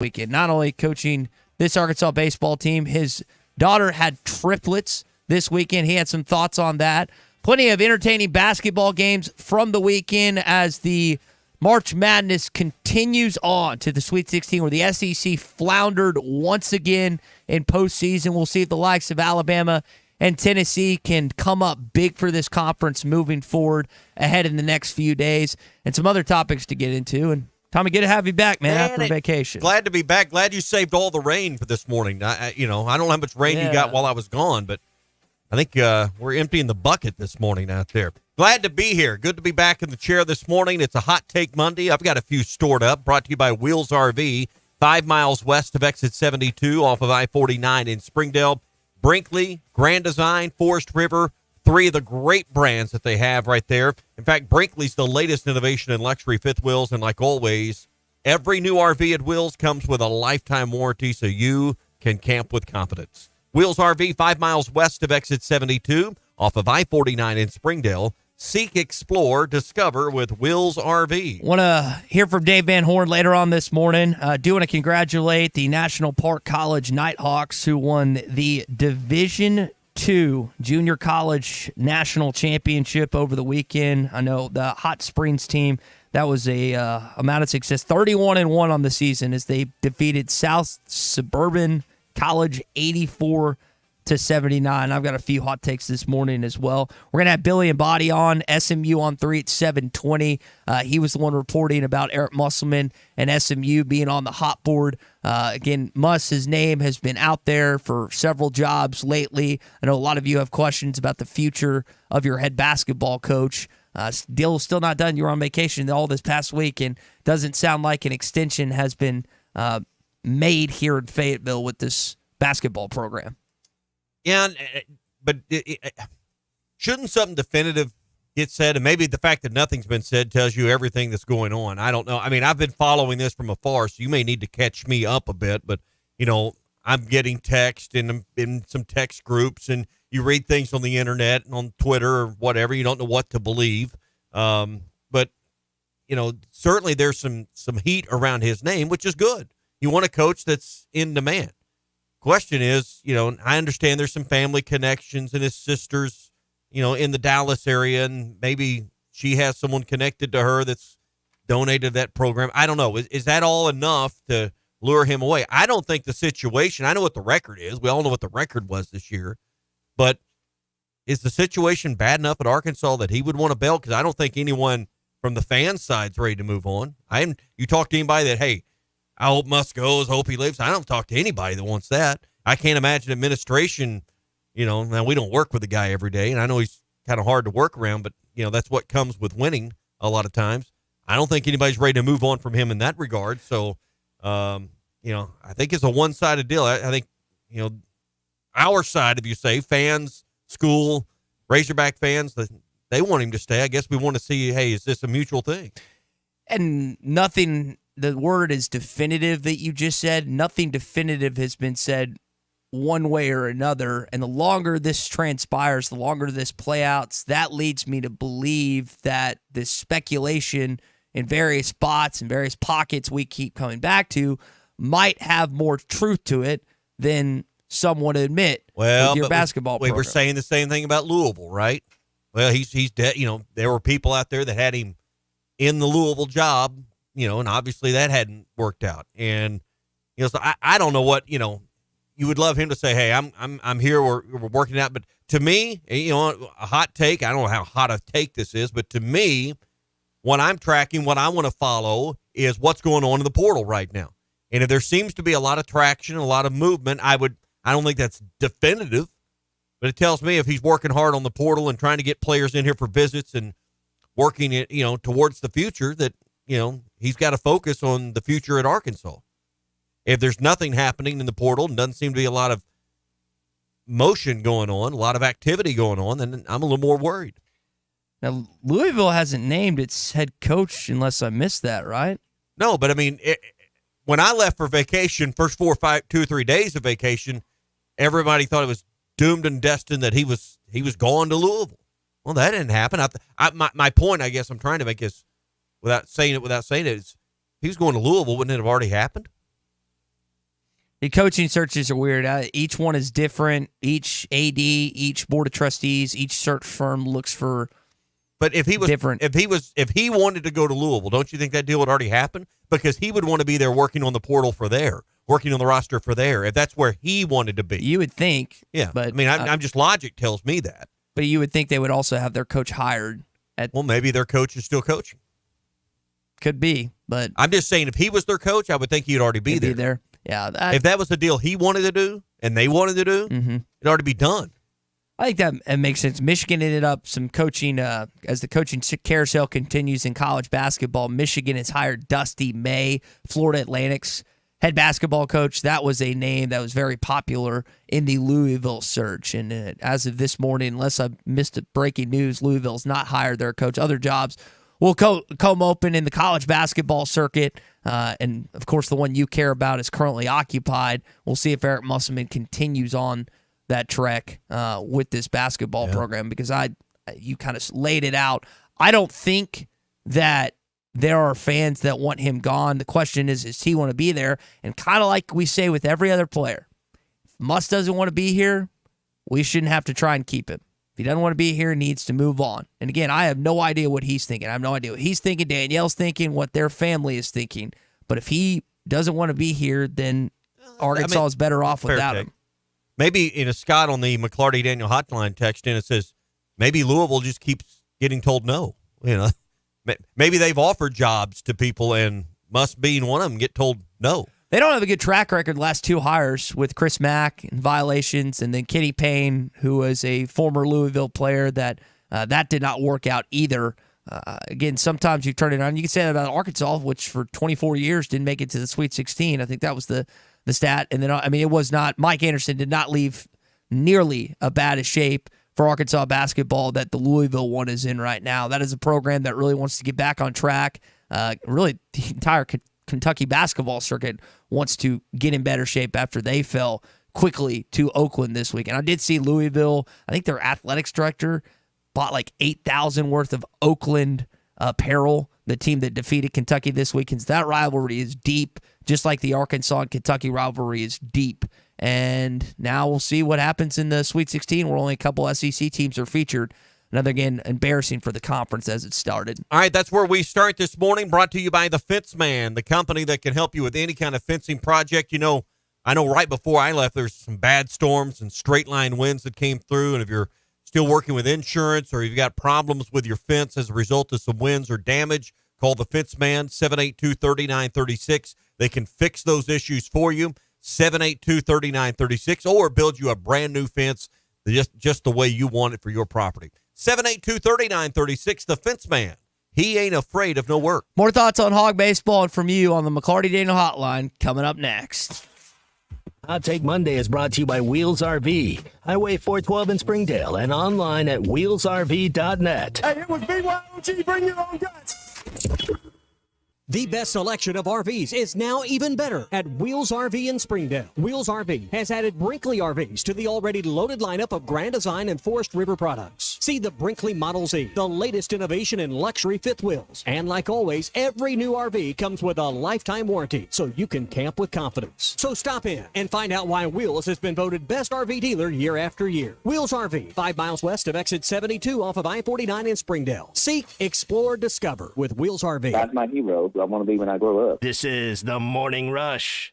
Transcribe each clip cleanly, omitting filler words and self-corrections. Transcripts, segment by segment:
weekend. Not only coaching this Arkansas baseball team, his daughter had triplets this weekend. He had some thoughts on that. Plenty of entertaining basketball games from the weekend as the March Madness continues on to the Sweet 16, where the SEC floundered once again in postseason. We'll see if the likes of Alabama and Tennessee can come up big for this conference moving forward ahead in the next few days, and some other topics to get into. And Tommy, good to have you back, man, after vacation. Glad to be back. Glad you saved all the rain for this morning. I don't know how much rain you got while I was gone, but I think we're emptying the bucket this morning out there. Glad to be here. Good to be back in the chair this morning. It's a Hot Take Monday. I've got a few stored up, brought to you by Wheels RV, 5 miles west of exit 72 off of I-49 in Springdale. Brinkley, Grand Design, Forest River, 3 of the great brands that they have right there. In fact, Brinkley's the latest innovation in luxury fifth wheels, and like always, every new RV at Wheels comes with a lifetime warranty so you can camp with confidence. Wheels RV, 5 miles west of exit 72 off of I-49 in Springdale. Seek, explore, discover with Wheels RV. Want to hear from Dave Van Horn later on this morning. Do want to congratulate the National Park College Nighthawks, who won the Division II Junior College National Championship over the weekend. I know the Hot Springs team, that was a amount of success. 31-1 on the season as they defeated South Suburban College 84-79. I've got a few hot takes this morning as well. We're going to have Billy Embody on, SMU on 3 at 720. He was the one reporting about Eric Musselman and SMU being on the hot board. Again, his name has been out there for several jobs lately. I know a lot of you have questions about the future of your head basketball coach. Deal is still not done. You were on vacation all this past week, and doesn't sound like an extension has been made here in Fayetteville with this basketball program. Yeah, but shouldn't something definitive get said? And maybe the fact that nothing's been said tells you everything that's going on. I don't know. I mean, I've been following this from afar, so you may need to catch me up a bit. But, I'm getting text and I'm in some text groups, and you read things on the internet and on Twitter or whatever. You don't know what to believe. But, certainly there's some heat around his name, which is good. You want a coach that's in demand. Question is, I understand there's some family connections, and his sister's, in the Dallas area, and maybe she has someone connected to her that's donated that program. I don't know. Is that all enough to lure him away? I don't think the situation, I know what the record is. We all know what the record was this year, but is the situation bad enough at Arkansas that he would want to bail? Because I don't think anyone from the fan side's ready to move on. You talk to anybody that, hey, I hope Musk goes, I hope he leaves. I don't talk to anybody that wants that. I can't imagine administration, now we don't work with the guy every day, and I know he's kind of hard to work around, but, that's what comes with winning a lot of times. I don't think anybody's ready to move on from him in that regard. So, I think it's a one-sided deal. I think, our side, if you say, fans, school, Razorback fans, they want him to stay. I guess we want to see, hey, is this a mutual thing? And nothing... The word is definitive that you just said. Nothing definitive has been said one way or another. And the longer this transpires, the longer this play outs, that leads me to believe that this speculation in various spots and various pockets we keep coming back to might have more truth to it than some want to admit with your basketball program. We were saying the same thing about Louisville, right? Well, he's dead. There were people out there that had him in the Louisville job, and obviously that hadn't worked out. And, so I don't know what, you would love him to say, hey, I'm here. We're working it out. But to me, a hot take, I don't know how hot a take this is, but to me, what I'm tracking, what I want to follow is what's going on in the portal right now. And if there seems to be a lot of traction, a lot of movement, I don't think that's definitive, but it tells me if he's working hard on the portal and trying to get players in here for visits and working it, towards the future, that, he's got to focus on the future at Arkansas. If there's nothing happening in the portal and doesn't seem to be a lot of motion going on, a lot of activity going on, then I'm a little more worried. Now, Louisville hasn't named its head coach unless I missed that, right? No, but I mean, when I left for vacation, first 2 or 3 days of vacation, everybody thought it was doomed and destined that he was gone to Louisville. Well, that didn't happen. My point, I guess I'm trying to make is, without saying it, is if he was going to Louisville, wouldn't it have already happened? The coaching searches are weird. Each one is different. Each AD, each board of trustees, each search firm looks for. But if he was different. if he wanted to go to Louisville, don't you think that deal would already happen? Because he would want to be there working on the portal for there, working on the roster for there. If that's where he wanted to be, you would think. Yeah, but I mean, I'm just logic tells me that. But you would think they would also have their coach hired. Well, maybe their coach is still coaching. Could be, but I'm just saying if he was their coach, I would think he'd already be there. Yeah. If that was the deal he wanted to do and they wanted to do, it ought to be done. I think that makes sense. Michigan ended up some coaching as the coaching carousel continues in college basketball. Michigan has hired Dusty May, Florida Atlantic's head basketball coach. That was a name that was very popular in the Louisville search. And as of this morning, unless I missed breaking news, Louisville's not hired their coach. Other jobs will come open in the college basketball circuit. And, of course, the one you care about is currently occupied. We'll see if Eric Musselman continues on that trek with this basketball program, because you kind of laid it out. I don't think that there are fans that want him gone. The question is, does he want to be there? And kind of like we say with every other player, if Muss doesn't want to be here, we shouldn't have to try and keep him. If he doesn't want to be here, he needs to move on. And again, I have no idea what he's thinking. I have no idea what he's thinking, Danielle's thinking, what their family is thinking. But if he doesn't want to be here, then Arkansas is better off without him. Maybe Scott on the McLarty Daniel hotline text in, it says maybe Louisville just keeps getting told no. Maybe they've offered jobs to people and Must being one of them get told no. They don't have a good track record the last two hires with Chris Mack and violations, and then Kenny Payne, who was a former Louisville player that did not work out either. Again, sometimes you turn it on. You can say that about Arkansas, which for 24 years didn't make it to the Sweet 16. I think that was the stat. And then, it was not, Mike Anderson did not leave nearly a bad a shape for Arkansas basketball that the Louisville one is in right now. That is a program that really wants to get back on track. Really, the entire Kentucky basketball circuit wants to get in better shape after they fell quickly to Oakland this week. And I did see Louisville, I think their athletics director bought like $8,000 worth of Oakland apparel, the team that defeated Kentucky this weekend. So that rivalry is deep, just like the Arkansas and Kentucky rivalry is deep. And now we'll see what happens in the Sweet 16, where only a couple SEC teams are featured. Another, again, embarrassing for the conference as it started. All right, that's where we start this morning, brought to you by the Fence Man, the company that can help you with any kind of fencing project. I know right before I left, there's some bad storms and straight line winds that came through, and if you're still working with insurance or you've got problems with your fence as a result of some winds or damage, call the Fence Man, 782-3936. They can fix those issues for you, 782-3936, or build you a brand new fence just the way you want it for your property. 782-3936, the Fence Man. He ain't afraid of no work. More thoughts on Hog Baseball and from you on the McLarty Daniel Hotline coming up next. Hot Take Monday is brought to you by Wheels RV, Highway 412 in Springdale, and online at wheelsrv.net. Hey, it was BYOG, bring your own guts. The best selection of RVs is now even better at Wheels RV in Springdale. Wheels RV has added Brinkley RVs to the already loaded lineup of Grand Design and Forest River products. See the Brinkley Model Z, the latest innovation in luxury fifth wheels. And like always, every new RV comes with a lifetime warranty, so you can camp with confidence. So stop in and find out why Wheels has been voted best RV dealer year after year. Wheels RV, 5 miles west of exit 72 off of I-49 in Springdale. Seek, explore, discover with Wheels RV. That's my hero. I want to be when I grow up. This is The Morning Rush.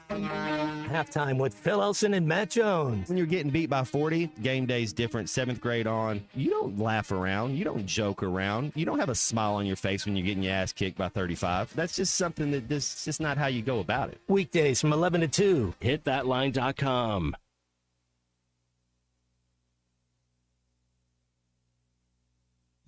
Halftime with Phil Elson and Matt Jones. When you're getting beat by 40, game day's different, 7th grade on. You don't laugh around. You don't joke around. You don't have a smile on your face when you're getting your ass kicked by 35. That's just something that's just not how you go about it. Weekdays from 11 to 2. HitThatLine.com.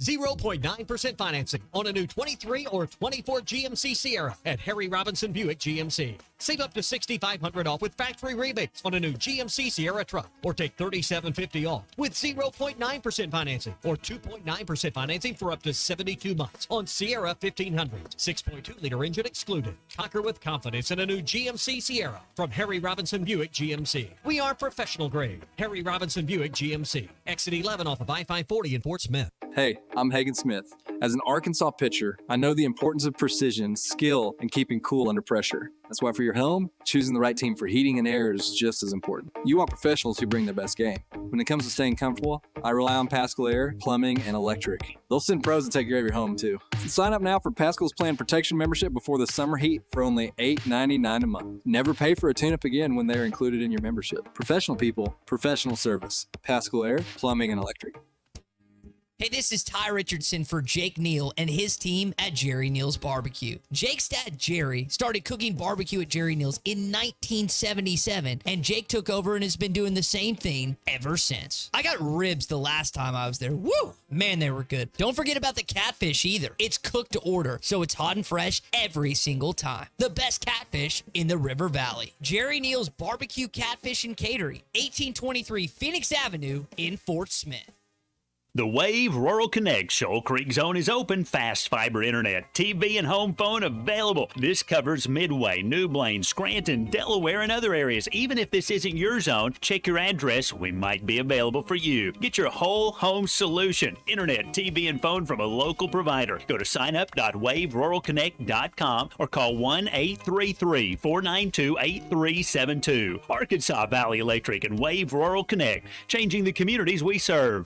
0.9% financing on a new 23 or 24 GMC Sierra at Harry Robinson Buick GMC. Save up to $6,500 off with factory rebates on a new GMC Sierra truck, or take $3,750 off with 0.9% financing or 2.9% financing for up to 72 months on Sierra 1500s. 6.2-liter engine excluded. Conquer with confidence in a new GMC Sierra from Harry Robinson Buick GMC. We are professional grade. Harry Robinson Buick GMC. Exit 11 off of I-540 in Fort Smith. Hey, I'm Hagen Smith, As an Arkansas pitcher, I know the importance of precision, skill, and keeping cool under pressure. That's why for your home, choosing the right team for heating and air is just as important. You want professionals who bring their best game. When it comes to staying comfortable, I rely on Pascal Air, Plumbing, and Electric. They'll send pros to take care of your home, too. So sign up now for Pascal's Plan Protection membership before the summer heat for only $8.99 a month. Never pay for a tune-up again when they're included in your membership. Professional people, professional service. Pascal Air, Plumbing, and Electric. Hey, this is Ty Richardson for Jake Neal and his team at Jerry Neal's Barbecue. Jake's dad, Jerry, started cooking barbecue at Jerry Neal's in 1977, and Jake took over and has been doing the same thing ever since. I got ribs the last time I was there. Woo! Man, they were good. Don't forget about the catfish either. It's cooked to order, so it's hot and fresh every single time. The best catfish in the River Valley. Jerry Neal's Barbecue, Catfish, and Catering, 1823 Phoenix Avenue in Fort Smith. The Wave Rural Connect Shoal Creek Zone is open. Fast fiber internet, TV, and home phone available. This covers Midway, New Blaine, Scranton, Delaware, and other areas. Even if this isn't your zone, check your address. We might be available for you. Get your whole home solution. Internet, TV, and phone from a local provider. Go to signup.waveruralconnect.com or call 1-833-492-8372. Arkansas Valley Electric and Wave Rural Connect, changing the communities we serve.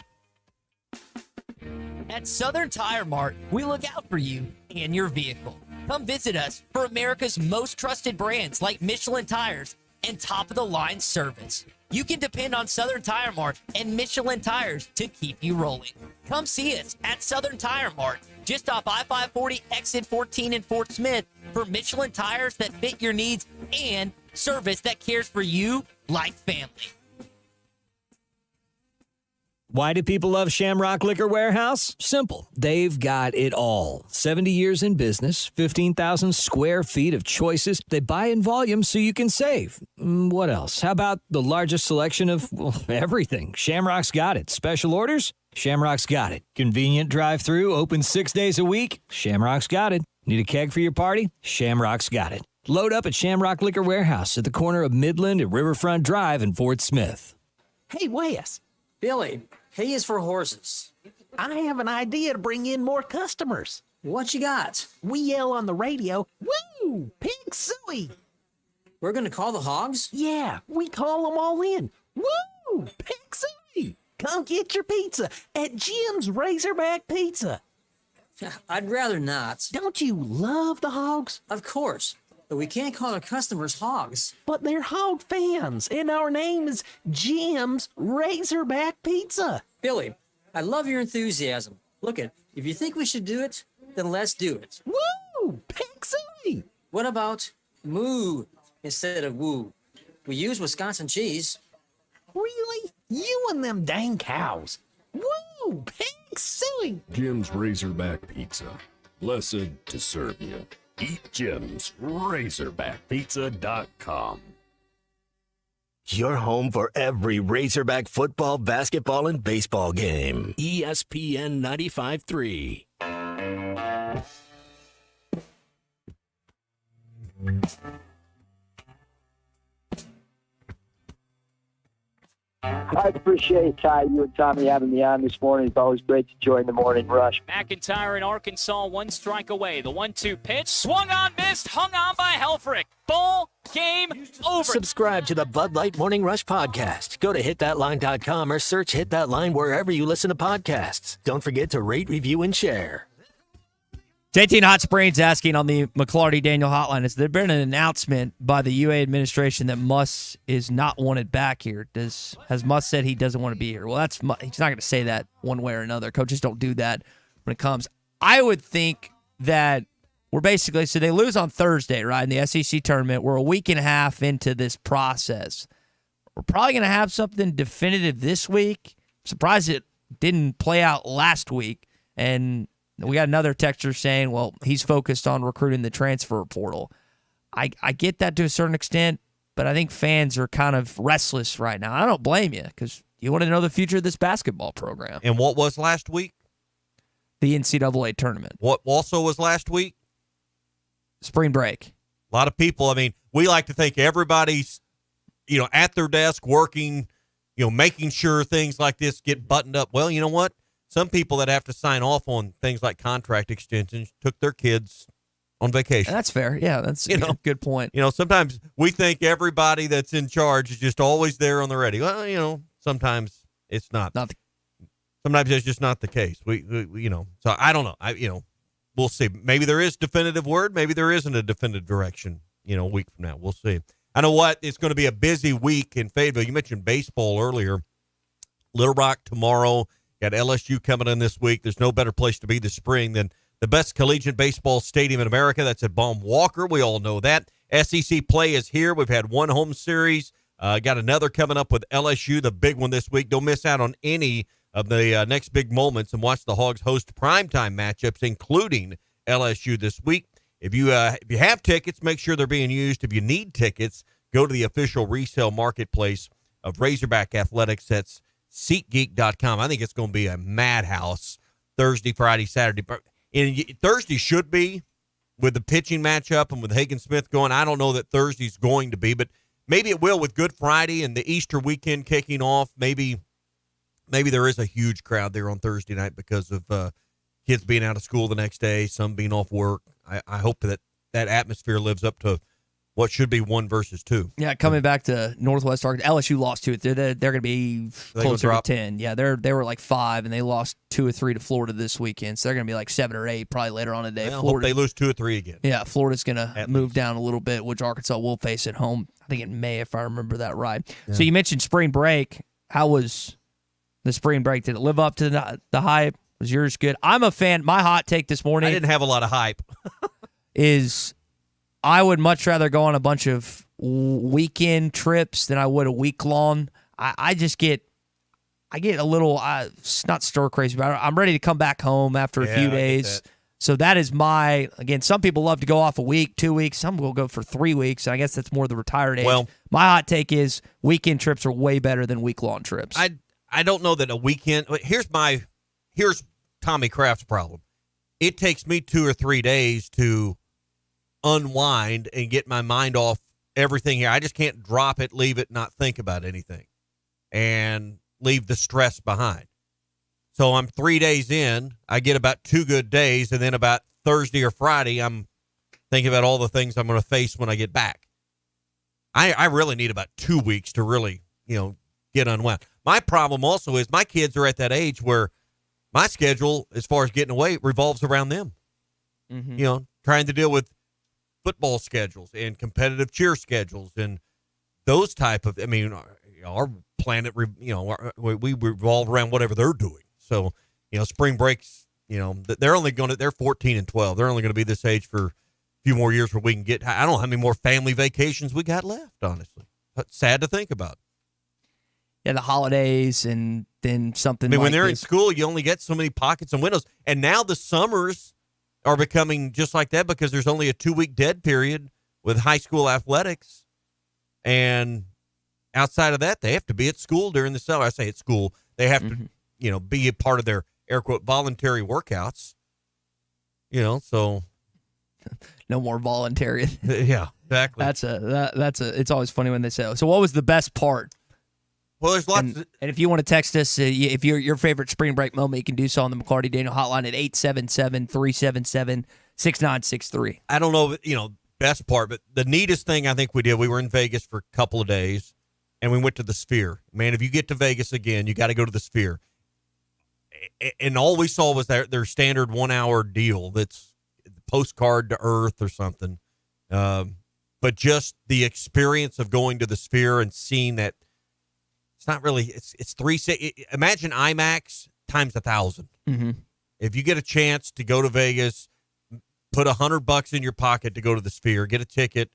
At Southern Tire Mart, we look out for you and your vehicle. Come visit us for America's most trusted brands like Michelin Tires and top-of-the-line service. You can depend on Southern Tire Mart and Michelin Tires to keep you rolling. Come see us at Southern Tire Mart, just off I-540 exit 14 in Fort Smith, for Michelin tires that fit your needs and service that cares for you like family. Why do people love Shamrock Liquor Warehouse? Simple. They've got it all. 70 years in business, 15,000 square feet of choices. They buy in volume so you can save. What else? How about the largest selection of everything? Shamrock's got it. Special orders? Shamrock's got it. Convenient drive-through, open 6 days a week? Shamrock's got it. Need a keg for your party? Shamrock's got it. Load up at Shamrock Liquor Warehouse at the corner of Midland and Riverfront Drive in Fort Smith. Hey, Wes. Billy, P is for horses. I have an idea to bring in more customers. What you got? We yell on the radio, "Woo! Pig suey!" We're going to call the hogs? Yeah, we call them all in. "Woo! Pig suey! Come get your pizza at Jim's Razorback Pizza." I'd rather not. Don't you love the hogs? Of course. But we can't call our customers hogs. But they're hog fans, and our name is Jim's Razorback Pizza. Billy, I love your enthusiasm. Look it, if you think we should do it, then let's do it. Woo! Pig suey! What about moo instead of woo? We use Wisconsin cheese. Really? You and them dang cows. Woo! Pig suey! Jim's Razorback Pizza. Blessed to serve you. Eat Jim's RazorbackPizza.com. Your home for every Razorback football, basketball, and baseball game. ESPN 95.3. I appreciate, Ty, you and Tommy having me on this morning. It's always great to join the morning rush. McIntyre in Arkansas, one strike away. The 1-2 pitch, swung on, missed, hung on by Helfrick. Ball game over. Subscribe to the Bud Light Morning Rush podcast. Go to hitthatline.com or search Hit That Line wherever you listen to podcasts. Don't forget to rate, review, and share. JT in Hot Springs asking on the McLarty Daniel hotline, has there been an announcement by the UA administration that Muss is not wanted back here? Has Muss said he doesn't want to be here? Well, he's not going to say that one way or another. Coaches don't do that when it comes. I would think that we're basically, so they lose on Thursday, right, in the SEC tournament. We're a week and a half into this process. We're probably going to have something definitive this week. I'm surprised it didn't play out last week. And we got another texter saying, well, he's focused on recruiting the transfer portal. I get that to a certain extent, but I think fans are kind of restless right now. I don't blame you because you want to know the future of this basketball program. And what was last week? The NCAA tournament. What also was last week? Spring break. A lot of people, I mean, we like to think everybody's, at their desk working, making sure things like this get buttoned up. Well, you know what? some people that have to sign off on things like contract extensions took their kids on vacation. That's fair. Yeah, that's a good point. Sometimes we think everybody that's in charge is just always there on the ready. Well, sometimes it's not. Sometimes it's just not the case. So I don't know. We'll see. Maybe there is definitive word. Maybe there isn't a definitive direction, a week from now. We'll see. I know what. It's going to be a busy week in Fayetteville. You mentioned baseball earlier. Little Rock tomorrow. Got LSU coming in this week. There's no better place to be this spring than the best collegiate baseball stadium in America. That's at Baum Walker. We all know that. SEC play is here. We've had one home series. Got another coming up with LSU, the big one this week. Don't miss out on any of the next big moments and watch the Hogs host primetime matchups, including LSU this week. If you have tickets, make sure they're being used. If you need tickets, go to the official resale marketplace of Razorback Athletics. That's SeatGeek.com. I think it's going to be a madhouse Thursday, Friday, Saturday. And Thursday should be with the pitching matchup and with Hagen Smith going. I don't know that Thursday's going to be, but maybe it will with Good Friday and the Easter weekend kicking off. Maybe there is a huge crowd there on Thursday night because of kids being out of school the next day, some being off work. I hope that atmosphere lives up to what should be 1 versus 2. Yeah, coming back to Northwest Arkansas, LSU lost 2. They're going to be closer to 10. Yeah, they were like 5, and they lost 2 or 3 to Florida this weekend. So they're going to be like 7 or 8 probably later on in the day. I hope they lose 2 or 3 again. Yeah, Florida's going to move down a little bit, which Arkansas will face at home, I think in May, if I remember that right. Yeah. So you mentioned spring break. How was the spring break? Did it live up to the hype? Was yours good? I'm a fan. My hot take this morning. I didn't have a lot of hype. is I would much rather go on a bunch of weekend trips than I would a week long. I get a little, not stir crazy, but I'm ready to come back home after a few days. So that is again, some people love to go off a week, 2 weeks. Some will go for 3 weeks. And I guess that's more the retired age. Well, my hot take is weekend trips are way better than week-long trips. I don't know that a weekend. Here's Tommy Kraft's problem. It takes me 2 or 3 days to unwind and get my mind off everything here. I just can't drop it, leave it, not think about anything, and leave the stress behind. So I'm 3 days in. I get about 2 good days, and then about Thursday or Friday, I'm thinking about all the things I'm going to face when I get back. I really need about 2 weeks to really, get unwound. My problem also is my kids are at that age where my schedule, as far as getting away, revolves around them. Mm-hmm. Trying to deal with football schedules and competitive cheer schedules and those type of, our planet, we revolve around whatever they're doing. So, spring breaks, they're 14 and 12. They're only going to be this age for a few more years where we can get, I don't know how many more family vacations we got left, honestly. That's sad to think about. Yeah, the holidays and then something when they're in school, you only get so many pockets and windows. And now the summers are becoming just like that because there's only a 2-week dead period with high school athletics. And outside of that, they have to be at school during the summer. I say at school. They have to, be a part of their, air quote, voluntary workouts. So. No more voluntary. Yeah, exactly. It's always funny when they say, so what was the best part? Well, there's lots. And if you want to text us, if your favorite spring break moment, you can do so on the McLarty Daniel hotline at 877-377-6963. I don't know, best part, but the neatest thing I think we did, we were in Vegas for a couple of days, and we went to the Sphere. Man, if you get to Vegas again, you got to go to the Sphere. And all we saw was their standard 1-hour deal that's postcard to Earth or something. But just the experience of going to the Sphere and seeing that, it's not really, it's imagine IMAX times 1,000. Mm-hmm. If you get a chance to go to Vegas, put $100 in your pocket to go to the Sphere, get a ticket,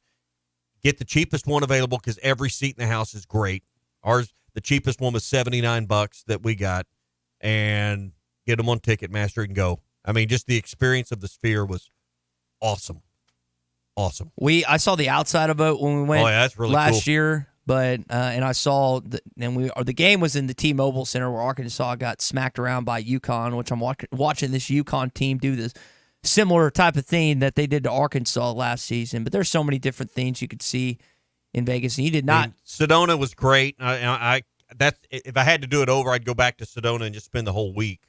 get the cheapest one available because every seat in the house is great. Ours, the cheapest one was $79 that we got, and get them on Ticketmaster and go. Just the experience of the Sphere was awesome. Awesome. I saw the outside of it when we went that's really last cool. year. But and I saw the game was in the T-Mobile Center where Arkansas got smacked around by UConn, which I'm watching this UConn team do this similar type of thing that they did to Arkansas last season. But there's so many different things you could see in Vegas, and you did not. Sedona was great. If I had to do it over, I'd go back to Sedona and just spend the whole week.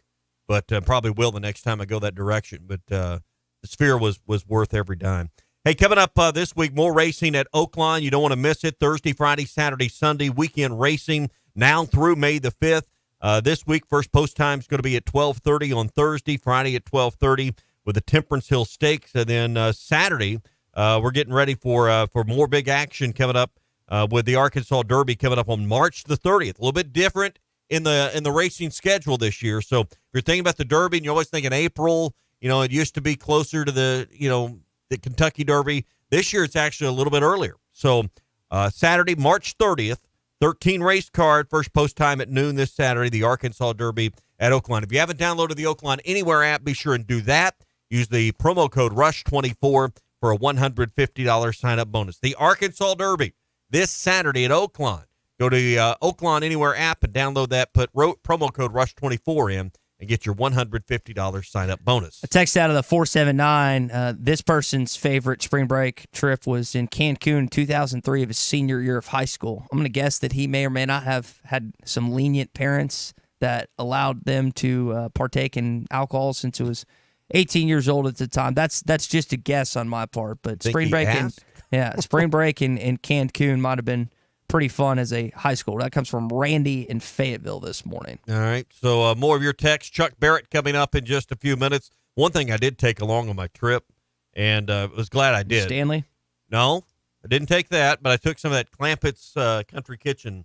but probably will the next time I go that direction. But the Sphere was worth every dime. Hey, coming up this week, more racing at Oakline. You don't want to miss it. Thursday, Friday, Saturday, Sunday, weekend racing now through May the 5th. This week, first post time is going to be at 12:30 on Thursday, Friday at 12:30 with the Temperance Hill Stakes. And then Saturday, we're getting ready for more big action coming up with the Arkansas Derby coming up on March the 30th. A little bit different in the racing schedule this year. So if you're thinking about the Derby and you're always thinking April, it used to be closer to the Kentucky Derby. This year, it's actually a little bit earlier. So Saturday, March 30th, 13 race card, first post time at noon this Saturday, the Arkansas Derby at Oakline. If you haven't downloaded the Oakline Anywhere app, be sure and do that. Use the promo code RUSH24 for a $150 sign-up bonus. The Arkansas Derby this Saturday at Oakline. Go to the Oakline Anywhere app and download that. Put promo code RUSH24 in and get your $150 sign-up bonus. A text out of the 479. This person's favorite spring break trip was in Cancun in 2003 of his senior year of high school. I'm going to guess that he may or may not have had some lenient parents that allowed them to partake in alcohol since it was 18 years old at the time. That's just a guess on my part. But spring break in Cancun might have been pretty fun as a high school. That comes from Randy in Fayetteville this morning. All right. So more of your text. Chuck Barrett coming up in just a few minutes. One thing I did take along on my trip, and was glad I did. Stanley? No, I didn't take that, but I took some of that Clampett's Country Kitchen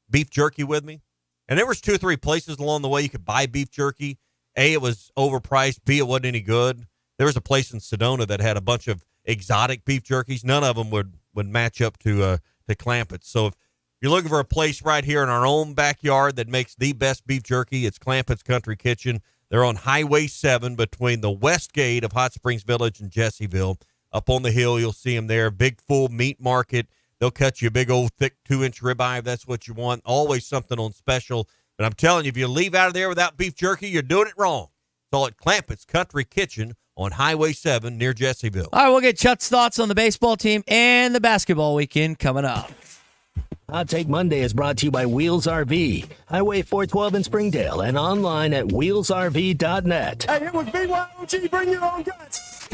beef jerky with me. And there was 2 or 3 places along the way you could buy beef jerky. A, it was overpriced. B, it wasn't any good. There was a place in Sedona that had a bunch of exotic beef jerkies. None of them would match up to Clampett's. So if you're looking for a place right here in our own backyard that makes the best beef jerky, it's Clampett's Country Kitchen. They're on Highway 7 between the west gate of Hot Springs Village and Jesseville. Up on the hill, you'll see them there. Big, full meat market. They'll cut you a big, old, thick 2-inch ribeye if that's what you want. Always something on special. But I'm telling you, if you leave out of there without beef jerky, you're doing it wrong. It's all at Clampett's Country Kitchen on Highway 7 near Jesseville. All right, we'll get Chuck's thoughts on the baseball team and the basketball weekend coming up. Hot Take Monday is brought to you by Wheels RV, Highway 412 in Springdale, and online at wheelsrv.net. Hey, it was BYOG, bring your own guts.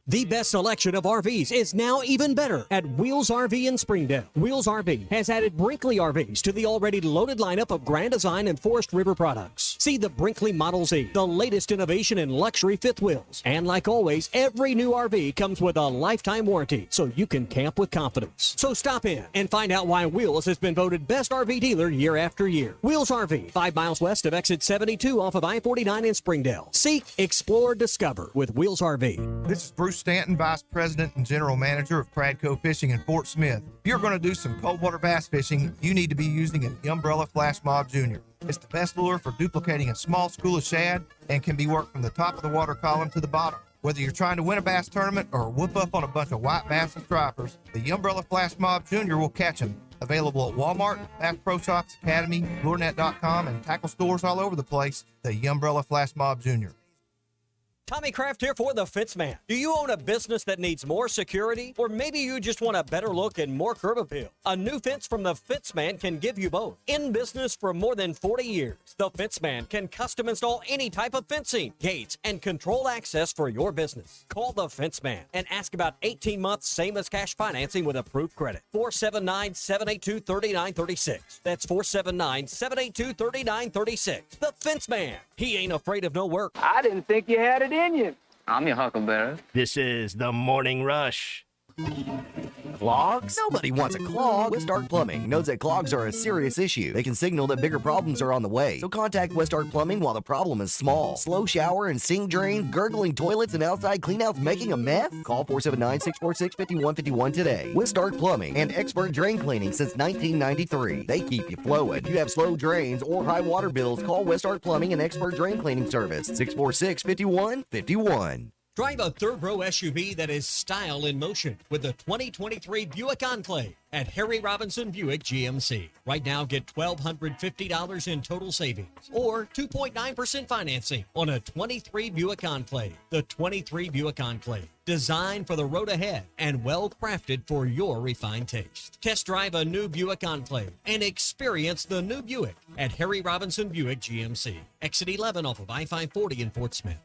The best selection of RVs is now even better at Wheels RV in Springdale. Wheels RV has added Brinkley RVs to the already loaded lineup of Grand Design and Forest River products. See the Brinkley Model Z, the latest innovation in luxury fifth wheels. And like always, every new RV comes with a lifetime warranty, so you can camp with confidence. So stop in and find out why Wheels has been voted best RV dealer year after year. Wheels RV, 5 miles west of exit 72 off of I-49 in Springdale. Seek, explore, discover with Wheels RV. This is Bruce Stanton, Vice President and General Manager of Pradco Fishing in Fort Smith. If you're going to do some cold water bass fishing, you need to be using an Umbrella Flash Mob Jr. It's the best lure for duplicating a small school of shad and can be worked from the top of the water column to the bottom. Whether you're trying to win a bass tournament or whoop up on a bunch of white bass and stripers, the Umbrella Flash Mob Jr. will catch them. Available at Walmart, Bass Pro Shops, Academy, LureNet.com, and tackle stores all over the place. The Umbrella Flash Mob Jr. Tommy Kraft here for The Fence Man. Do you own a business that needs more security? Or maybe you just want a better look and more curb appeal? A new fence from The Fence Man can give you both. In business for more than 40 years, The Fence Man can custom install any type of fencing, gates, and controlled access for your business. Call The Fence Man and ask about 18 months same as cash financing with approved credit. 479-782-3936. That's 479-782-3936. The Fence Man. He ain't afraid of no work. I didn't think you had it in you. I'm your huckleberry. This is the Morning Rush. Clogs? Nobody wants a clog. Westart Plumbing knows that clogs are a serious issue. They can signal that bigger problems are on the way. So contact Westart Plumbing while the problem is small. Slow shower and sink drain, gurgling toilets, and outside cleanouts making a mess? Call 479-646-5151 today. Westart Plumbing and expert drain cleaning since 1993. They keep you flowing. If you have slow drains or high water bills, call Westart Plumbing and expert drain cleaning service. 646-5151. Drive a third-row SUV that is style in motion with the 2023 Buick Enclave at Harry Robinson Buick GMC. Right now, get $1,250 in total savings or 2.9% financing on a 23 Buick Enclave. The 23 Buick Enclave, designed for the road ahead and well-crafted for your refined taste. Test drive a new Buick Enclave and experience the new Buick at Harry Robinson Buick GMC. Exit 11 off of I-540 in Fort Smith.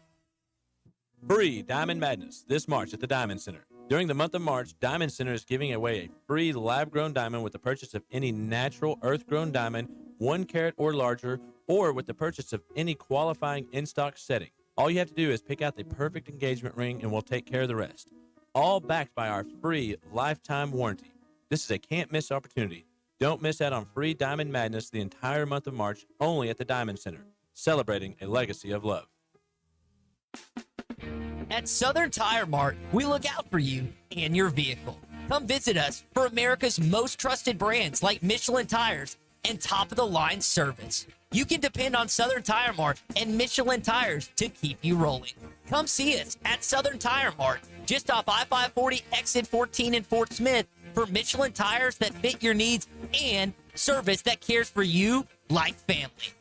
Free Diamond Madness this March at the Diamond Center. During the month of March, Diamond Center is giving away a free lab-grown diamond with the purchase of any natural earth-grown diamond, 1 carat or larger, or with the purchase of any qualifying in-stock setting. All you have to do is pick out the perfect engagement ring and we'll take care of the rest. All backed by our free lifetime warranty. This is a can't-miss opportunity. Don't miss out on free Diamond Madness the entire month of March only at the Diamond Center, celebrating a legacy of love. At Southern Tire Mart, we look out for you and your vehicle. Come visit us for America's most trusted brands like Michelin Tires and top-of-the-line service. You can depend on Southern Tire Mart and Michelin Tires to keep you rolling. Come see us at Southern Tire Mart, just off I-540 exit 14 in Fort Smith, for Michelin tires that fit your needs and service that cares for you like family.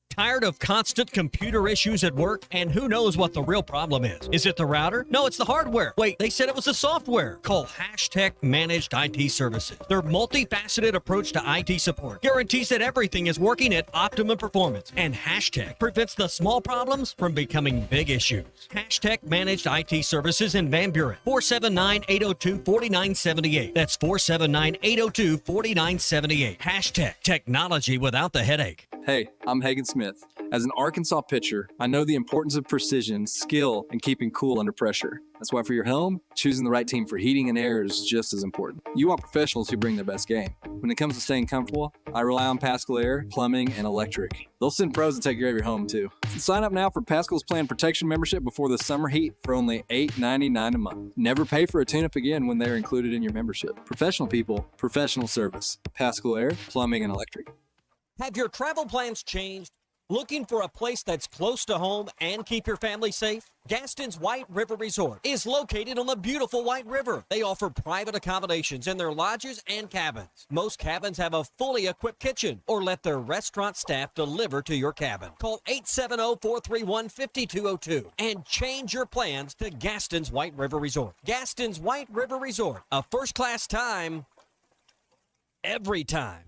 Tired of constant computer issues at work? And who knows what the real problem is? Is it the router? No, it's the hardware. Wait, they said it was the software. Call Hashtag Managed IT Services. Their multifaceted approach to IT support guarantees that everything is working at optimum performance. And Hashtag prevents the small problems from becoming big issues. Hashtag Managed IT Services in Van Buren. 479-802-4978. That's 479-802-4978. Hashtag technology without the headache. Hey, I'm Hagen Smith. As an Arkansas pitcher, I know the importance of precision, skill, and keeping cool under pressure. That's why for your home, choosing the right team for heating and air is just as important. You want professionals who bring their best game. When it comes to staying comfortable, I rely on Pascal Air, Plumbing, and Electric. They'll send pros to take care of your home, too. So sign up now for Pascal's Planned Protection membership before the summer heat for only $8.99 a month. Never pay for a tune-up again when they're included in your membership. Professional people, professional service. Pascal Air, Plumbing, and Electric. Have your travel plans changed? Looking for a place that's close to home and keep your family safe? Gaston's White River Resort is located on the beautiful White River. They offer private accommodations in their lodges and cabins. Most cabins have a fully equipped kitchen or let their restaurant staff deliver to your cabin. Call 870-431-5202 and change your plans to Gaston's White River Resort. Gaston's White River Resort, a first-class time, every time.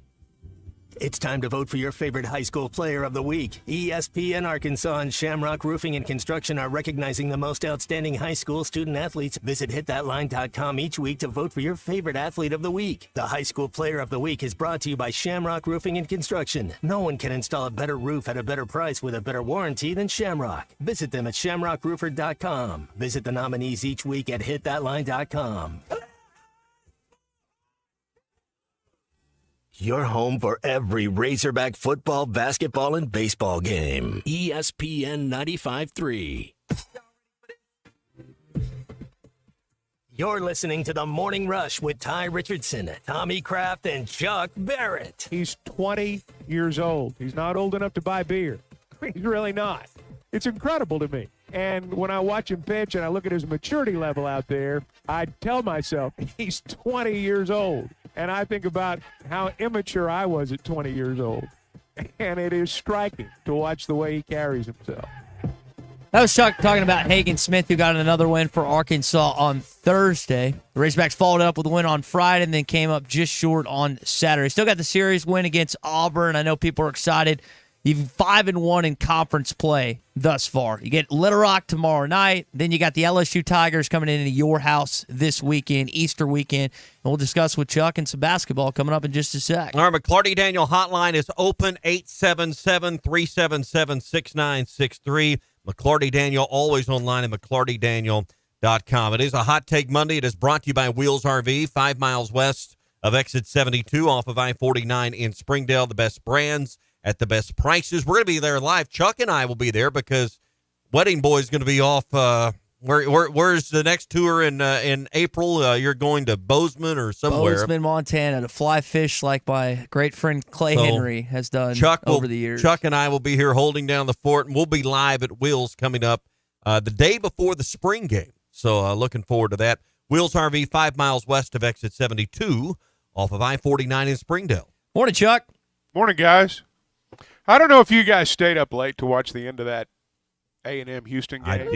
It's time to vote for your favorite high school player of the week. ESPN Arkansas and Shamrock Roofing and Construction are recognizing the most outstanding high school student athletes. Visit hitthatline.com each week to vote for your favorite athlete of the week. The high school player of the week is brought to you by Shamrock Roofing and Construction. No one can install a better roof at a better price with a better warranty than Shamrock. Visit them at shamrockroofer.com. Visit the nominees each week at hitthatline.com. Your home for every Razorback football, basketball, and baseball game. ESPN 95.3. You're listening to The Morning Rush with Ty Richardson, Tommy Kraft, and Chuck Barrett. He's 20 years old. He's not old enough to buy beer. He's really not. It's incredible to me. And when I watch him pitch and I look at his maturity level out there, I tell myself he's 20 years old. And I think about how immature I was at 20 years old. And it is striking to watch the way he carries himself. That was Chuck talking about Hagen Smith, who got another win for Arkansas on Thursday. The Razorbacks followed up with a win on Friday and then came up just short on Saturday. Still got the series win against Auburn. I know people are excited. You've 5-1 in conference play thus far. You get Little Rock tomorrow night. Then you got the LSU Tigers coming into your house this weekend, Easter weekend. And we'll discuss with Chuck and some basketball coming up in just a sec. Our McLarty Daniel hotline is open, 877-377-6963. McLarty Daniel, always online at McLartyDaniel.com. It is a Hot Take Monday. It is brought to you by Wheels RV, 5 miles west of exit 72 off of I-49 in Springdale. The best brands at the best prices. We're going to be there live. Chuck and I will be there because Wedding Boy is going to be off Where's the next tour in April? You're going to Bozeman or somewhere? Bozeman, Montana, to fly fish like my great friend Clay Henry has done over the years. Chuck and I will be here holding down the fort, and we'll be live at Wheels coming up the day before the spring game. So looking forward to that. Wheels RV 5 miles west of exit 72 off of I-49 in Springdale. Morning, Chuck. Morning, guys. I don't know if you guys stayed up late to watch the end of that A&M Houston game.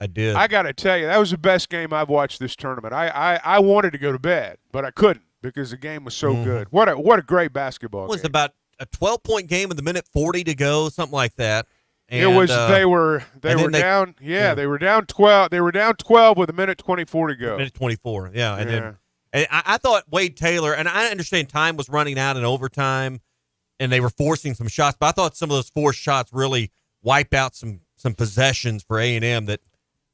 I did. I got to tell you, that was the best game I've watched this tournament. I wanted to go to bed, but I couldn't because the game was so good. What a great basketball game. It was about a 12-point game with a minute 40 to go, something like that. And, it was they were down. Yeah, they were down 12. They were down 12 with a minute 24 to go. Minute 24. Yeah, and I thought Wade Taylor, and I understand time was running out in overtime, and they were forcing some shots, but I thought some of those forced shots really wiped out some possessions for A&M that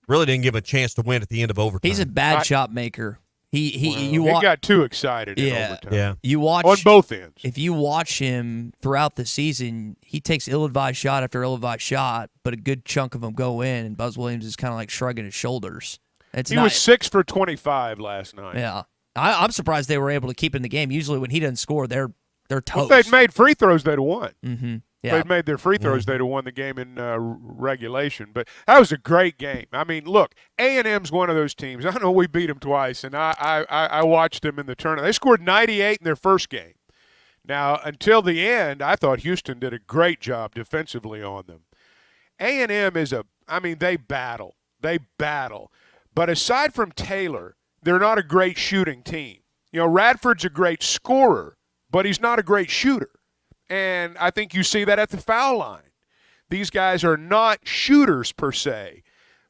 really didn't give a chance to win at the end of overtime. He's a bad shot maker. He got too excited in overtime. Yeah. You watch on both ends. If you watch him throughout the season, he takes ill-advised shot after ill-advised shot, but a good chunk of them go in, and Buzz Williams is kind of like shrugging his shoulders. He was 6 for 25 last night. Yeah, I'm surprised they were able to keep in the game. Usually when he doesn't score, they're toast. If they'd made free throws, they'd have won. Mm-hmm. If they'd made their free throws, they'd have won the game in regulation. But that was a great game. I mean, look, A&M's one of those teams. I know we beat them twice, and I watched them in the tournament. They scored 98 in their first game. Now, until the end, I thought Houston did a great job defensively on them. A&M they battle. They battle. But aside from Taylor, they're not a great shooting team. You know, Radford's a great scorer, but he's not a great shooter. And I think you see that at the foul line. These guys are not shooters per se,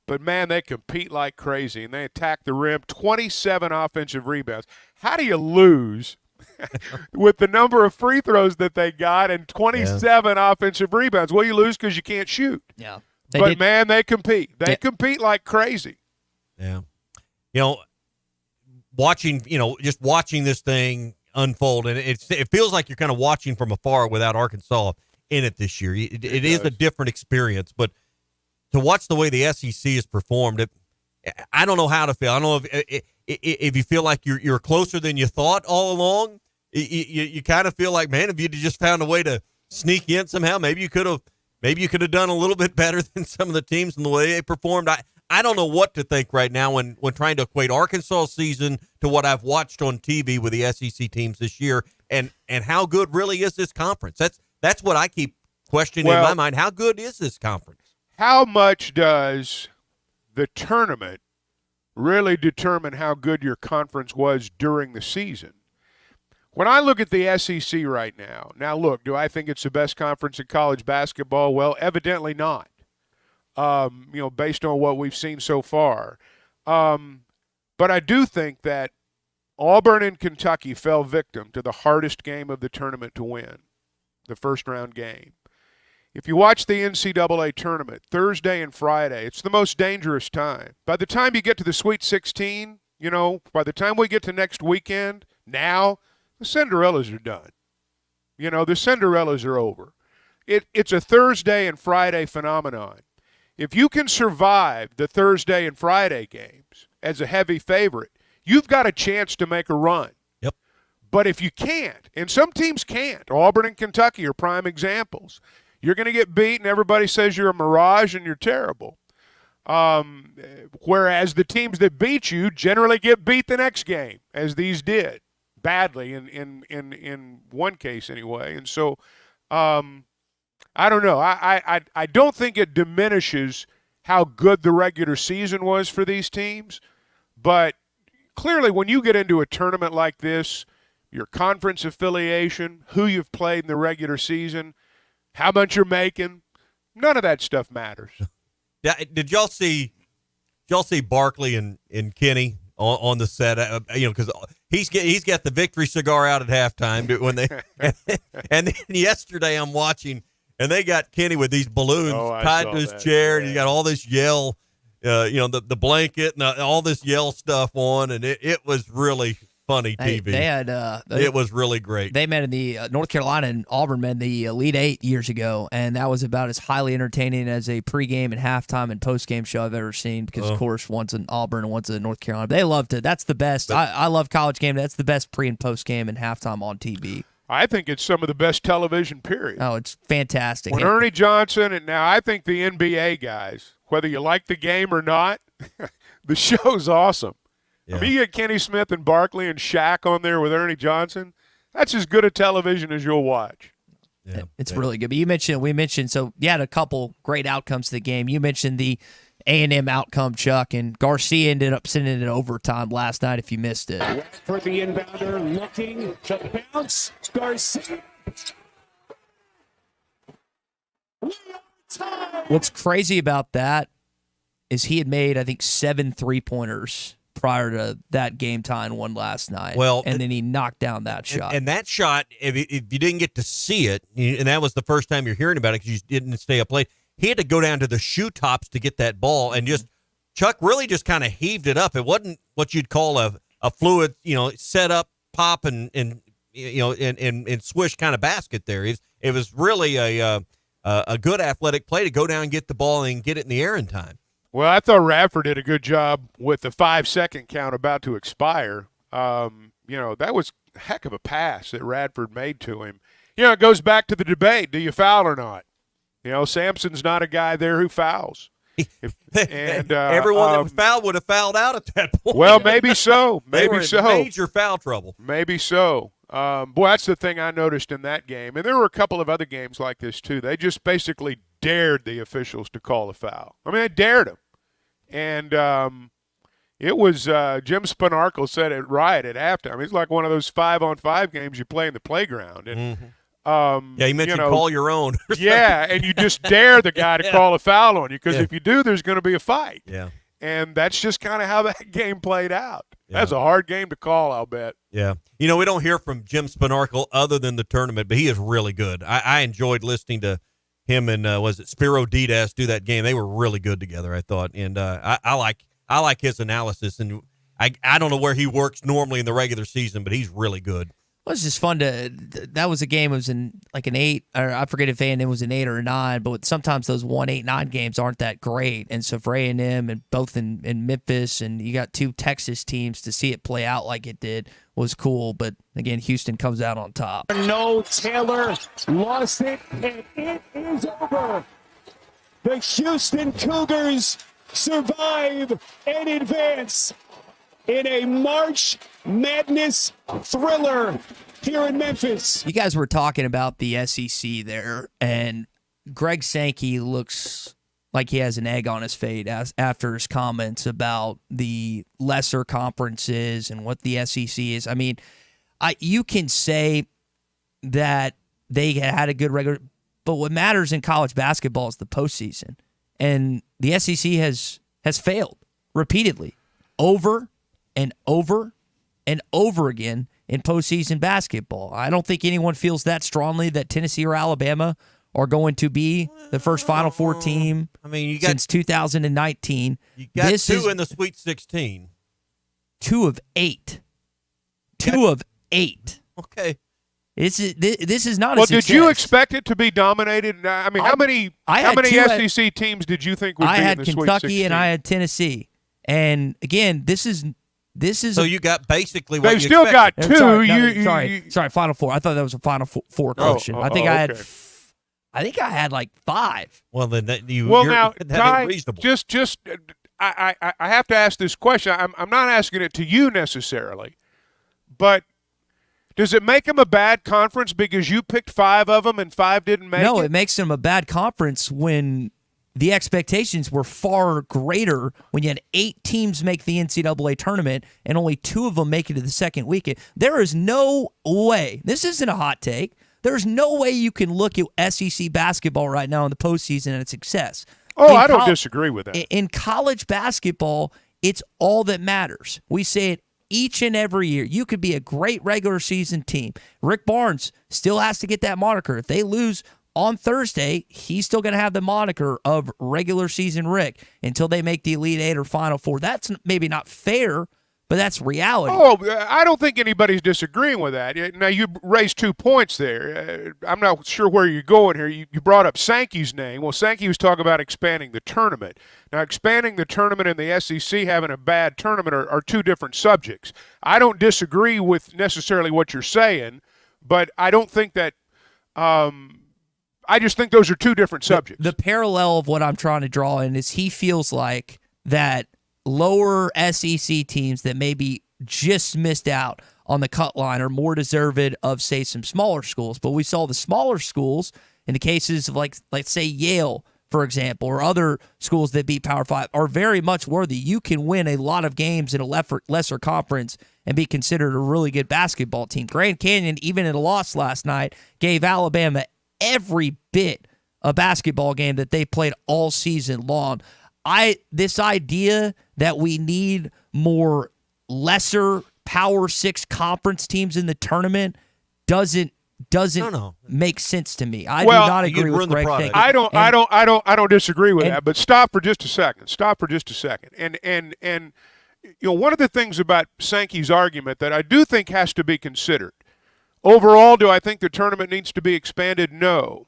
but, man, they compete like crazy, and they attack the rim. 27 offensive rebounds. How do you lose with the number of free throws that they got and 27 offensive rebounds? Well, you lose because you can't shoot. Yeah. Man, they compete. They compete like crazy. Yeah. You know, just watching this thing unfold, and it feels like you're kind of watching from afar without Arkansas in it this year. It is a different experience, but to watch the way the SEC has performed, I don't know how to feel. I don't know if you feel like you're closer than you thought all along. You kind of feel like, man, if you just found a way to sneak in somehow, maybe you could have done a little bit better than some of the teams in the way they performed. I don't know what to think right now when trying to equate Arkansas season to what I've watched on TV with the SEC teams this year, and how good really is this conference? That's what I keep questioning in my mind. How good is this conference? How much does the tournament really determine how good your conference was during the season? When I look at the SEC right now, look, do I think it's the best conference in college basketball? Well, evidently not. Based on what we've seen so far. But I do think that Auburn and Kentucky fell victim to the hardest game of the tournament to win, the first-round game. If you watch the NCAA tournament, Thursday and Friday, it's the most dangerous time. By the time you get to the Sweet 16, by the time we get to next weekend, now, the Cinderellas are done. The Cinderellas are over. It's a Thursday and Friday phenomenon. If you can survive the Thursday and Friday games as a heavy favorite, you've got a chance to make a run. Yep. But if you can't, and some teams can't, Auburn and Kentucky are prime examples, you're going to get beat and everybody says you're a mirage and you're terrible. Whereas the teams that beat you generally get beat the next game, as these did, badly in one case anyway. And so I don't know. I don't think it diminishes how good the regular season was for these teams, but clearly when you get into a tournament like this, your conference affiliation, who you've played in the regular season, how much you're making, none of that stuff matters. Yeah, did y'all see Barkley and Kenny on the set? Because he's got the victory cigar out at halftime when they and then yesterday I'm watching. And they got Kenny with these balloons tied to his chair, and he got all this yell, the blanket and all this yell stuff on, and it was really funny TV. They had it was really great. They met in the North Carolina and Auburn met in the Elite Eight years ago, and that was about as highly entertaining as a pregame and halftime and postgame show I've ever seen. Because of course, one's in Auburn and one's in North Carolina. They loved it. That's the best. I love college game. That's the best pre and postgame and halftime on TV. I think it's some of the best television, period. Oh, it's fantastic. When Ernie Johnson, and now I think the NBA guys, whether you like the game or not, the show's awesome. Yeah. I mean, you get Kenny Smith and Barkley and Shaq on there with Ernie Johnson. That's as good a television as you'll watch. Yeah, it's really good. But we mentioned, so you had a couple great outcomes to the game. You mentioned the A&M outcome, Chuck, and Garcia ended up sending it in overtime last night if you missed it. For the inbounder, looking to bounce. Garcia. What's crazy about that is he had made, I think, 7 3-pointers prior to that game tying one last night. Well, and then he knocked down that shot. And that shot, if you didn't get to see it, and that was the first time you're hearing about it because you didn't stay up late, he had to go down to the shoe tops to get that ball, and Chuck really just kind of heaved it up. It wasn't what you'd call a fluid, set up, pop, and swish kind of basket there. It was really a good athletic play to go down and get the ball and get it in the air in time. Well, I thought Radford did a good job with the 5-second count about to expire. That was a heck of a pass that Radford made to him. It goes back to the debate, do you foul or not? Sampson's not a guy there who fouls. Everyone that fouled would have fouled out at that point. Well, maybe so. They were in major foul trouble. Maybe so. That's the thing I noticed in that game. And there were a couple of other games like this, too. They just basically dared the officials to call a foul. I mean, they dared them. And it was Jim Spanarkel said it right at halftime. It's like one of those 5-on-5 games you play in the playground. And he mentioned call your own. Yeah, and you just dare the guy to call a foul on you because if you do, there's going to be a fight. Yeah. And that's just kind of how that game played out. Yeah. That's a hard game to call, I'll bet. Yeah. We don't hear from Jim Spanarkel other than the tournament, but he is really good. I enjoyed listening to him and was it Spiro Didas do that game. They were really good together, I thought. And I like his analysis, and I don't know where he works normally in the regular season, but he's really good. It was just fun that was a game. It was in like an 8, or I forget if A&M was an 8 or a 9, but sometimes those 1-8-9 games aren't that great. And so for A&M and both in Memphis, and you got 2 Texas teams, to see it play out like it did was cool. But again, Houston comes out on top. No, Taylor lost it, and it is over. The Houston Cougars survive and advance in a March Madness thriller here in Memphis. You guys were talking about the SEC there, and Greg Sankey looks like he has an egg on his face after his comments about the lesser conferences and what the SEC is. I mean, you can say that they had a good regular, but what matters in college basketball is the postseason, and the SEC has failed repeatedly, over and over and over again in postseason basketball. I don't think anyone feels that strongly that Tennessee or Alabama are going to be the first Final Four team since 2019. You got two in the Sweet 16. 2 of 8. 2 of 8. Okay. This is not well, a success. Did you expect it to be dominated? I mean, how many SEC teams did you think would be in the Sweet 16? I had Kentucky and I had Tennessee. And again, this is so you got basically what they've still got 2. Sorry, Final Four. I thought that was a Final Four question. I think I had like 5. Well, then now, Ty, reasonable. Just I have to ask this question. I'm not asking it to you necessarily, but does it make them a bad conference because you picked 5 of them and 5 didn't make it? No, it makes them a bad conference when the expectations were far greater when you had 8 teams make the NCAA tournament and only 2 of them make it to the second weekend. There is no way, this isn't a hot take, there's no way you can look at SEC basketball right now in the postseason and its success. I don't disagree with that. In college basketball, it's all that matters. We say it each and every year. You could be a great regular season team. Rick Barnes still has to get that moniker. If they lose on Thursday, he's still going to have the moniker of regular season Rick until they make the Elite 8 or Final Four. That's maybe not fair But that's reality. Oh, I don't think anybody's disagreeing with that. Now, you raised 2 points there. I'm not sure where you're going here. You brought up Sankey's name. Well, Sankey was talking about expanding the tournament. Now, expanding the tournament and the SEC having a bad tournament are two different subjects. I don't disagree with necessarily what you're saying, but I don't think that I just think those are two different subjects. The parallel of what I'm trying to draw in is he feels like that lower SEC teams that maybe just missed out on the cut line are more deserved of, say, some smaller schools. But we saw the smaller schools in the cases of, like say, Yale, for example, or other schools that beat Power 5 are very much worthy. You can win a lot of games in a lesser conference and be considered a really good basketball team. Grand Canyon, even in a loss last night, gave Alabama every bit a basketball game that they played all season long. This idea that we need more lesser Power 6 conference teams in the tournament doesn't make sense to me. I do not agree with Greg thinking. I don't disagree with that. But stop for just a second. And one of the things about Sankey's argument that I do think has to be considered. Overall, do I think the tournament needs to be expanded? No.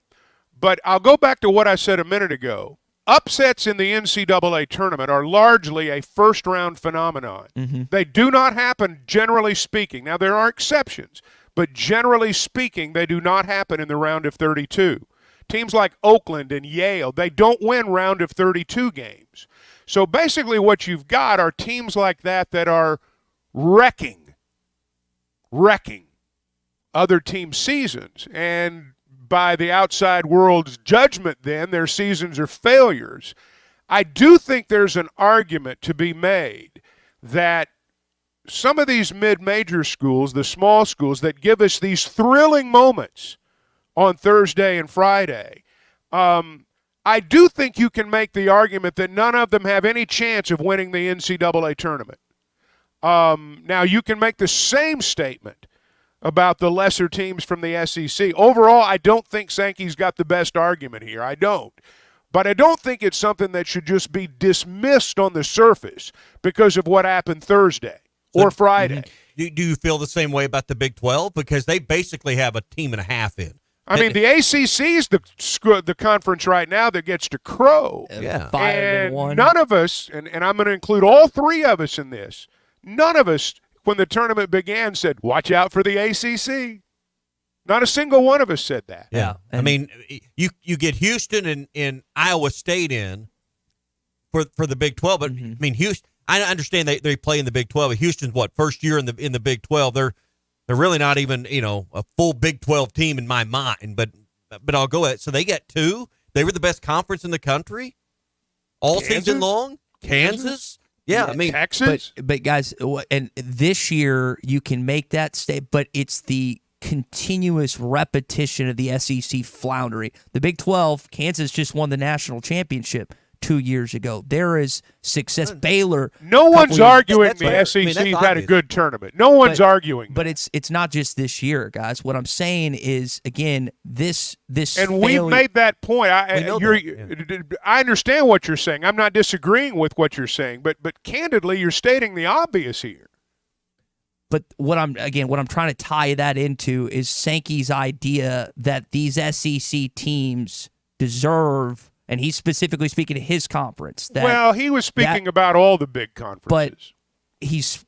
But I'll go back to what I said a minute ago. Upsets in the NCAA tournament are largely a first-round phenomenon. Mm-hmm. They do not happen, generally speaking. Now, there are exceptions, but generally speaking, they do not happen in the round of 32. Teams like Oakland and Yale, they don't win round of 32 games. So basically what you've got are teams like that are wrecking other teams' seasons. And by the outside world's judgment then, their seasons are failures. I do think there's an argument to be made that some of these mid-major schools, the small schools that give us these thrilling moments on Thursday and Friday, I do think you can make the argument that none of them have any chance of winning the NCAA tournament. Now, you can make the same statement about the lesser teams from the SEC. Overall, I don't think Sankey's got the best argument here. I don't. But I don't think it's something that should just be dismissed on the surface because of what happened Thursday or Friday. Do you feel the same way about the Big 12? Because they basically have a team and a half in. I mean, the ACC is the conference right now that gets to crow. Yeah. And none of us, and I'm going to include all three of us in this, none of us, when the tournament began, said, watch out for the ACC. Not a single one of us said that. Yeah. I mean, you get Houston and Iowa State in for the Big 12, but I mean, Houston, I understand they play in the Big 12. Houston's first year in the Big 12. They're really not even, a full Big 12 team in my mind, but I'll go ahead. So they get two. They were the best conference in the country all season long. Kansas. Yeah, I mean, Texas. But guys, and this year you can make that statement, but it's the continuous repetition of the SEC floundering. The Big 12, Kansas just won the national championship 2 years ago. There is success. Baylor. No one's arguing the SEC's had a good tournament. No one's arguing. But it's not just this year, guys. What I'm saying is, again, this and we've made that point. I understand what you're saying. I'm not disagreeing with what you're saying, but candidly, you're stating the obvious here. But what I'm trying to tie that into is Sankey's idea that these SEC teams deserve. And he's specifically speaking to his conference. He was speaking about all the big conferences. But he's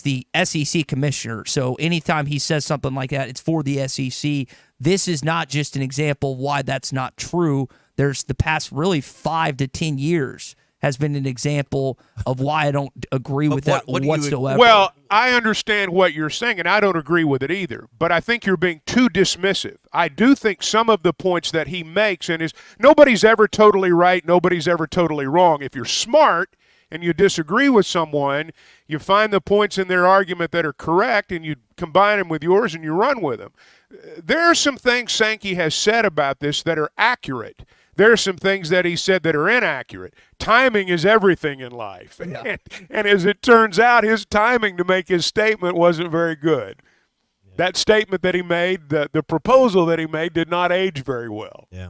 the SEC commissioner, so anytime he says something like that, it's for the SEC. This is not just an example of why that's not true. There's the past really 5 to 10 years has been an example of why I don't agree with that whatsoever. Well, I understand what you're saying, and I don't agree with it either. But I think you're being too dismissive. I do think some of the points that he makes, and nobody's ever totally right, nobody's ever totally wrong. If you're smart and you disagree with someone, you find the points in their argument that are correct, and you combine them with yours and you run with them. There are some things Sankey has said about this that are accurate. There are some things that he said that are inaccurate. Timing is everything in life. Yeah. And as it turns out, his timing to make his statement wasn't very good. Yeah. That statement that he made, the proposal that he made, did not age very well. Yeah.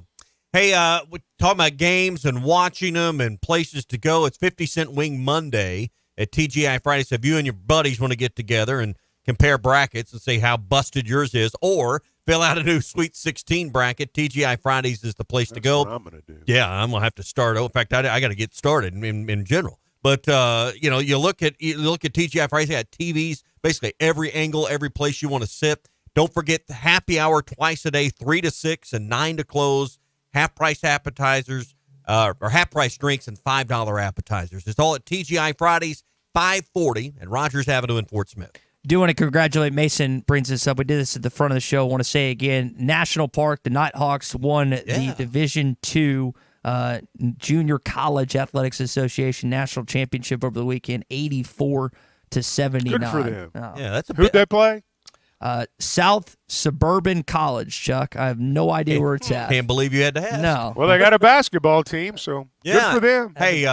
Hey, we're talking about games and watching them and places to go. It's 50 Cent Wing Monday at TGI Fridays. If you and your buddies want to get together and compare brackets and see how busted yours is, or fill out a new Sweet 16 bracket, TGI Fridays is the place to go. What I'm going to do. Yeah, I'm going to have to start. In fact, I got to get started in general. But, you look at TGI Fridays, they got TVs, basically every angle, every place you want to sit. Don't forget the happy hour twice a day, 3 to 6 and 9 to close, half-price appetizers, or half-price drinks and $5 appetizers. It's all at TGI Fridays, 540 at Rogers Avenue in Fort Smith. Do want to congratulate Mason, brings this up. We did this at the front of the show. I want to say again, National Park, the Nighthawks won the Division II Junior College Athletics Association National Championship over the weekend, 84-79. Good for them. That's a Who'd they play? South Suburban College, Chuck. I have no idea where it's at. Can't believe you had to ask. No. Well, they got a basketball team, so good for them. Hey,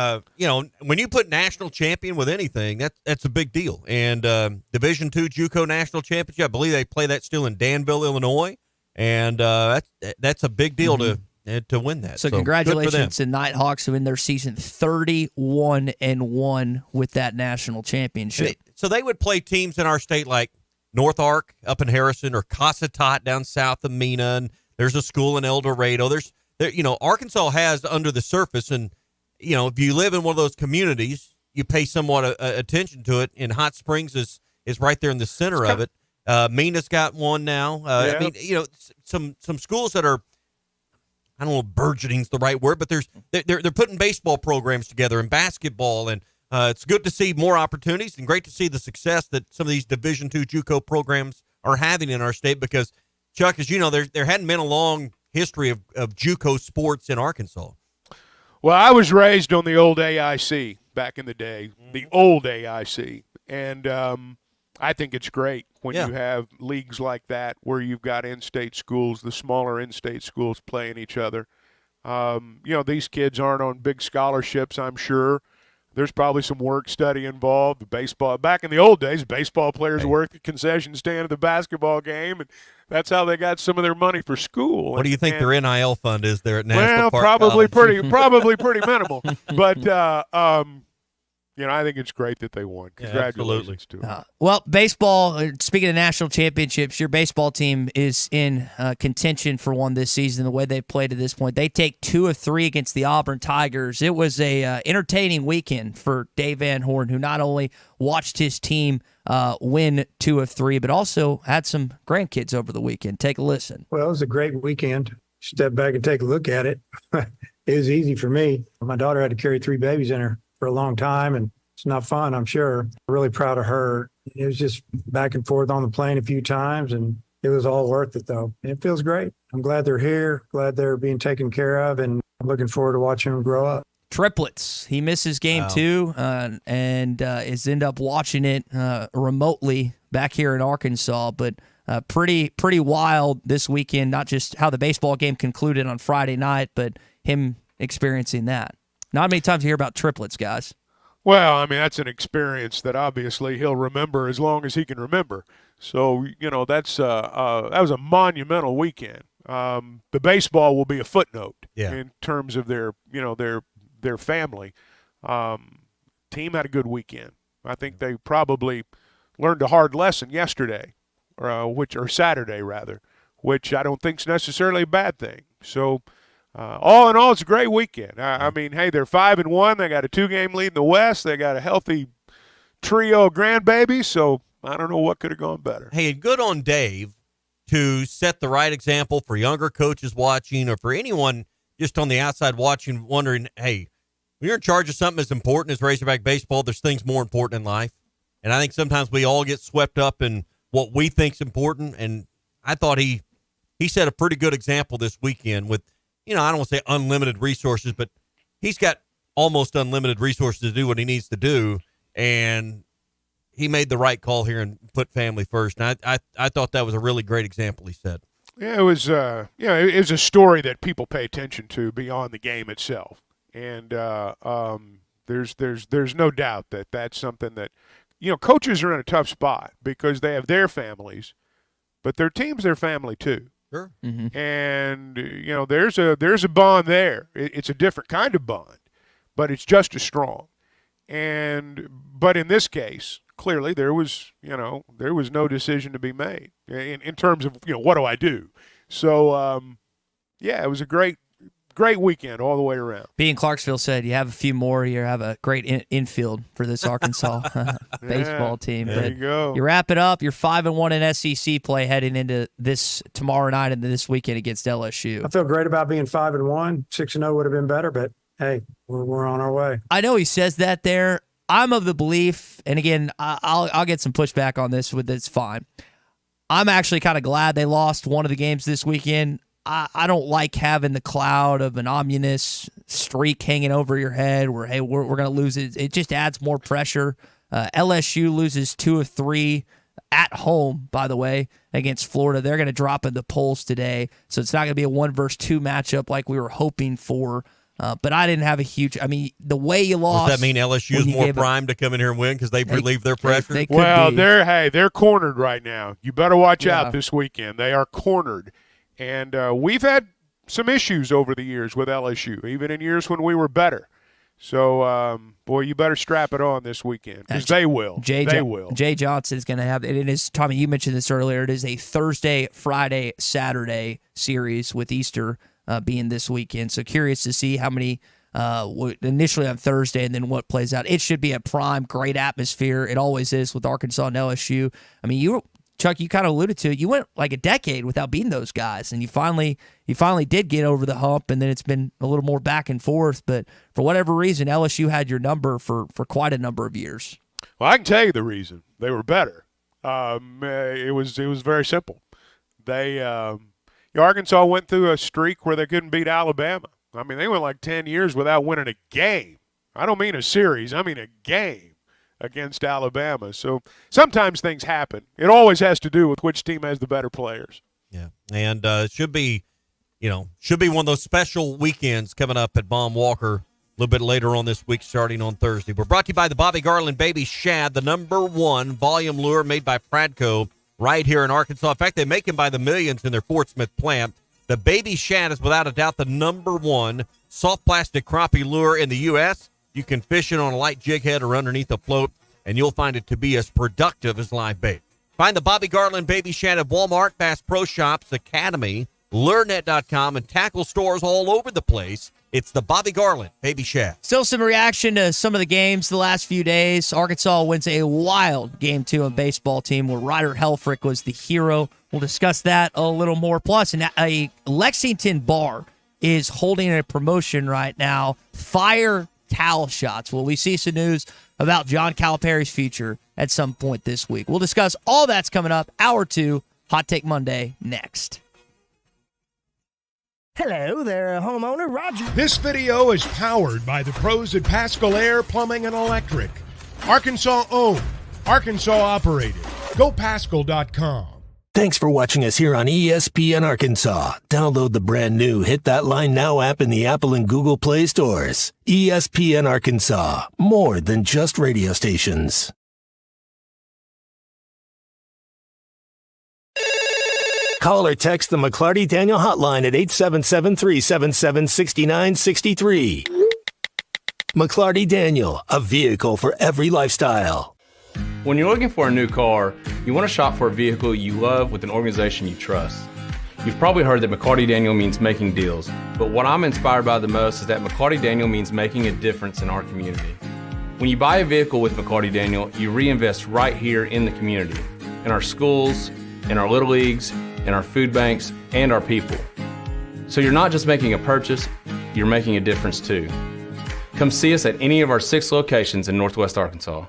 when you put national champion with anything, that's a big deal. And Division II JUCO National Championship, I believe they play that still in Danville, Illinois, and that's a big deal to win that. So congratulations to Nighthawks who in their season 31-1 with that national championship. So they would play teams in our state like North Ark up in Harrison, or Cossatot down south of Mena, and there's a school in El Dorado. Arkansas has under the surface, and if you live in one of those communities, you pay somewhat attention to it. And Hot Springs is right there in the center of it. Mena's got one now. I mean, some schools that are, I don't know if burgeoning's the right word, but they're putting baseball programs together and basketball, and it's good to see more opportunities and great to see the success that some of these Division II JUCO programs are having in our state, because, Chuck, as you know, there hadn't been a long history of JUCO sports in Arkansas. Well, I was raised on the old AIC back in the day, the old AIC, and I think it's great when you have leagues like that where you've got in-state schools, the smaller in-state schools playing each other. These kids aren't on big scholarships, I'm sure. There's probably some work study involved. Baseball, back in the old days, baseball players worked the concession stand at the basketball game, and that's how they got some of their money for school. What do you think their NIL fund is there at National Park probably College? probably pretty minimal. But I think it's great that they won. Congratulations to them. Well, baseball, speaking of national championships, your baseball team is in contention for one this season, the way they played to this point. They take 2 of 3 against the Auburn Tigers. It was a entertaining weekend for Dave Van Horn, who not only watched his team win 2 of 3, but also had some grandkids over the weekend. Take a listen. Well, it was a great weekend. Step back and take a look at it. It was easy for me. My daughter had to carry 3 babies in her for a long time, and it's not fun, I'm sure. Really proud of her. It was just back and forth on the plane a few times, and it was all worth it, though. It feels great. I'm glad they're here, glad they're being taken care of, and I'm looking forward to watching them grow up. Triplets. He misses game 2 and is end up watching it remotely back here in Arkansas, but pretty wild this weekend, not just how the baseball game concluded on Friday night, but him experiencing that. Not many times you hear about triplets, guys. Well, I mean, that's an experience that obviously he'll remember as long as he can remember. So, that was a monumental weekend. The baseball will be a footnote in terms of their family. Team had a good weekend. I think they probably learned a hard lesson yesterday, or Saturday rather, which I don't think is necessarily a bad thing. So, all in all, it's a great weekend. I mean, hey, they're 5-1. They got a 2-game lead in the West. They got a healthy trio of grandbabies. So I don't know what could have gone better. Hey, good on Dave to set the right example for younger coaches watching, or for anyone just on the outside watching, wondering, hey, when you're in charge of something as important as Razorback baseball, there's things more important in life. And I think sometimes we all get swept up in what we think's important. And I thought he set a pretty good example this weekend with, I don't want to say unlimited resources, but he's got almost unlimited resources to do what he needs to do. And he made the right call here and put family first. And I thought that was a really great example he set. Yeah, it was it was a story that people pay attention to beyond the game itself. And there's no doubt that that's something that, coaches are in a tough spot because they have their families, but their team's their family too. Sure. Mm-hmm. And, there's a bond there. It's a different kind of bond, but it's just as strong. But in this case, clearly there was no decision to be made in terms of, what do I do? So, it was a great weekend all the way around. Being Clarksville said, you have a few more, you have a great infield for this Arkansas baseball team. There you go. You wrap it up. You're 5-1 in SEC play heading into this tomorrow night and this weekend against LSU. I feel great about being 5-1. 6-0 would have been better, but hey, we're on our way. I know he says that there. I'm of the belief, and again, I'll get some pushback on this. It's fine. I'm actually kind of glad they lost one of the games this weekend. I don't like having the cloud of an ominous streak hanging over your head where, hey, we're going to lose it. It just adds more pressure. LSU loses 2 of 3 at home, by the way, against Florida. They're going to drop in the polls today, so it's not going to be a 1-versus-2 matchup like we were hoping for. But I didn't have the way you lost. Does that mean LSU is more primed to come in here and win because they've relieved their pressure? They could be. They're cornered right now. You better watch out this weekend. They are cornered. And we've had some issues over the years with LSU, even in years when we were better. So, you better strap it on this weekend because they will. They will. Jay Johnson's going to have it. It is, Tommy, you mentioned this earlier. It is a Thursday, Friday, Saturday series with Easter being this weekend. So curious to see how many initially on Thursday and then what plays out. It should be a prime, great atmosphere. It always is with Arkansas and LSU. I mean, Chuck, you kind of alluded to it. You went like a decade without beating those guys, and you finally did get over the hump, and then it's been a little more back and forth. But for whatever reason, LSU had your number for quite a number of years. Well, I can tell you the reason. They were better. It was very simple. Arkansas went through a streak where they couldn't beat Alabama. I mean, they went like 10 years without winning a game. I don't mean a series. I mean a game against Alabama. So sometimes things happen. It always has to do with which team has the better players. Yeah, and it should be one of those special weekends coming up at Baum Walker a little bit later on this week, starting on Thursday. We're brought to you by the Bobby Garland Baby Shad, the #1 volume lure made by Pradco right here in Arkansas. In fact, they make them by the millions in their Fort Smith plant. The Baby Shad is without a doubt the #1 soft plastic crappie lure in the U.S. You can fish it on a light jig head or underneath a float, and you'll find it to be as productive as live bait. Find the Bobby Garland Baby Shad at Walmart, Bass Pro Shops, Academy, LureNet.com, and tackle stores all over the place. It's the Bobby Garland Baby Shad. Still some reaction to some of the games the last few days. Arkansas wins a wild Game 2 on baseball team where Ryder Helfrick was the hero. We'll discuss that a little more. Plus, a Lexington bar is holding a promotion right now. Fire towel shots. Will we see some news about John Calipari's future at some point this week? We'll discuss all that's coming up. Hour 2, Hot Take Monday, next. Hello there, homeowner Roger. This video is powered by the pros at Pascal Air Plumbing and Electric. Arkansas owned, Arkansas operated. GoPascal.com. Thanks for watching us here on ESPN Arkansas. Download the brand new Hit That Line Now app in the Apple and Google Play stores. ESPN Arkansas, more than just radio stations. Call or text the McLarty Daniel hotline at 877-377-6963. McLarty Daniel, a vehicle for every lifestyle. When you're looking for a new car, you want to shop for a vehicle you love with an organization you trust. You've probably heard that McLarty Daniel means making deals, but what I'm inspired by the most is that McLarty Daniel means making a difference in our community. When you buy a vehicle with McLarty Daniel, you reinvest right here in the community, in our schools, in our little leagues, in our food banks, and our people. So you're not just making a purchase, you're making a difference too. Come see us at any of our 6 locations in Northwest Arkansas.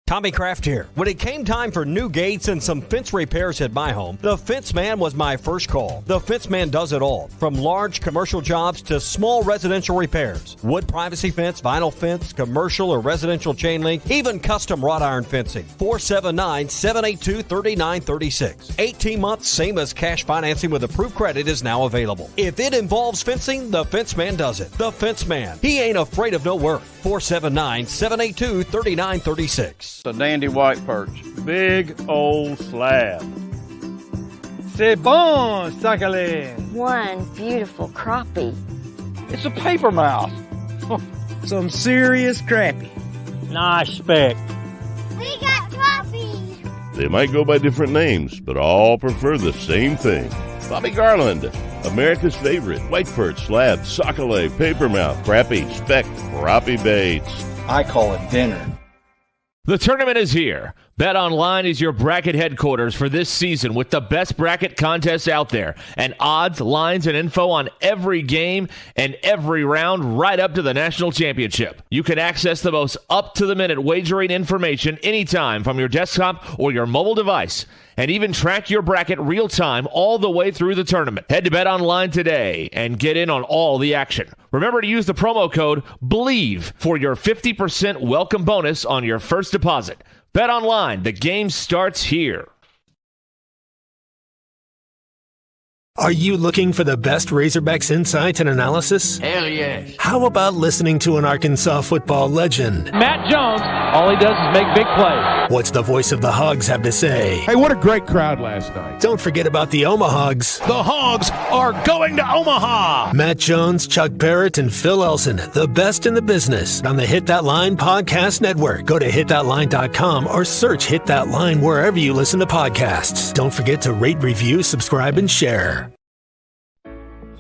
Tommy Kraft here. When it came time for new gates and some fence repairs at my home, the Fence Man was my first call. The Fence Man does it all, from large commercial jobs to small residential repairs. Wood privacy fence, vinyl fence, commercial or residential chain link, even custom wrought iron fencing. 479-782-3936. 18 months, same as cash financing with approved credit is now available. If it involves fencing, the Fence Man does it. The Fence Man. He ain't afraid of no work. 479-782-3936. A dandy white perch. Big old slab. C'est bon, sacalé. One beautiful crappie. It's a paper mouse. Some serious crappie. Nice speck. We got trophies. They might go by different names, but all prefer the same thing. Bobby Garland, America's favorite, white perch, slab, sockeye, papermouth, crappie, speck, crappie baits. I call it dinner. The tournament is here. BetOnline is your bracket headquarters for this season with the best bracket contests out there and odds, lines, and info on every game and every round right up to the national championship. You can access the most up-to-the-minute wagering information anytime from your desktop or your mobile device and even track your bracket real-time all the way through the tournament. Head to BetOnline today and get in on all the action. Remember to use the promo code BELIEVE for your 50% welcome bonus on your first deposit. BetOnline, the game starts here. Are you looking for the best Razorbacks insight and analysis? Hell yes. How about listening to an Arkansas football legend? Matt Jones, all he does is make big plays. What's the voice of the Hogs have to say? Hey, what a great crowd last night. Don't forget about the Omahogs. The Hogs are going to Omaha. Matt Jones, Chuck Barrett, and Phil Elson, the best in the business on the Hit That Line Podcast Network. Go to hitthatline.com or search Hit That Line wherever you listen to podcasts. Don't forget to rate, review, subscribe, and share.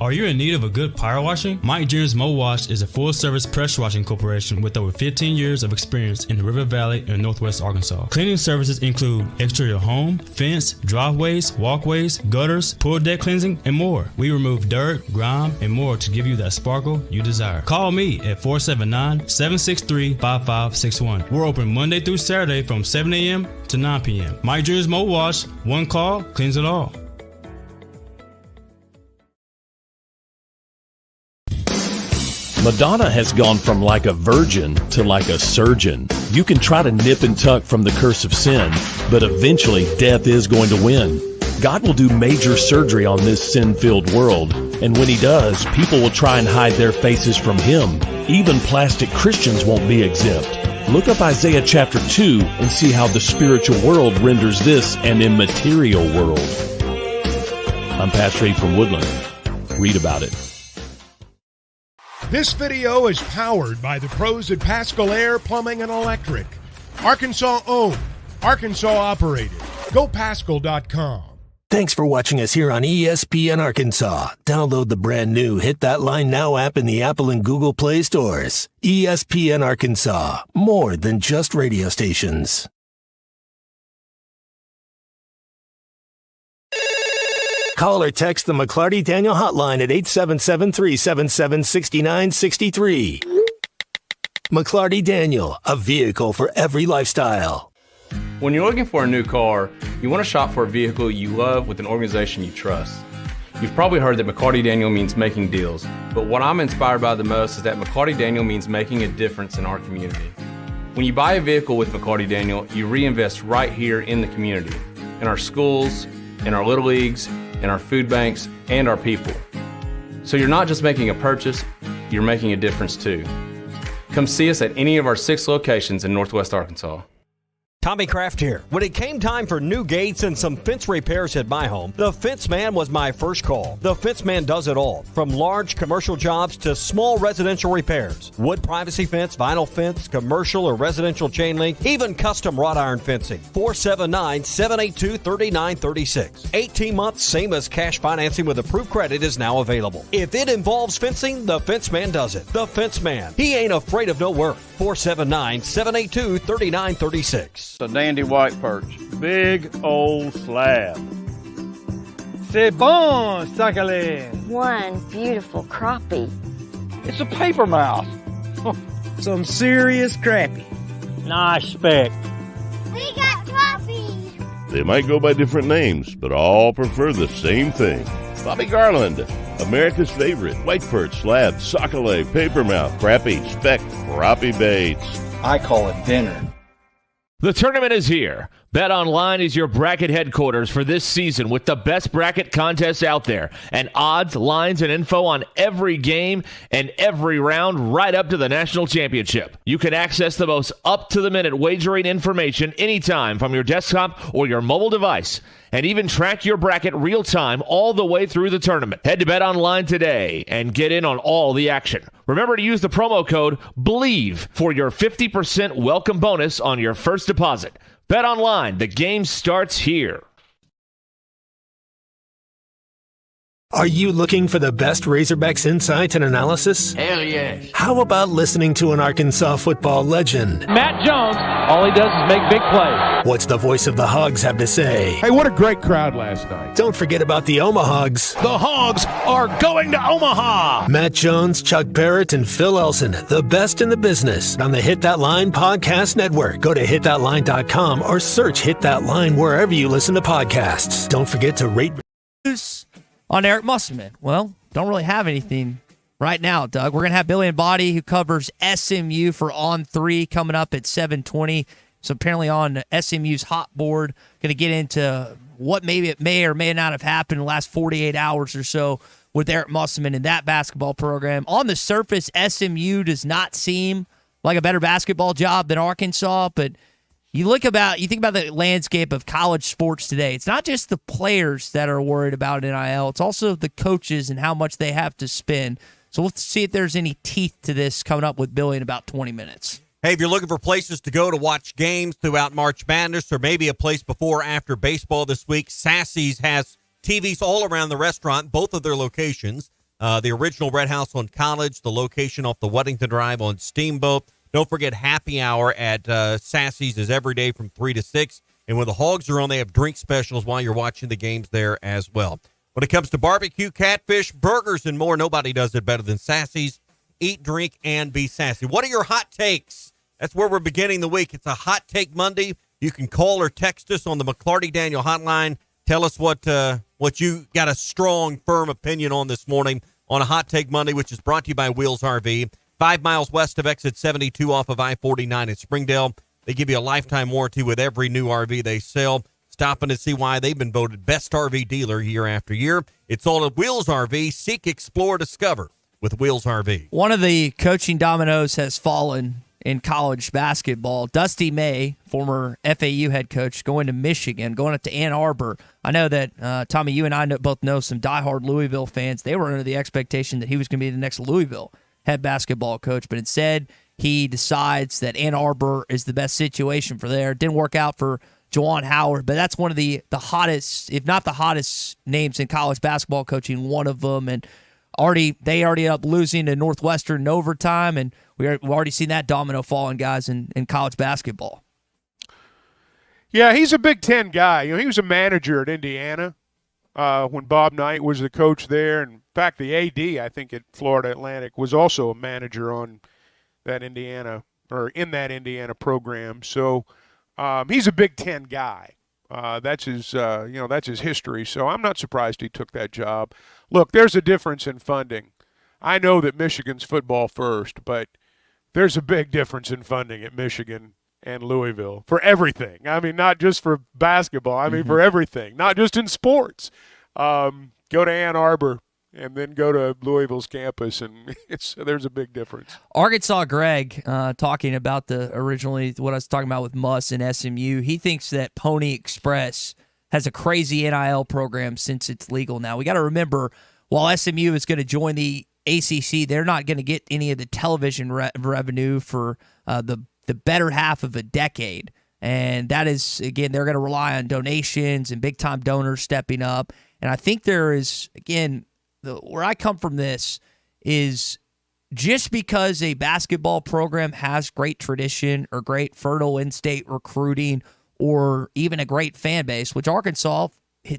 Are you in need of a good power washing? Mike Jr.'s Mo Wash is a full-service pressure washing corporation with over 15 years of experience in the River Valley and Northwest Arkansas. Cleaning services include exterior home, fence, driveways, walkways, gutters, pool deck cleansing, and more. We remove dirt, grime, and more to give you that sparkle you desire. Call me at 479-763-5561. We're open Monday through Saturday from 7 a.m. to 9 p.m. Mike Jr.'s Mo Wash, one call, cleans it all. Madonna has gone from like a virgin to like a surgeon. You can try to nip and tuck from the curse of sin, but eventually death is going to win. God will do major surgery on this sin-filled world, and when he does, people will try and hide their faces from him. Even plastic Christians won't be exempt. Look up Isaiah chapter 2 and see how the spiritual world renders this an immaterial world. I'm Pastor Abe from Woodland. Read about it. This video is powered by the pros at Pascal Air Plumbing and Electric. Arkansas owned, Arkansas operated. GoPascal.com. Thanks for watching us here on ESPN Arkansas. Download the brand new Hit That Line Now app in the Apple and Google Play stores. ESPN Arkansas, more than just radio stations. Call or text the McLarty Daniel hotline at 877-377-6963. McLarty Daniel, a vehicle for every lifestyle. When you're looking for a new car, you want to shop for a vehicle you love with an organization you trust. You've probably heard that McLarty Daniel means making deals, but what I'm inspired by the most is that McLarty Daniel means making a difference in our community. When you buy a vehicle with McLarty Daniel, you reinvest right here in the community, in our schools, in our little leagues, in our food banks, and our people. So you're not just making a purchase, you're making a difference too. Come see us at any of our 6 locations in Northwest Arkansas. Tommy Kraft here. When it came time for new gates and some fence repairs at my home, the Fence Man was my first call. The Fence Man does it all, from large commercial jobs to small residential repairs. Wood privacy fence, vinyl fence, commercial or residential chain link, even custom wrought iron fencing. 479-782-3936. 18 months, same as cash financing with approved credit is now available. If it involves fencing, the Fence Man does it. The Fence Man. He ain't afraid of no work. 479-782-3936. A dandy white perch. Big old slab. C'est bon, sacalé. One beautiful crappie. It's a paper mouse. Some serious crappie. Nice speck. We got trophies. They might go by different names, but all prefer the same thing. Bobby Garland, America's favorite, white perch, slab, sockeye, papermouth, crappie, speck, crappie baits. I call it dinner. The tournament is here. BetOnline is your bracket headquarters for this season with the best bracket contests out there and odds, lines, and info on every game and every round right up to the national championship. You can access the most up-to-the-minute wagering information anytime from your desktop or your mobile device and even track your bracket real-time all the way through the tournament. Head to BetOnline today and get in on all the action. Remember to use the promo code BELIEVE for your 50% welcome bonus on your first deposit. BetOnline, the game starts here. Are you looking for the best Razorbacks insights and analysis? Hell yeah. How about listening to an Arkansas football legend? Matt Jones, all he does is make big plays. What's the voice of the Hogs have to say? Hey, what a great crowd last night. Don't forget about the Omahogs. The Hogs are going to Omaha. Matt Jones, Chuck Barrett, and Phil Elson, the best in the business on the Hit That Line Podcast Network. Go to hitthatline.com or search Hit That Line wherever you listen to podcasts. Don't forget to rate. On Eric Musselman. Well, don't really have anything right now, Doug. We're going to have Billy Embody, who covers SMU for On 3, coming up at 7:20. So apparently on SMU's hot board, going to get into what maybe it may or may not have happened in the last 48 hours or so with Eric Musselman in that basketball program. On the surface, SMU does not seem like a better basketball job than Arkansas, but you think about the landscape of college sports today. It's not just the players that are worried about NIL. It's also the coaches and how much they have to spend. So we'll see if there's any teeth to this coming up with Billy in about 20 minutes. Hey, if you're looking for places to go to watch games throughout March Madness or maybe a place before or after baseball this week, Sassy's has TVs all around the restaurant, both of their locations. The original Red House on College, the location off the Weddington Drive on Steamboat. Don't forget happy hour at Sassy's is every day from 3 to 6. And when the Hogs are on, they have drink specials while you're watching the games there as well. When it comes to barbecue, catfish, burgers, and more, nobody does it better than Sassy's. Eat, drink, and be sassy. What are your hot takes? That's where we're beginning the week. It's a Hot Take Monday. You can call or text us on the McLarty Daniel hotline. Tell us what you got a strong, firm opinion on this morning on a Hot Take Monday, which is brought to you by Wheels RV. 5 miles west of exit 72 off of I-49 in Springdale. They give you a lifetime warranty with every new RV they sell. Stop in to see why they've been voted best RV dealer year after year. It's all at Wheels RV. Seek, explore, discover with Wheels RV. One of the coaching dominoes has fallen in college basketball. Dusty May, former FAU head coach, going to Michigan, going up to Ann Arbor. I know that, Tommy, you and I both know some diehard Louisville fans. They were under the expectation that he was going to be the next Louisville head basketball coach, but instead he decides that Ann Arbor is the best situation for there. Didn't work out for Juwan Howard, but that's one of the hottest, if not the hottest names in college basketball coaching, one of them. And they already ended up losing to Northwestern in overtime, and we've already seen that domino falling, guys, in college basketball. Yeah, he's a Big Ten guy. He was a manager at Indiana when Bob Knight was the coach there. And in fact, the AD, I think, at Florida Atlantic was also a manager on that Indiana program. So he's a Big Ten guy. That's his history. So I'm not surprised he took that job. Look, there's a difference in funding. I know that Michigan's football first, but there's a big difference in funding at Michigan and Louisville for everything. I mean, not just for basketball. I mean, for everything, not just in sports. Go to Ann Arbor and then go to Louisville's campus, and there's a big difference. Arkansas Greg, talking about originally what I was talking about with Muss and SMU, he thinks that Pony Express has a crazy NIL program since it's legal now. We got to remember, while SMU is going to join the ACC, they're not going to get any of the television revenue for the better half of a decade. And that is, again, they're going to rely on donations and big-time donors stepping up. And I think there is, again, where I come from this is just because a basketball program has great tradition or great fertile in-state recruiting or even a great fan base, which Arkansas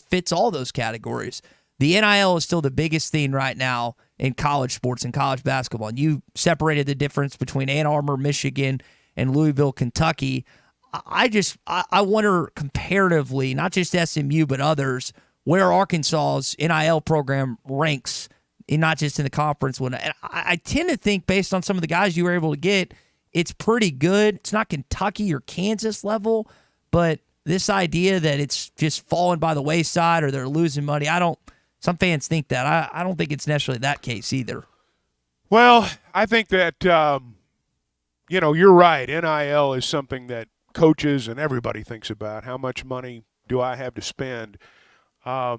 fits all those categories, the NIL is still the biggest thing right now in college sports and college basketball. And you separated the difference between Ann Arbor, Michigan, and Louisville, Kentucky. I wonder comparatively, not just SMU but others, where Arkansas's NIL program ranks, not just in the conference. And I tend to think, based on some of the guys you were able to get, it's pretty good. It's not Kentucky or Kansas level, but this idea that it's just falling by the wayside or they're losing money. Some fans think that. I don't think it's necessarily that case either. Well, I think that, you're right. NIL is something that coaches and everybody thinks about. How much money do I have to spend? Now,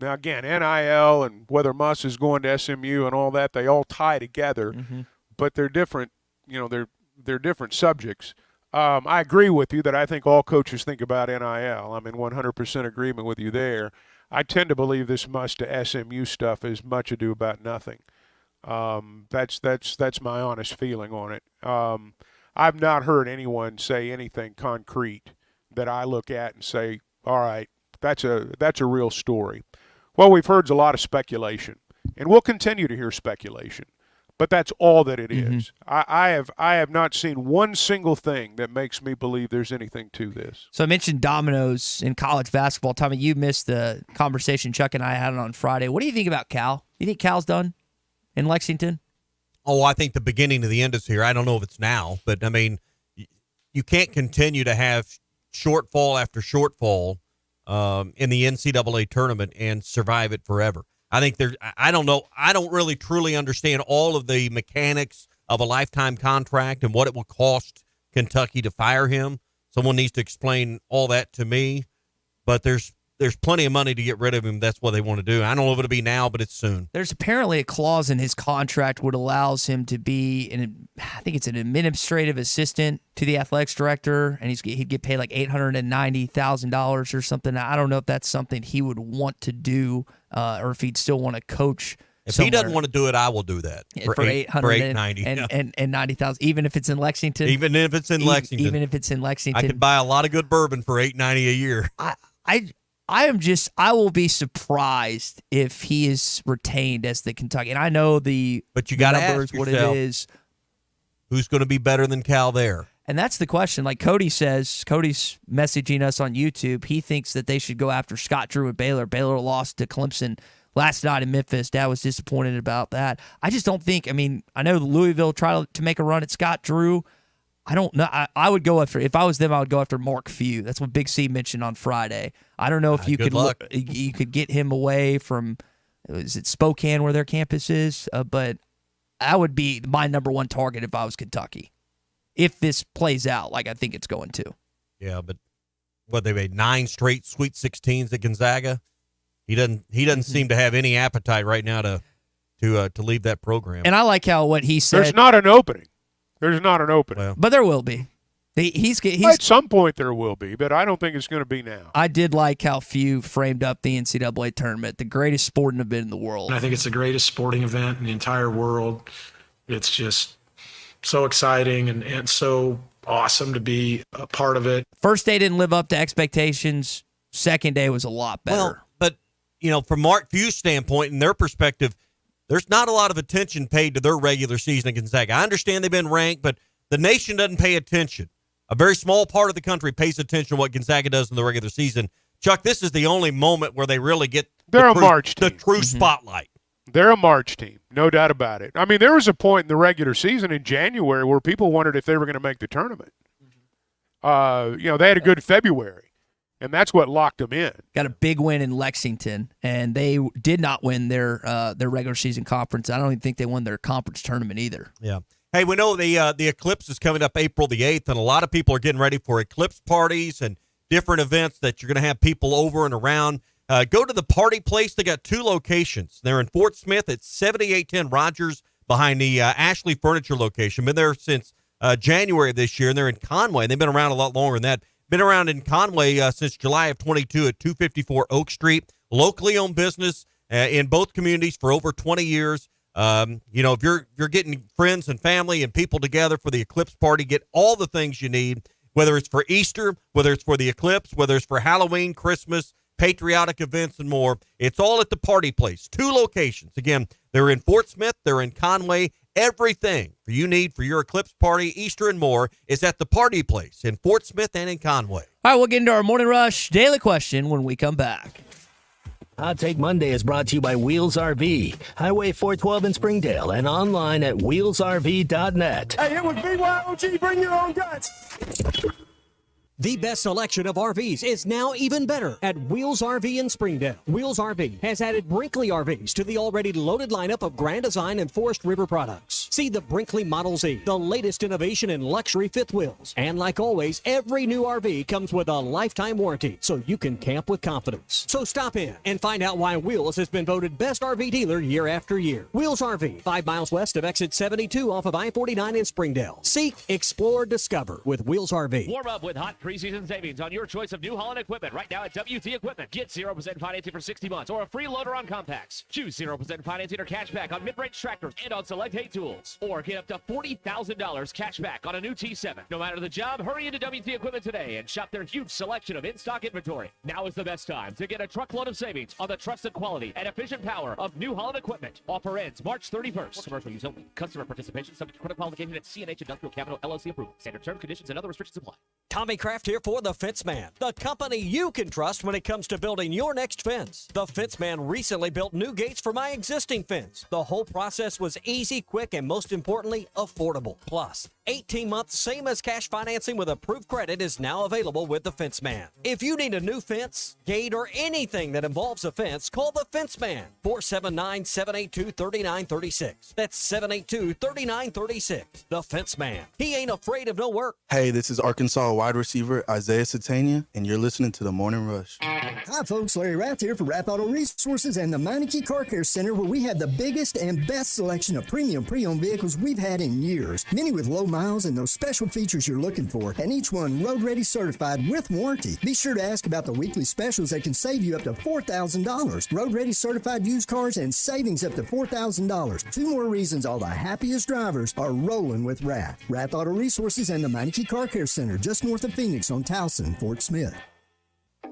again, NIL and whether Muss is going to SMU and all that, they all tie together, but they're different. They're different subjects. I agree with you that I think all coaches think about NIL. I'm in 100% agreement with you there. I tend to believe this Muss to SMU stuff is much ado about nothing. That's my honest feeling on it. I've not heard anyone say anything concrete that I look at and say, all right, that's a real story. Well, we've heard a lot of speculation, and we'll continue to hear speculation. But that's all that it is. I have not seen one single thing that makes me believe there's anything to this. So I mentioned dominoes in college basketball. Tommy, you missed the conversation Chuck and I had on Friday. What do you think about Cal? You think Cal's done in Lexington? Oh, I think the beginning of the end is here. I don't know if it's now, but, I mean, you can't continue to have shortfall after shortfall in the NCAA tournament and survive it forever. I think I don't know. I don't really truly understand all of the mechanics of a lifetime contract and what it will cost Kentucky to fire him. Someone needs to explain all that to me. But there's plenty of money to get rid of him. That's what they want to do. I don't know if it'll be now, but it's soon. There's apparently a clause in his contract which allows him to be I think it's an administrative assistant to the athletics director, and he'd get paid like $890,000 or something. I don't know if that's something he would want to do, or if he'd still want to coach. If he doesn't want to do it, I will do that for $890,000 and $90,000, even if it's in Lexington. Even if it's in Lexington. Even if it's in Lexington, I could buy a lot of good bourbon for $890 a year. I will be surprised if he is retained as the Kentucky. And I know but you got to numbers, ask what yourself, it is. Who's going to be better than Cal there? And that's the question. Like Cody's messaging us on YouTube. He thinks that they should go after Scott Drew at Baylor. Baylor lost to Clemson last night in Memphis. Dad was disappointed about that. I just don't think. I mean, I know Louisville tried to make a run at Scott Drew. I don't know. I would go after, if I was them, I would go after Mark Few. That's what Big C mentioned on Friday. I don't know if you could get him away from, is it Spokane where their campus is? But that would be my number one target if I was Kentucky, if this plays out like I think it's going to. Yeah, but they made 9 straight Sweet 16s at Gonzaga. He doesn't seem to have any appetite right now to leave that program. And I like what he said. There's not an opening. Well, but there will be. He's at some point there will be, but I don't think it's going to be now. I did like how Few framed up the NCAA tournament, the greatest sporting event in the world. And I think it's the greatest sporting event in the entire world. It's just so exciting and so awesome to be a part of it. First day didn't live up to expectations. Second day was a lot better. Well, but, from Mark Few's standpoint and their perspective, there's not a lot of attention paid to their regular season at Gonzaga. I understand they've been ranked, but the nation doesn't pay attention. A very small part of the country pays attention to what Gonzaga does in the regular season. Chuck, this is the only moment where they really get the true spotlight. They're a March team, no doubt about it. I mean, there was a point in the regular season in January where people wondered if they were going to make the tournament. They had a good February. And that's what locked them in. Got a big win in Lexington, and they did not win their regular season conference. I don't even think they won their conference tournament either. Yeah. Hey, we know the Eclipse is coming up April the 8th, and a lot of people are getting ready for Eclipse parties and different events that you're going to have people over and around. Go to the Party Place. They got 2 locations. They're in Fort Smith at 7810 Rogers behind the Ashley Furniture location. Been there since January of this year, and they're in Conway. They've been around a lot longer than that. Been around in Conway since July of 22 at 254 Oak Street. Locally owned business in both communities for over 20 years. If you're getting friends and family and people together for the Eclipse party, get all the things you need, whether it's for Easter, whether it's for the Eclipse, whether it's for Halloween, Christmas, patriotic events, and more. It's all at the Party Place. 2 locations. Again, they're in Fort Smith. They're in Conway. Everything you need for your Eclipse party, Easter, and more is at the Party Place in Fort Smith and in Conway. All right, we'll get into our Morning Rush Daily Question when we come back. Hot Take Monday is brought to you by Wheels RV, Highway 412 in Springdale, and online at wheelsrv.net. Hey, it was BYOG, bring your own guts. The best selection of RVs is now even better at Wheels RV in Springdale. Wheels RV has added Brinkley RVs to the already loaded lineup of Grand Design and Forest River products. See the Brinkley Model Z, the latest innovation in luxury fifth wheels. And like always, every new RV comes with a lifetime warranty, so you can camp with confidence. So stop in and find out why Wheels has been voted best RV dealer year after year. Wheels RV, 5 miles west of exit 72 off of I-49 in Springdale. Seek, explore, discover with Wheels RV. Warm up with hot preseason savings on your choice of New Holland equipment right now at WT Equipment. Get 0% financing for 60 months or a free loader on compacts. Choose 0% financing or cash back on mid-range tractors and on select hay tools. Or get up to $40,000 cash back on a new T7. No matter the job, hurry into WT Equipment today and shop their huge selection of in-stock inventory. Now is the best time to get a truckload of savings on the trusted quality and efficient power of New Holland equipment. Offer ends March 31st. Commercial use only. Customer participation subject to credit qualification at CNH Industrial Capital LLC approval. Standard terms, conditions, and other restrictions apply. Tommy Kraft here for The Fence Man, the company you can trust when it comes to building your next fence. The Fence Man recently built new gates for my existing fence. The whole process was easy, quick, and most importantly, affordable. Plus, 18 months, same as cash financing with approved credit is now available with The Fence Man. If you need a new fence, gate, or anything that involves a fence, call The Fence Man, 479-782-3936. That's 782-3936. The Fence Man. He ain't afraid of no work. Hey, this is Arkansas wide receiver Isaiah Satania, and you're listening to The Morning Rush. Hi, folks. Larry Rath here for Rath Auto Resources and the Meineke Car Care Center, where we have the biggest and best selection of premium pre-owned vehicles we've had in years. Many with low miles and those special features you're looking for, and each one road-ready certified with warranty. Be sure to ask about the weekly specials that can save you up to $4,000. Road-ready certified used cars and savings up to $4,000. 2 more reasons all the happiest drivers are rolling with Rath. Rath Auto Resources and the Meineke Car Care Center, just north of Phoenix on Towson, Fort Smith.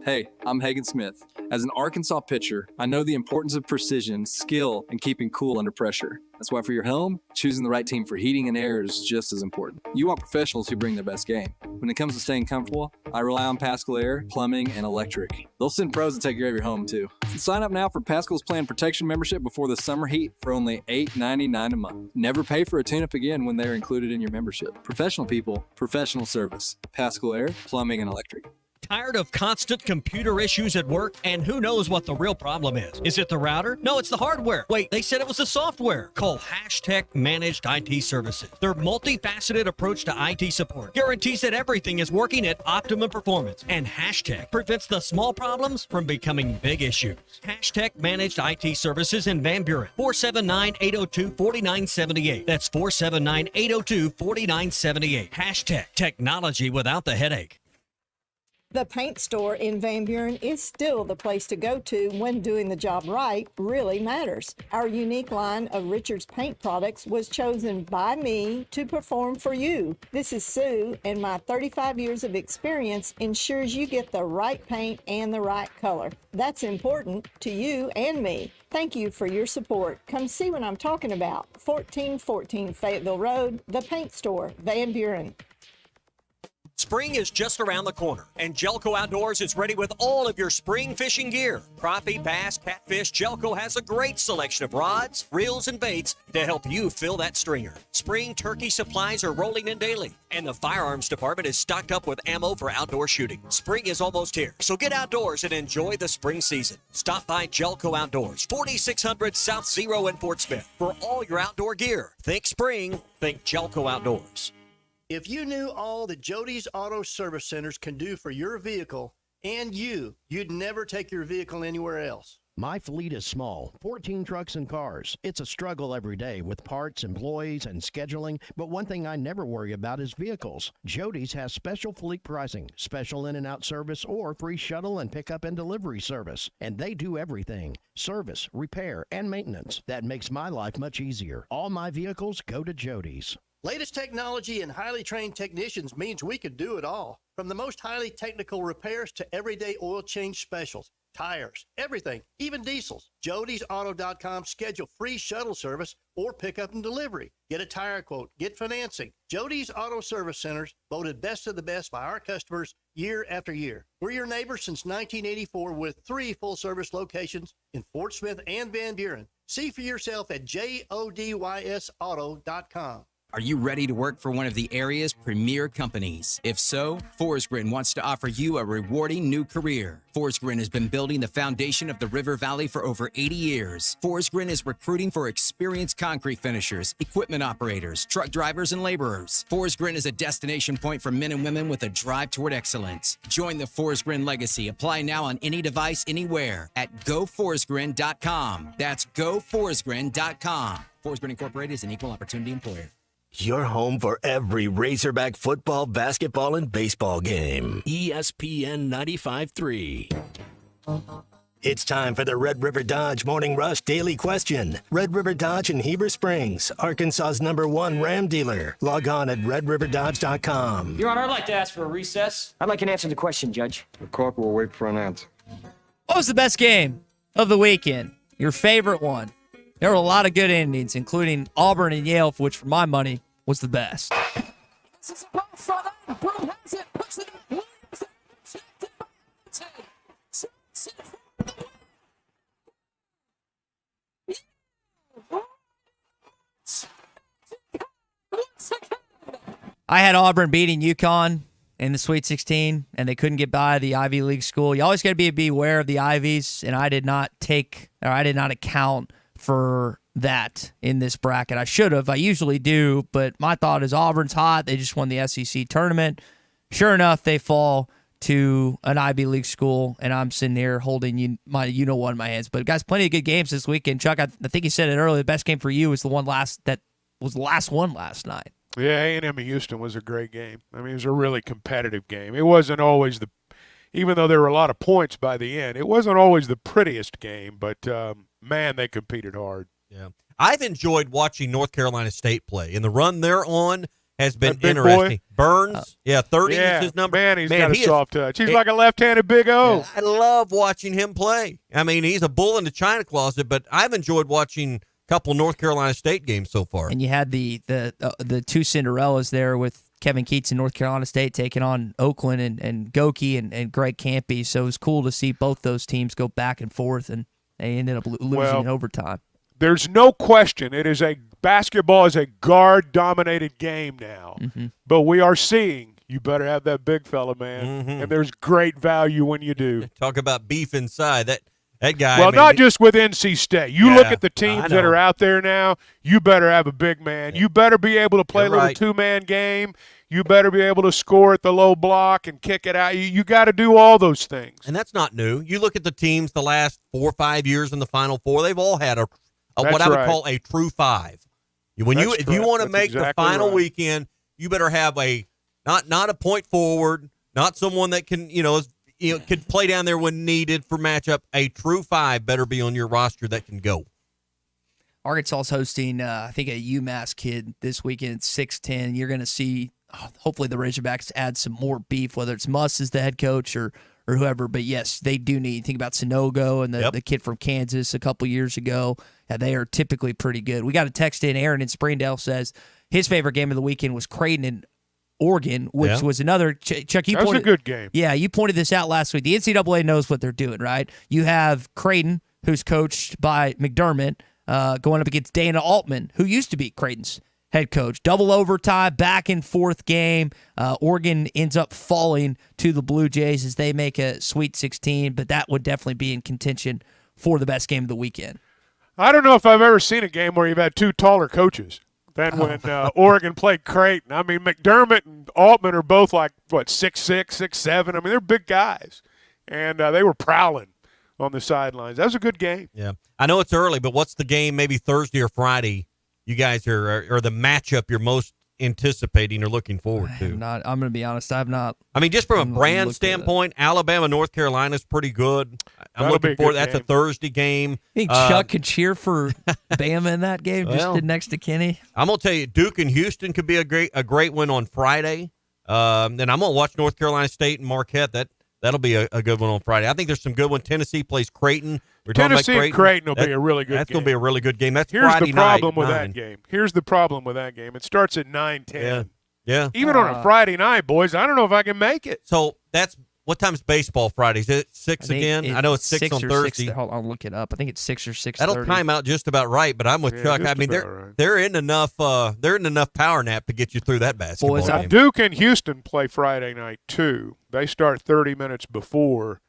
Hey, I'm Hagen Smith. As an Arkansas pitcher, I know the importance of precision, skill, and keeping cool under pressure. That's why for your home, choosing the right team for heating and air is just as important. You want professionals who bring their best game. When it comes to staying comfortable, I rely on Pascal Air, Plumbing, and Electric. They'll send pros to take care of your home, too. So sign up now for Pascal's Planned Protection membership before the summer heat for only $8.99 a month. Never pay for a tune-up again when they're included in your membership. Professional people, professional service. Pascal Air, Plumbing, and Electric. Tired of constant computer issues at work? And who knows what the real problem is? Is it the router? No, it's the hardware. Wait, they said it was the software. Call Hashtag Managed IT Services. Their multifaceted approach to IT support guarantees that everything is working at optimum performance. And Hashtag prevents the small problems from becoming big issues. Hashtag Managed IT Services in Van Buren. 479-802-4978. That's 479-802-4978. Hashtag technology without the headache. The paint store in Van Buren is still the place to go to when doing the job right really matters. Our unique line of Richards paint products was chosen by me to perform for you. This is Sue, and my 35 years of experience ensures you get the right paint and the right color. That's important to you and me. Thank you for your support. Come see what I'm talking about. 1414 Fayetteville Road, the paint store, Van Buren. Spring is just around the corner, and Jelco Outdoors is ready with all of your spring fishing gear. Crappie, bass, catfish, Jelco has a great selection of rods, reels, and baits to help you fill that stringer. Spring turkey supplies are rolling in daily, and the firearms department is stocked up with ammo for outdoor shooting. Spring is almost here, so get outdoors and enjoy the spring season. Stop by Jelco Outdoors, 4600 South Zero in Fort Smith, for all your outdoor gear. Think spring, think Jelco Outdoors. If you knew all that Jody's Auto Service Centers can do for your vehicle and you'd never take your vehicle anywhere else. My fleet is small, 14 trucks and cars. It's a struggle every day with parts, employees, and scheduling, but one thing I never worry about is vehicles. Jody's has special fleet pricing, special in and out service, or free shuttle and pickup and delivery service. And they do everything: service, repair, and maintenance. That makes my life much easier. All my vehicles go to Jody's. Latest technology and highly trained technicians means we could do it all. From the most highly technical repairs to everyday oil change specials, tires, everything, even diesels. Jody'sAuto.com. Schedule free shuttle service or pickup and delivery. Get a tire quote, get financing. Jody's Auto Service Centers, voted best of the best by our customers year after year. We're your neighbors since 1984 with 3 full-service locations in Fort Smith and Van Buren. See for yourself at JODYSAuto.com. Are you ready to work for one of the area's premier companies? If so, Forrest Grin wants to offer you a rewarding new career. Forrest Grin has been building the foundation of the River Valley for over 80 years. Forrest Grin is recruiting for experienced concrete finishers, equipment operators, truck drivers, and laborers. Forrest Grin is a destination point for men and women with a drive toward excellence. Join the Forrest Grin legacy. Apply now on any device, anywhere at goforrestgrin.com. That's goforrestgrin.com. Forrest Grin Incorporated is an equal opportunity employer. Your home for every Razorback football, basketball, and baseball game. ESPN 95.3. It's time for the Red River Dodge Morning Rush Daily Question. Red River Dodge in Heber Springs, Arkansas's #1 Ram dealer. Log on at redriverdodge.com. Your Honor, I'd like to ask for a recess. I'd like an answer to the question, Judge. The corporal will wait for an answer. What was the best game of the weekend? Your favorite one? There were a lot of good endings, including Auburn and Yale, which, for my money, was the best. I had Auburn beating UConn in the Sweet 16, and they couldn't get by the Ivy League school. You always got to be aware of the Ivies, and I did not account for that in this bracket. I should have. I usually do, but my thought is Auburn's hot. They just won the SEC tournament. Sure enough, they fall to an Ivy League school, and I'm sitting here holding what in my hands. But guys, plenty of good games this weekend. Chuck, I think you said it earlier. The best game for you was the last one last night. Yeah, A&M and Houston was a great game. I mean, it was a really competitive game. It wasn't always even though there were a lot of points by the end, it wasn't always the prettiest game, but man, they competed hard. Yeah. I've enjoyed watching North Carolina State play, and the run they're on has been interesting. Boy. Burns, 30 is his number. Man, he's got a soft touch. He's like a left-handed Big O. Yeah, I love watching him play. I mean, he's a bull in the china closet, but I've enjoyed watching a couple North Carolina State games so far. And you had the two Cinderellas there with Kevin Keats in North Carolina State taking on Oakland and Goki and Greg Campy. So it was cool to see both those teams go back and forth, and they ended up losing in overtime. There's no question basketball is a guard-dominated game now. Mm-hmm. But we are seeing you better have that big fella, man. Mm-hmm. And there's great value when you do. Talk about beef inside. That guy. Well, not just with NC State. You look at the teams that are out there now, you better have a big man. Yeah. You better be able to play a little two-man game. You better be able to score at the low block and kick it out. You got to do all those things. And that's not new. You look at the teams the last 4 or 5 years in the Final Four, they've all had what I would call a true five. If you want to make the final weekend, you better have not a point forward, not someone that can could play down there when needed for matchup. A true five better be on your roster that can go. Arkansas is hosting, I think, a UMass kid this weekend, 6'10". You're going to see, hopefully, the Razorbacks add some more beef, whether it's Muss as the head coach or whoever. But, yes, they do need. Think about Sonogo and the kid from Kansas a couple years ago. Yeah, they are typically pretty good. We got a text in. Aaron in Springdale says his favorite game of the weekend was Creighton and Oregon, which was another. Chuck, that was a good game. Yeah, you pointed this out last week. The NCAA knows what they're doing, right? You have Creighton, who's coached by McDermott, going up against Dana Altman, who used to be Creighton's head coach. Double overtime, back and forth game. Oregon ends up falling to the Blue Jays as they make a Sweet 16, but that would definitely be in contention for the best game of the weekend. I don't know if I've ever seen a game where you've had two taller coaches than when Oregon played Creighton. I mean, McDermott and Altman are both like, 6'6", 6'7". I mean, they're big guys. And they were prowling on the sidelines. That was a good game. Yeah. I know it's early, but what's the game maybe Thursday or Friday you guys are the matchup you're most anticipating or looking forward to? I'm going to be honest, I've not. I mean, just from a brand standpoint, Alabama, North Carolina is pretty good. I'm looking forward. That's a Thursday game. I think Chuck could cheer for Bama in that game, just next to Kenny. I'm going to tell you, Duke and Houston could be a great win on Friday. Then I'm going to watch North Carolina State and Marquette. That'll be a good one on Friday. I think there's some good one. Tennessee plays Creighton. Tennessee and Creighton will be a really good game. That's going to be a really good game. That's Here's Friday the problem night, with 9. that game. Here's the problem with that game. It starts at 9:10. Yeah. Even on a Friday night, boys, I don't know if I can make it. So What time's baseball Friday? Is it 6 again? I know it's 6 on Thursday. Hold on, I'll look it up. I think it's 6 or 6:30. That'll time out just about right, but I'm with Chuck. I mean, they're in enough power nap to get you through that basketball game. Duke and Houston play Friday night too. They start 30 minutes before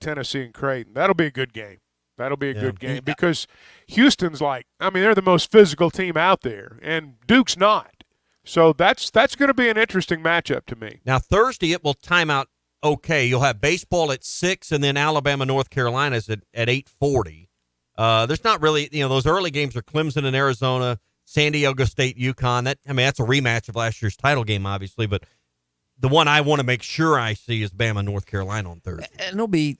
Tennessee and Creighton. That'll be a good game. That'll be a good game because Houston's they're the most physical team out there, and Duke's not. So that's going to be an interesting matchup to me. Now Thursday it will time out. Okay, you'll have baseball at 6, and then Alabama, North Carolina's at 8:40. There's not really, those early games are Clemson and Arizona, San Diego State, UConn. That's a rematch of last year's title game, obviously, but the one I want to make sure I see is Bama, North Carolina on Thursday. And it'll be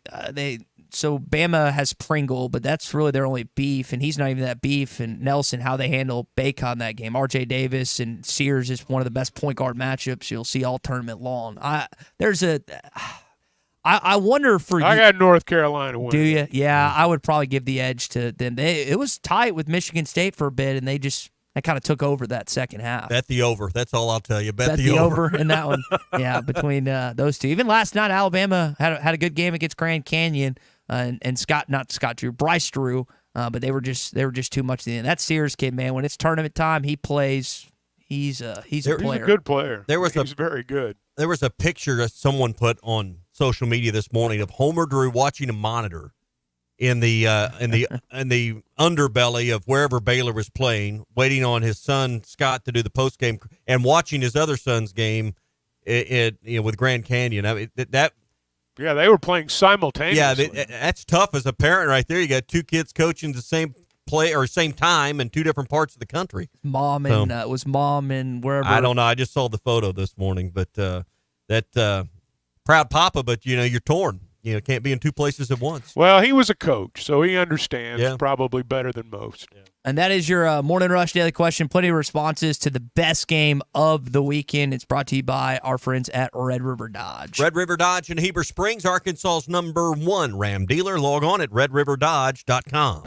so Bama has Pringle, but that's really their only beef, and he's not even that beef. And Nelson, how they handle Bacon that game. R.J. Davis and Sears is one of the best point guard matchups you'll see all tournament long. I wonder for you. I got North Carolina winning. Do you? Yeah, I would probably give the edge to them. It was tight with Michigan State for a bit, and they kind of took over that second half. Bet the over. That's all I'll tell you. Bet the over in that one. Yeah, between those two. Even last night, Alabama had a good game against Grand Canyon. And Bryce Drew, but they were just too much at the end. That Sears kid, man, when it's tournament time, he plays. He's a player. He's a good player. He's very good. There was a picture that someone put on social media this morning of Homer Drew watching a monitor in the underbelly of wherever Baylor was playing, waiting on his son Scott to do the post game, and watching his other son's game, with Grand Canyon. I mean, that. Yeah, they were playing simultaneously. Yeah, that's tough as a parent right there. You got two kids coaching the same play or same time in two different parts of the country. Mom and wherever. I don't know. I just saw the photo this morning, but that proud papa, but you're torn. Can't be in two places at once. Well, he was a coach, so he understands probably better than most. Yeah. And that is your Morning Rush Daily Question. Plenty of responses to the best game of the weekend. It's brought to you by our friends at Red River Dodge. Red River Dodge in Heber Springs, Arkansas's #1 Ram dealer. Log on at redriverdodge.com.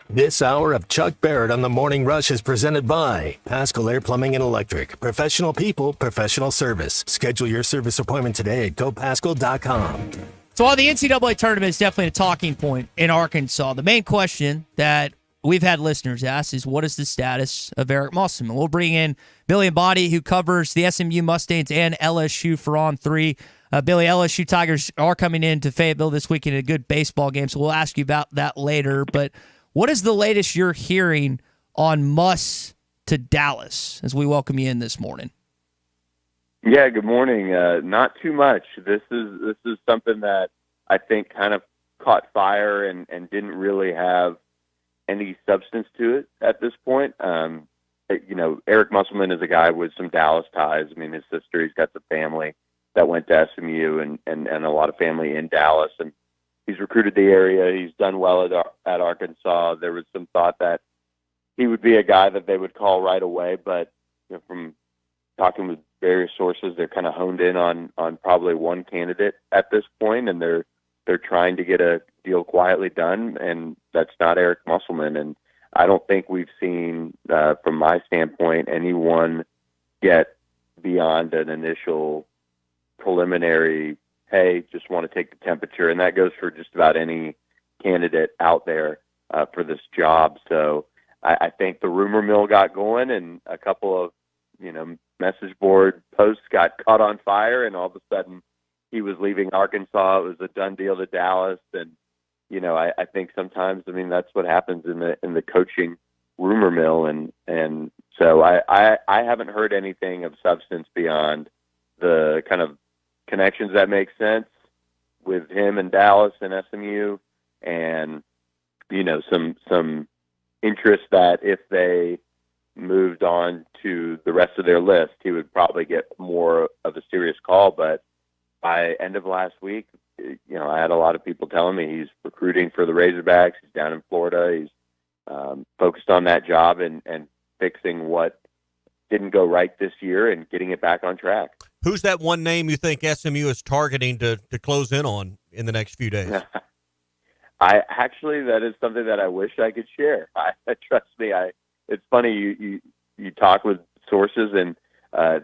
This hour of Chuck Barrett on the Morning Rush is presented by Pascal Air Plumbing and Electric. Professional people, professional service. Schedule your service appointment today at gopascal.com. So while the NCAA tournament is definitely a talking point in Arkansas, the main question that we've had listeners ask is, what is the status of Eric Musselman? We'll bring in Billy Embody, who covers the SMU Mustangs and LSU for On 3. Billy, LSU Tigers are coming into Fayetteville this weekend in a good baseball game, so we'll ask you about that later. But what is the latest you're hearing on Muss to Dallas as we welcome you in this morning? Yeah, good morning. Not too much. This is something that I think kind of caught fire and didn't really have any substance to it at this point. Eric Musselman is a guy with some Dallas ties. I mean, his sister, he's got some family that went to SMU and a lot of family in Dallas, and he's recruited the area. He's done well at Arkansas. There was some thought that he would be a guy that they would call right away, but from talking with various sources, they're kind of honed in on probably one candidate at this point, and they're trying to get a deal quietly done, and that's not Eric Musselman. And I don't think we've seen, from my standpoint, anyone get beyond an initial preliminary, hey, just want to take the temperature, and that goes for just about any candidate out there for this job. So I think the rumor mill got going, and a couple of message board posts got caught on fire, and all of a sudden he was leaving Arkansas. It was a done deal to Dallas, and I think sometimes, that's what happens in the coaching rumor mill, and so I haven't heard anything of substance beyond the kind of connections that make sense with him and Dallas and SMU, and some interest that if they moved on to the rest of their list, he would probably get more of a serious call. But by end of last week, I had a lot of people telling me he's recruiting for the Razorbacks. He's down in Florida. He's focused on that job and fixing what didn't go right this year and getting it back on track. Who's that one name you think SMU is targeting to close in on in the next few days? That is something that I wish I could share. Trust me, it's funny, you talk with sources and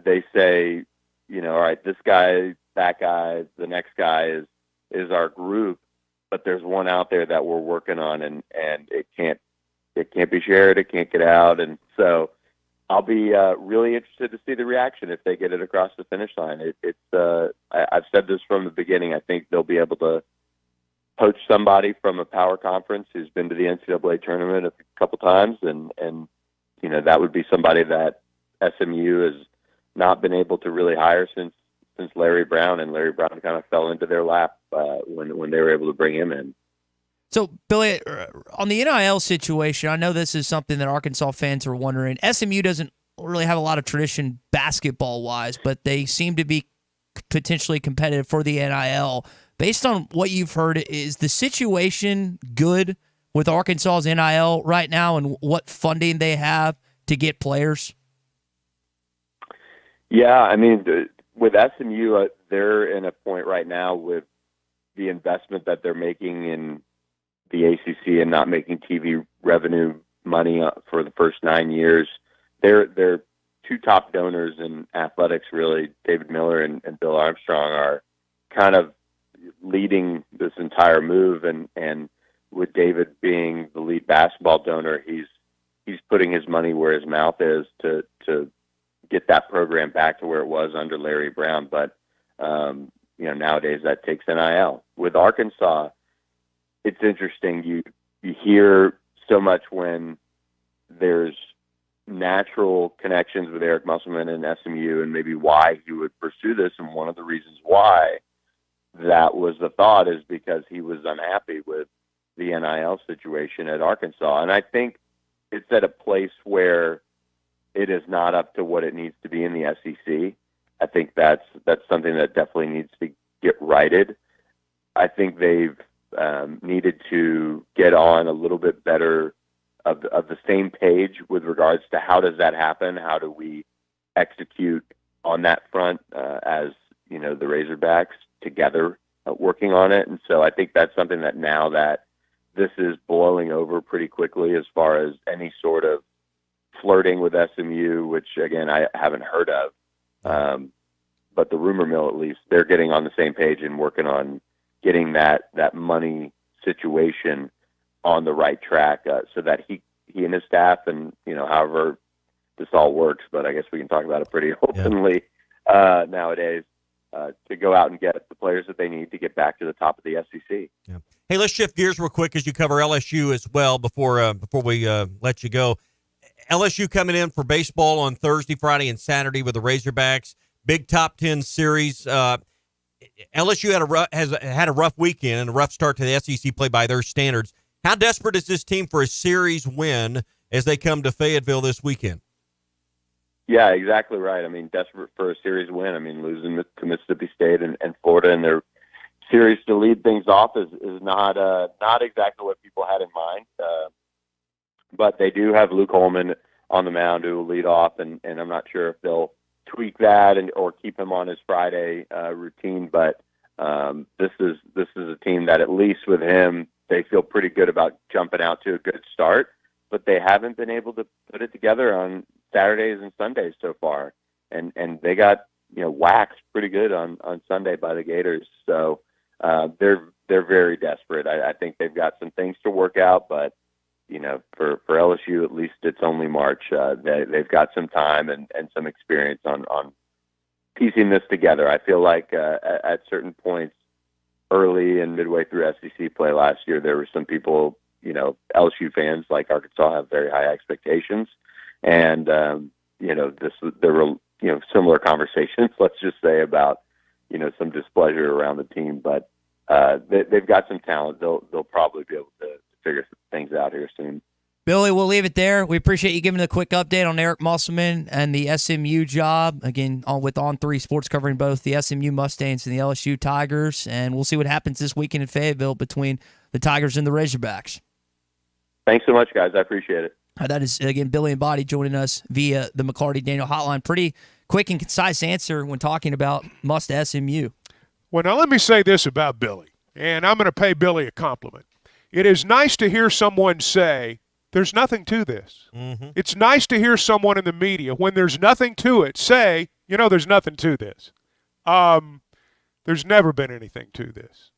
they say, all right, this guy, that guy, the next guy is our group, but there's one out there that we're working on, and it can't be shared, it can't get out, and so I'll be really interested to see the reaction if they get it across the finish line. I've said this from the beginning. I think they'll be able to poach somebody from a power conference who's been to the NCAA tournament a couple times, and that would be somebody that SMU has not been able to really hire since Larry Brown, and Larry Brown kind of fell into their lap when they were able to bring him in. So, Billy, on the NIL situation, I know this is something that Arkansas fans are wondering. SMU doesn't really have a lot of tradition basketball-wise, but they seem to be potentially competitive for the NIL. Based on what you've heard, is the situation good with Arkansas's NIL right now and what funding they have to get players? Yeah, I mean, with SMU, they're in a point right now with the investment that they're making in the ACC and not making TV revenue money for the first 9 years. Their two top donors in athletics, really, David Miller and Bill Armstrong, are kind of leading this entire move. And with David being the lead basketball donor, he's putting his money where his mouth is to get that program back to where it was under Larry Brown. But nowadays that takes NIL. With Arkansas, it's interesting. You hear so much when there's natural connections with Eric Musselman and SMU and maybe why he would pursue this. And one of the reasons why that was the thought is because he was unhappy with the NIL situation at Arkansas. And I think it's at a place where it is not up to what it needs to be in the SEC. I think that's something that definitely needs to get righted. I think they've needed to get on a little bit better of the same page with regards to how does that happen? How do we execute on that front as the Razorbacks together working on it? And so I think that's something that now that this is blowing over pretty quickly as far as any sort of flirting with SMU, which again I haven't heard of, but the rumor mill, at least, they're getting on the same page and working on getting that money situation on the right track, so that he and his staff and however this all works, but I guess we can talk about it pretty openly nowadays, to go out and get the players that they need to get back to the top of the SEC. Yeah. Hey, let's shift gears real quick as you cover LSU as well before we let you go. LSU coming in for baseball on Thursday, Friday, and Saturday with the Razorbacks. Big top 10 series. LSU has had a rough weekend and a rough start to the SEC play by their standards. How desperate is this team for a series win as they come to Fayetteville this weekend? Yeah, exactly right. I mean, desperate for a series win. I mean, losing to Mississippi State and Florida in their series to lead things off is not exactly what people had in mind. But they do have Luke Holman on the mound who will lead off, and I'm not sure if they'll tweak that or keep him on his Friday routine. But this is a team that, at least with him, they feel pretty good about jumping out to a good start. But they haven't been able to put it together on Saturdays and Sundays so far, and they got waxed pretty good on Sunday by the Gators. So they're very desperate. I think they've got some things to work out, but for LSU, at least it's only March. They've got some time and some experience on piecing this together. I feel like at certain points early and midway through SEC play last year, there were some people, LSU fans like Arkansas have very high expectations. And, there were, similar conversations, let's just say, about, some displeasure around the team. But they've got some talent. They'll probably be able to figure things out here soon. Billy, we'll leave it there. We appreciate you giving a quick update on Eric Musselman and the SMU job. Again, with On3 Sports covering both the SMU Mustangs and the LSU Tigers. And we'll see what happens this weekend in Fayetteville between the Tigers and the Razorbacks. Thanks so much, guys. I appreciate it. That is, again, Billy Embody joining us via the McLarty Daniel Hotline. Pretty quick and concise answer when talking about must SMU. Well, now let me say this about Billy, and I'm going to pay Billy a compliment. It is nice to hear someone say, there's nothing to this. Mm-hmm. It's nice to hear someone in the media, when there's nothing to it, say, there's nothing to this. There's never been anything to this.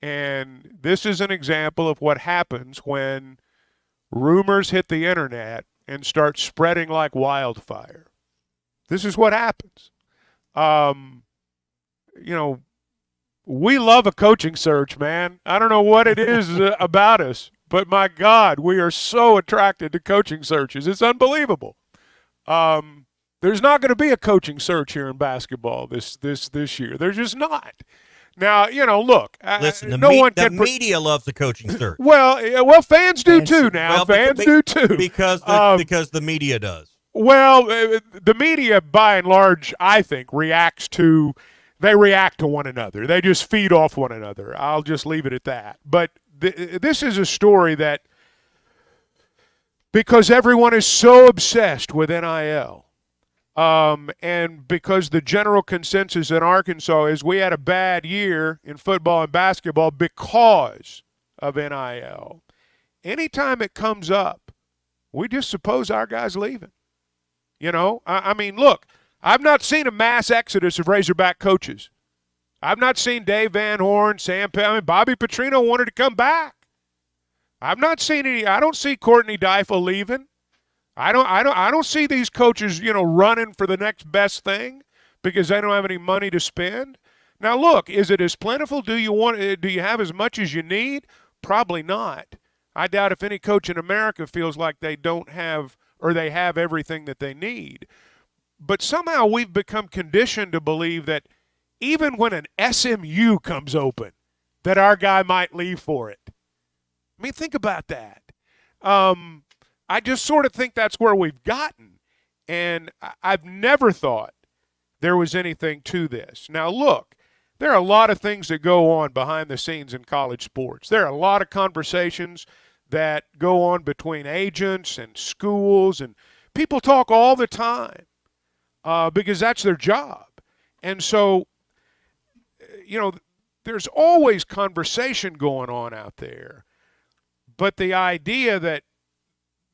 And this is an example of what happens when rumors hit the internet and start spreading like wildfire. This is what happens. We love a coaching search, man. I don't know what it is about us, but my God, we are so attracted to coaching searches. It's unbelievable. There's not going to be a coaching search here in basketball this year. There's just not. Now, look. Listen, the media loves the coaching search. Well, fans do too now. Fans do too. Because the media does. Well, the media, by and large, I think, react to one another. They just feed off one another. I'll just leave it at that. But this is a story that, because everyone is so obsessed with NIL, and because the general consensus in Arkansas is we had a bad year in football and basketball because of NIL. Anytime it comes up, we just suppose our guy's leaving. I mean, look, I've not seen a mass exodus of Razorback coaches. I've not seen Dave Van Horn, Bobby Petrino wanted to come back. I've not seen any. I don't see Courtney Deifel leaving. I don't see these coaches, running for the next best thing because they don't have any money to spend. Now, look, is it as plentiful? Do you have as much as you need? Probably not. I doubt if any coach in America feels like they don't have or they have everything that they need. But somehow we've become conditioned to believe that even when an SMU comes open, that our guy might leave for it. I mean, think about that. I just sort of think that's where we've gotten. And I've never thought there was anything to this. Now, look, there are a lot of things that go on behind the scenes in college sports. There are a lot of conversations that go on between agents and schools, and people talk all the time because that's their job. And so, there's always conversation going on out there. But the idea that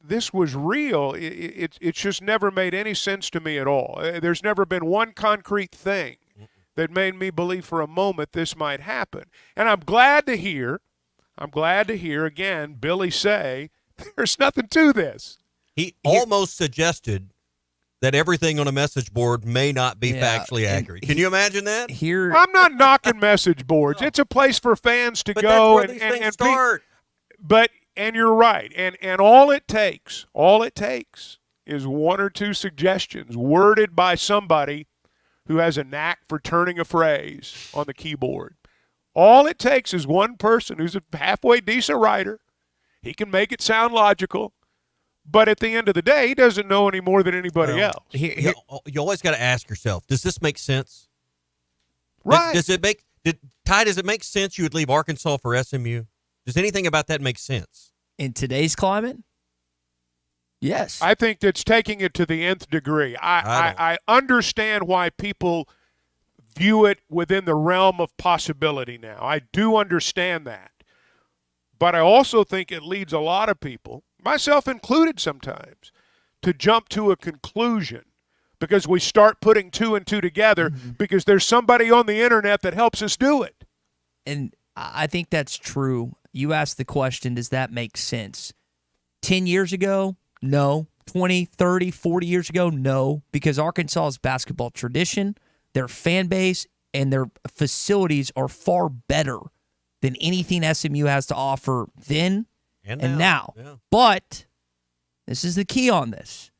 this was real, it's just never made any sense to me at all. There's never been one concrete thing that made me believe for a moment this might happen. And I'm glad to hear again Billy say there's nothing to this. He almost suggested that everything on a message board may not be factually accurate. Can you imagine that? I'm not knocking message boards. It's a place for fans to go that's where these things start. And you're right. And all it takes is one or two suggestions worded by somebody who has a knack for turning a phrase on the keyboard. All it takes is one person who's a halfway decent writer. He can make it sound logical. But at the end of the day, he doesn't know any more than anybody else. You always got to ask yourself, does this make sense? Right. Does it make sense you would leave Arkansas for SMU? Does anything about that make sense? In today's climate? Yes. I think that's taking it to the nth degree. I understand why people view it within the realm of possibility now. I do understand that. But I also think it leads a lot of people, myself included sometimes, to jump to a conclusion because we start putting two and two together because there's somebody on the internet that helps us do it. And I think that's true. You asked the question, does that make sense? 10 years ago, no. 20, 30, 40 years ago, no. Because Arkansas's basketball tradition, their fan base, and their facilities are far better than anything SMU has to offer then and now. Yeah. But this is the key on this.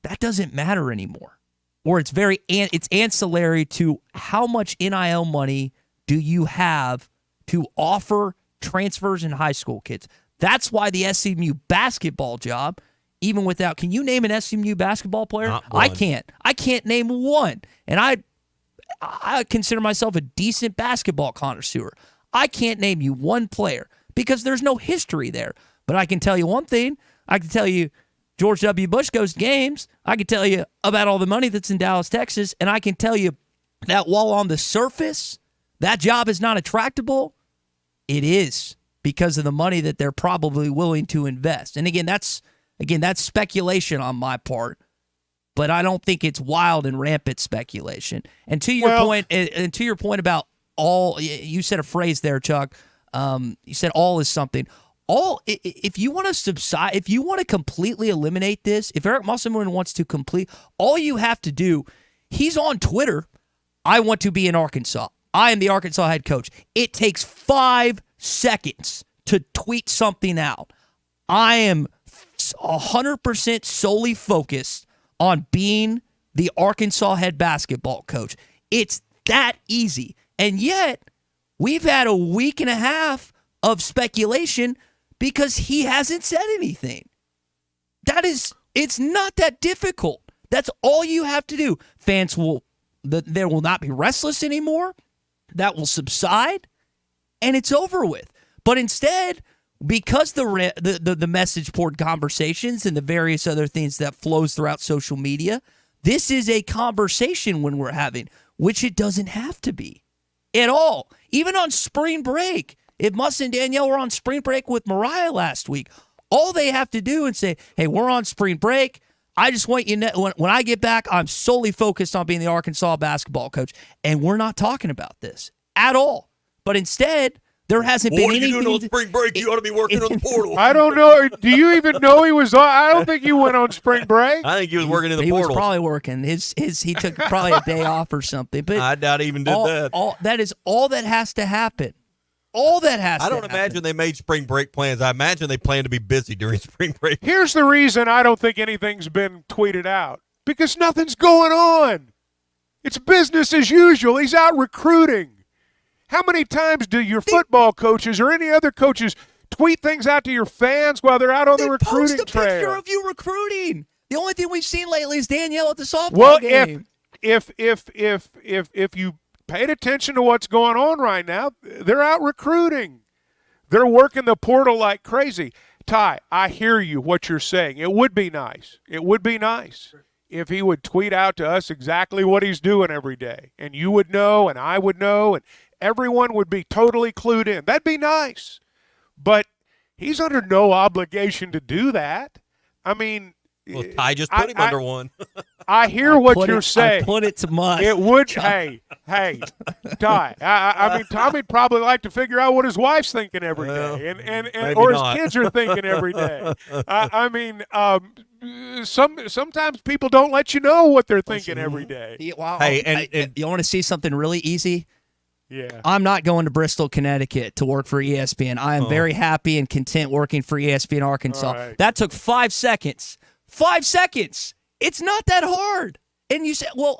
That doesn't matter anymore. Or it's ancillary to how much NIL money do you have to offer transfers in high school kids. That's why the SMU basketball job, even without, can you name an SMU basketball player? I can't. I can't name one. And I consider myself a decent basketball connoisseur. I can't name you one player because there's no history there. But I can tell you one thing. I can tell you George W. Bush goes to games. I can tell you about all the money that's in Dallas, Texas. And I can tell you that while on the surface, that job is not attractable, it is because of the money that they're probably willing to invest. And again, that's speculation on my part. but I don't think it's wild and rampant speculation. And to your point about all, you said a phrase there, Chuck. You said all is something. All, if you want to subside, if you want to completely eliminate this, if Eric Musselman wants to all you have to do, he's on Twitter. I want to be in Arkansas. I am the Arkansas head coach. It takes 5 seconds to tweet something out. I am 100% solely focused on being the Arkansas head basketball coach. It's that easy. And yet, we've had a week and a half of speculation because he hasn't said anything. It's not that difficult. That's all you have to do. Fans there will not be restless anymore. That will subside, and it's over with. But instead, because the message board conversations and the various other things that flows throughout social media, this is a conversation when we're having, which it doesn't have to be at all. Even on spring break, if Muss and Danielle were on spring break with Mariah last week, all they have to do and say, hey, we're on spring break. I just want you to know, when I get back, I'm solely focused on being the Arkansas basketball coach. And we're not talking about this at all. But instead, there hasn't been anything. What are you doing on spring break? You ought to be working on the portal. I don't know. Do you even know he was on? I don't think you went on spring break. I think he was working in the portal. He was probably working. He took probably a day off or something. But I doubt he even did that. That is all that has to happen. All that has to happen. I don't imagine they made spring break plans. I imagine they plan to be busy during spring break. Here's the reason I don't think anything's been tweeted out. Because nothing's going on. It's business as usual. He's out recruiting. How many times do your football coaches or any other coaches tweet things out to your fans while they're out on the recruiting post a trail? Picture of you recruiting. The only thing we've seen lately is Danielle at the softball game. If you paid attention to what's going on right now, they're out recruiting. They're working the portal like crazy. Ty, I hear you, what you're saying. It would be nice. It would be nice if he would tweet out to us exactly what he's doing every day. And you would know, and I would know, and everyone would be totally clued in. That'd be nice. But he's under no obligation to do that. I mean, well, Ty just put him under one. I hear what you're saying. I put it to mud. It would. Hey, Ty. I mean, Tommy'd probably like to figure out what his wife's thinking every day, and or his kids are thinking every day. I mean, sometimes people don't let you know what they're thinking every day. Wow. Hey, you want to see something really easy? Yeah. I'm not going to Bristol, Connecticut to work for ESPN. I am very happy and content working for ESPN Arkansas. Right. That took 5 seconds. 5 seconds. It's not that hard. And you said, well,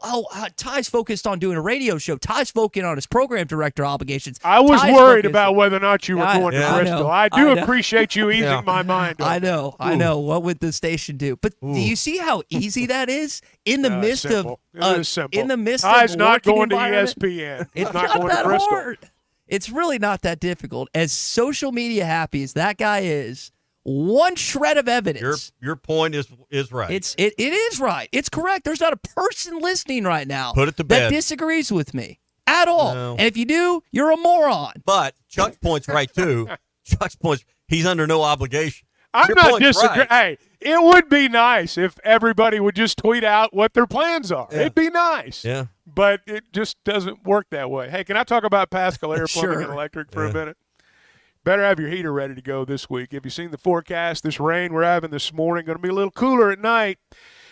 Ty's focused on doing a radio show. Ty's focused on his program director obligations. I was worried about whether or not you were going to Bristol. I do appreciate you easing my mind. I know. What would the station do? But do you see how easy that is in the midst simple. of simple. in the midst Ty's of not going to environment? ESPN. It's not going to Bristol. Hard. It's really not that difficult. As social media happy as that guy is, one shred of evidence. Your point is right. It is right. It's correct. There's not a person listening right now Put it to bed. that disagrees with me at all. No. And if you do, you're a moron. But Chuck's point's right too. Chuck's point, he's under no obligation. I'm Your not point's disagreeing. right. Hey, it would be nice if everybody would just tweet out what their plans are. Yeah. It'd be nice. Yeah. But it just doesn't work that way. Hey, can I talk about Pascal Air Plumbing and Sure. Electric for a minute? Better have your heater ready to go this week. Have you seen the forecast? This rain we're having this morning, going to be a little cooler at night.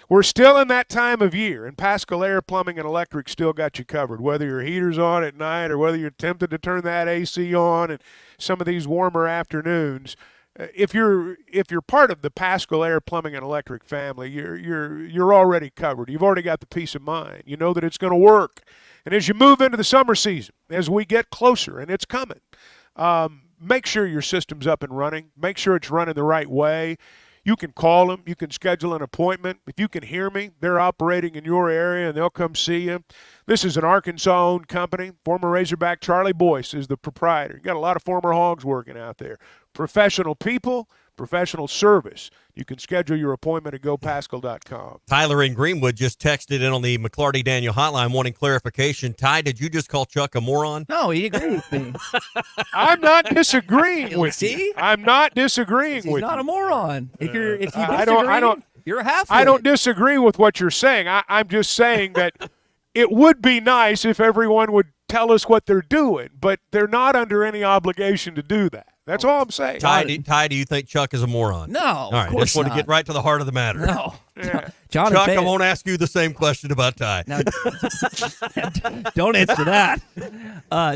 We're still in that time of year, and Pascal Air Plumbing and Electric still got you covered, whether your heater's on at night or whether you're tempted to turn that AC on and some of these warmer afternoons. If you're part of the Pascal Air Plumbing and Electric family, you're already covered. You've already got the peace of mind. You know that it's going to work. And as you move into the summer season, as we get closer, and it's coming, make sure your system's up and running. Make sure it's running the right way. You can call them. You can schedule an appointment. If you can hear me, they're operating in your area, and they'll come see you. This is an Arkansas-owned company. Former Razorback Charlie Boyce is the proprietor. You got a lot of former Hogs working out there. Professional people, professional service. You can schedule your appointment at gopascal.com. Tyler in Greenwood just texted in on the McLarty Daniel hotline wanting clarification. Ty, did you just call Chuck a moron? No, he agreed with me. I'm not disagreeing with you. I'm not disagreeing with you. He's not a moron. If you disagree, I don't. You're a half. I don't disagree with what you're saying. I'm just saying that it would be nice if everyone would tell us what they're doing, but they're not under any obligation to do that. That's all I'm saying. Ty, do you think Chuck is a moron? No, all right, of course just want to get right to the heart of the matter. No. Yeah. John Chuck, I won't ask you the same question about Ty. Now, don't answer that.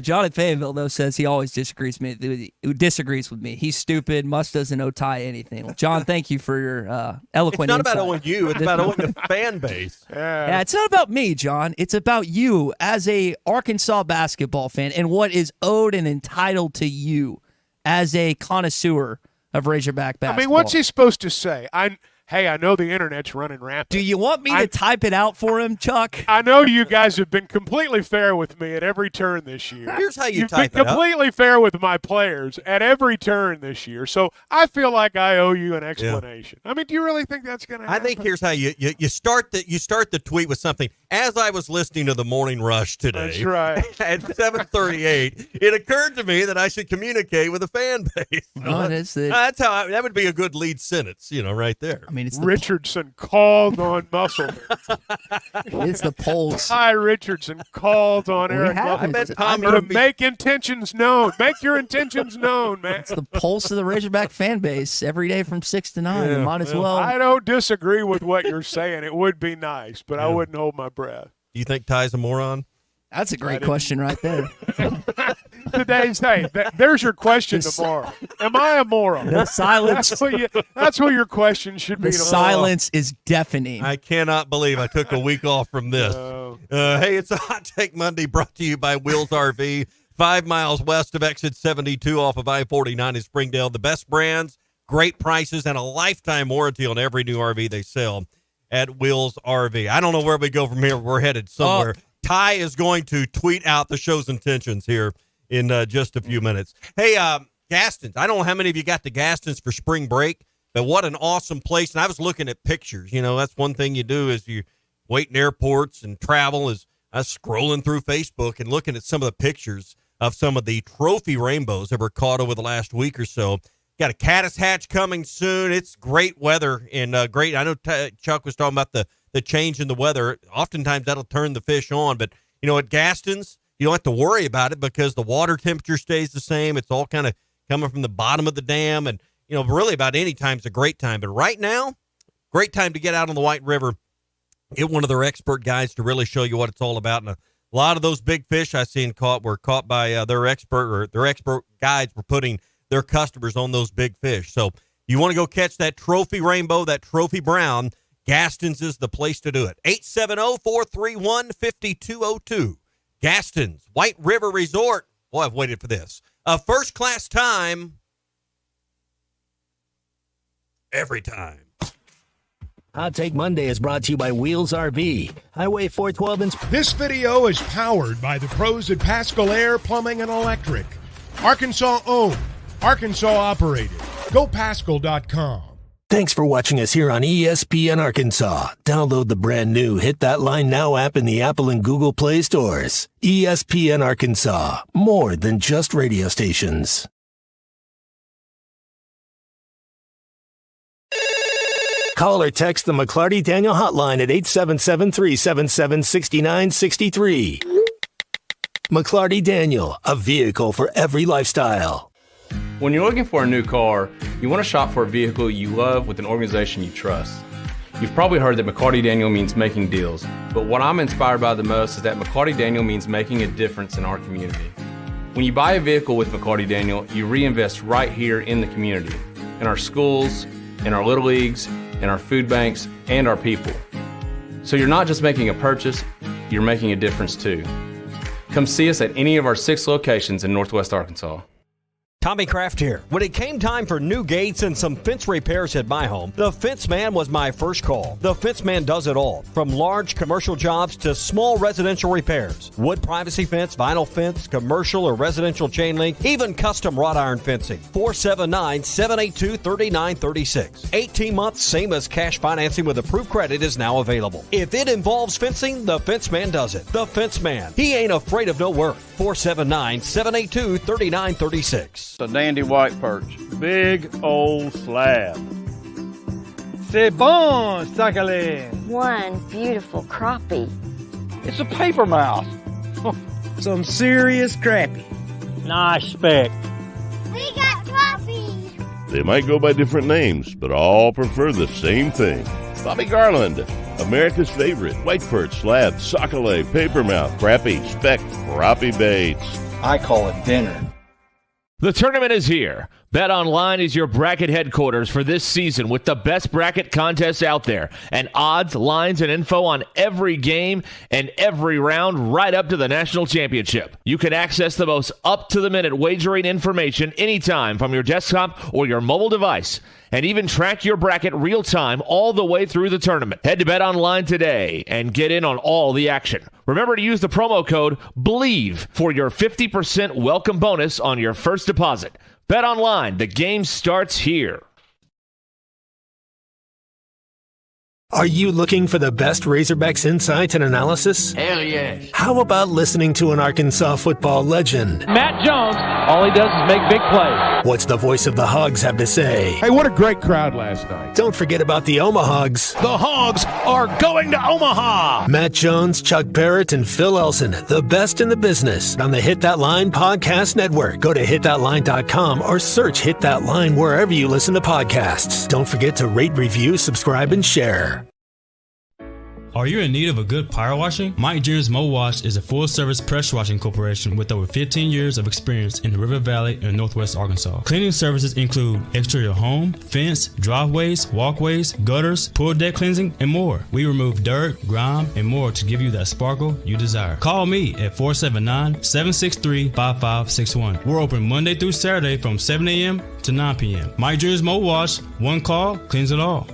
John in Fayetteville, though, says he always disagrees with me. He's stupid, doesn't know Ty anything. Well, John, thank you for your eloquent It's not insight. about owing you. It's about owing the fan base. Yeah, it's not about me, John. It's about you as a Arkansas basketball fan and what is owed and entitled to you as a connoisseur of Razorback basketball. I mean, what's he supposed to say? Hey, I know the internet's running rampant. Do you want me to type it out for him, Chuck? I know you guys have been completely fair with me at every turn this year. Here's how You've been completely fair with my players at every turn this year. So I feel like I owe you an explanation. Yeah. I mean, do you really think that's going to happen? I think here's how you start the tweet with something. As I was listening to the Morning Rush today, that's right. At 7:38, it occurred to me that I should communicate with a fan base. That would be a good lead sentence, right there. I mean, it's Richardson called on Musselman. It's the polls. Ty Richardson called on Eric Musselman to make intentions known. Make your intentions known, man. It's the pulse of the Razorback fan base every day from 6 to 9. You might as well. I don't disagree with what you're saying. It would be nice, but I wouldn't hold my breath. Do you think Ty's a moron? That's a great question right there. There's your question tomorrow. Am I a moron? The silence. That's what your question should be. The silence is deafening. I cannot believe I took a week off from this. Hey, it's a Hot Take Monday brought to you by Wheels RV. 5 miles west of exit 72 off of I-49 in Springdale. The best brands, great prices, and a lifetime warranty on every new RV they sell at Wheels RV. I don't know where we go from here. We're headed somewhere. Ty is going to tweet out the show's intentions here in just a few minutes. Hey, Gaston's. I don't know how many of you got to Gaston's for spring break, but what an awesome place. And I was looking at pictures. That's one thing you do as you wait in airports and travel is I was scrolling through Facebook and looking at some of the pictures of some of the trophy rainbows that were caught over the last week or so. Got a caddis hatch coming soon. It's great weather and great. I know Chuck was talking about the change in the weather. Oftentimes that'll turn the fish on, but at Gaston's, you don't have to worry about it because the water temperature stays the same. It's all kind of coming from the bottom of the dam, and really about any time's a great time. But right now, great time to get out on the White River, get one of their expert guides to really show you what it's all about. And a lot of those big fish I've seen were caught by their expert guides were putting their customers on those big fish. So you want to go catch that trophy rainbow, that trophy brown, Gaston's is the place to do it. 870-431-5202. Gaston's, White River Resort. Boy, I've waited for this. A first-class time every time. Hot Take Monday is brought to you by Wheels RV. Highway 412 in... This video is powered by the pros at Pascal Air Plumbing and Electric. Arkansas owned. Arkansas operated. GoPascal.com. Thanks for watching us here on ESPN Arkansas. Download the brand new Hit That Line Now app in the Apple and Google Play stores. ESPN Arkansas. More than just radio stations. Call or text the McLarty Daniel hotline at 877-377-6963. McLarty Daniel, a vehicle for every lifestyle. When you're looking for a new car, you want to shop for a vehicle you love with an organization you trust. You've probably heard that McLarty Daniel means making deals, but what I'm inspired by the most is that McLarty Daniel means making a difference in our community. When you buy a vehicle with McLarty Daniel, you reinvest right here in the community, in our schools, in our little leagues, in our food banks, and our people. So you're not just making a purchase, you're making a difference too. Come see us at any of our 6 locations in Northwest Arkansas. Tommy Kraft here. When it came time for new gates and some fence repairs at my home, the Fence Man was my first call. The Fence Man does it all, from large commercial jobs to small residential repairs. Wood privacy fence, vinyl fence, commercial or residential chain link, even custom wrought iron fencing. 479-782-3936. 18 months, same as cash financing with approved credit is now available. If it involves fencing, the Fence Man does it. The Fence Man. He ain't afraid of no work. 479-782-3936. A dandy white perch, big old slab. C'est bon, sacale. One beautiful crappie. It's a paper mouse. Some serious crappie. Nice speck. We got crappie. They might go by different names, but all prefer the same thing. Bobby Garland, America's favorite. White perch, slab, sockeye, papermouth, crappie, speck, crappie baits. I call it dinner. The tournament is here. BetOnline is your bracket headquarters for this season with the best bracket contests out there and odds, lines, and info on every game and every round right up to the national championship. You can access the most up-to-the-minute wagering information anytime from your desktop or your mobile device and even track your bracket real-time all the way through the tournament. Head to BetOnline today and get in on all the action. Remember to use the promo code BELIEVE for your 50% welcome bonus on your first deposit. BetOnline, the game starts here. Are you looking for the best Razorbacks insight and analysis? Hell yes. How about listening to an Arkansas football legend? Matt Jones, all he does is make big plays. What's the voice of the Hogs have to say? Hey, what a great crowd last night. Don't forget about the Omahogs. The Hogs are going to Omaha. Matt Jones, Chuck Barrett, and Phil Elson, the best in the business on the Hit That Line Podcast Network. Go to hitthatline.com or search Hit That Line wherever you listen to podcasts. Don't forget to rate, review, subscribe, and share. Are you in need of a good power washing? Mike Jr.'s Mo Wash is a full-service pressure washing corporation with over 15 years of experience in the River Valley and Northwest Arkansas. Cleaning services include exterior home, fence, driveways, walkways, gutters, pool deck cleansing, and more. We remove dirt, grime, and more to give you that sparkle you desire. Call me at 479-763-5561. We're open Monday through Saturday from 7 a.m. to 9 p.m. Mike Jr.'s Mo Wash, one call, cleans it all.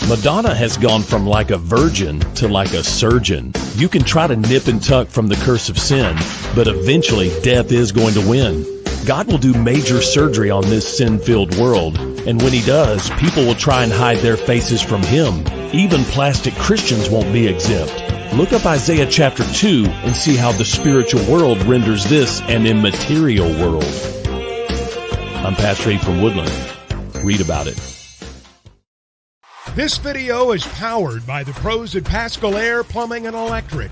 Madonna has gone from like a virgin to like a surgeon. You can try to nip and tuck from the curse of sin, but eventually death is going to win. God will do major surgery on this sin-filled world, and when he does, people will try and hide their faces from him. Even plastic Christians won't be exempt. Look up Isaiah chapter 2 and see how the spiritual world renders this an immaterial world. I'm Pastor Abe from Woodland. Read about it. This video is powered by the pros at Pascal Air Plumbing and Electric.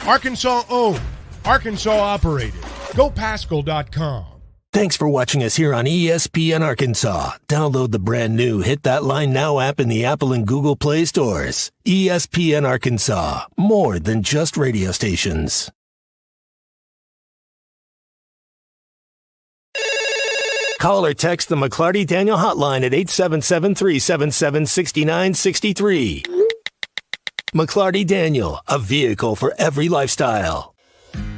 Arkansas owned, Arkansas operated. GoPascal.com. Thanks for watching us here on ESPN Arkansas. Download the brand new Hit That Line Now app in the Apple and Google Play stores. ESPN Arkansas, more than just radio stations. Call or text the McLarty Daniel hotline at 877-377-6963. McLarty Daniel, a vehicle for every lifestyle.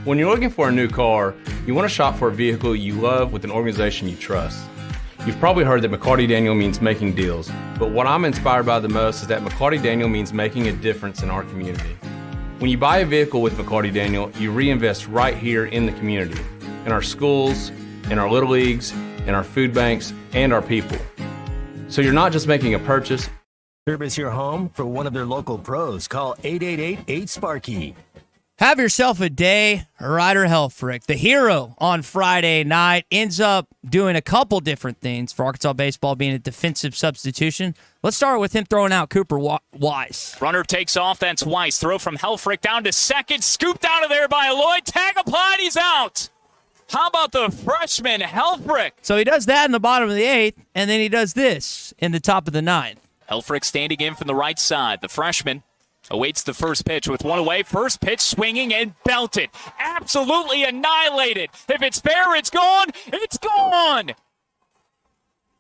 When you're looking for a new car, you want to shop for a vehicle you love with an organization you trust. You've probably heard that McLarty Daniel means making deals, but what I'm inspired by the most is that McLarty Daniel means making a difference in our community. When you buy a vehicle with McLarty Daniel, you reinvest right here in the community, in our schools, in our little leagues, in our food banks, and our people. So you're not just making a purchase. Service your home for one of their local pros. Call 888-8-SPARKY. Have yourself a day. Ryder Helfrick, the hero on Friday night, ends up doing a couple different things for Arkansas baseball, being a defensive substitution. Let's start with him throwing out Cooper Wise. Runner takes off. That's Weiss. Throw from Helfrick down to second. Scooped out of there by Lloyd. Tag applied. He's out. How about the freshman, Helfrick? So he does that in the bottom of the 8th, and then he does this in the top of the 9th. Helfrick standing in from the right side. The freshman awaits the first pitch with one away. First pitch swinging and belted. Absolutely annihilated. If it's fair, it's gone. It's gone.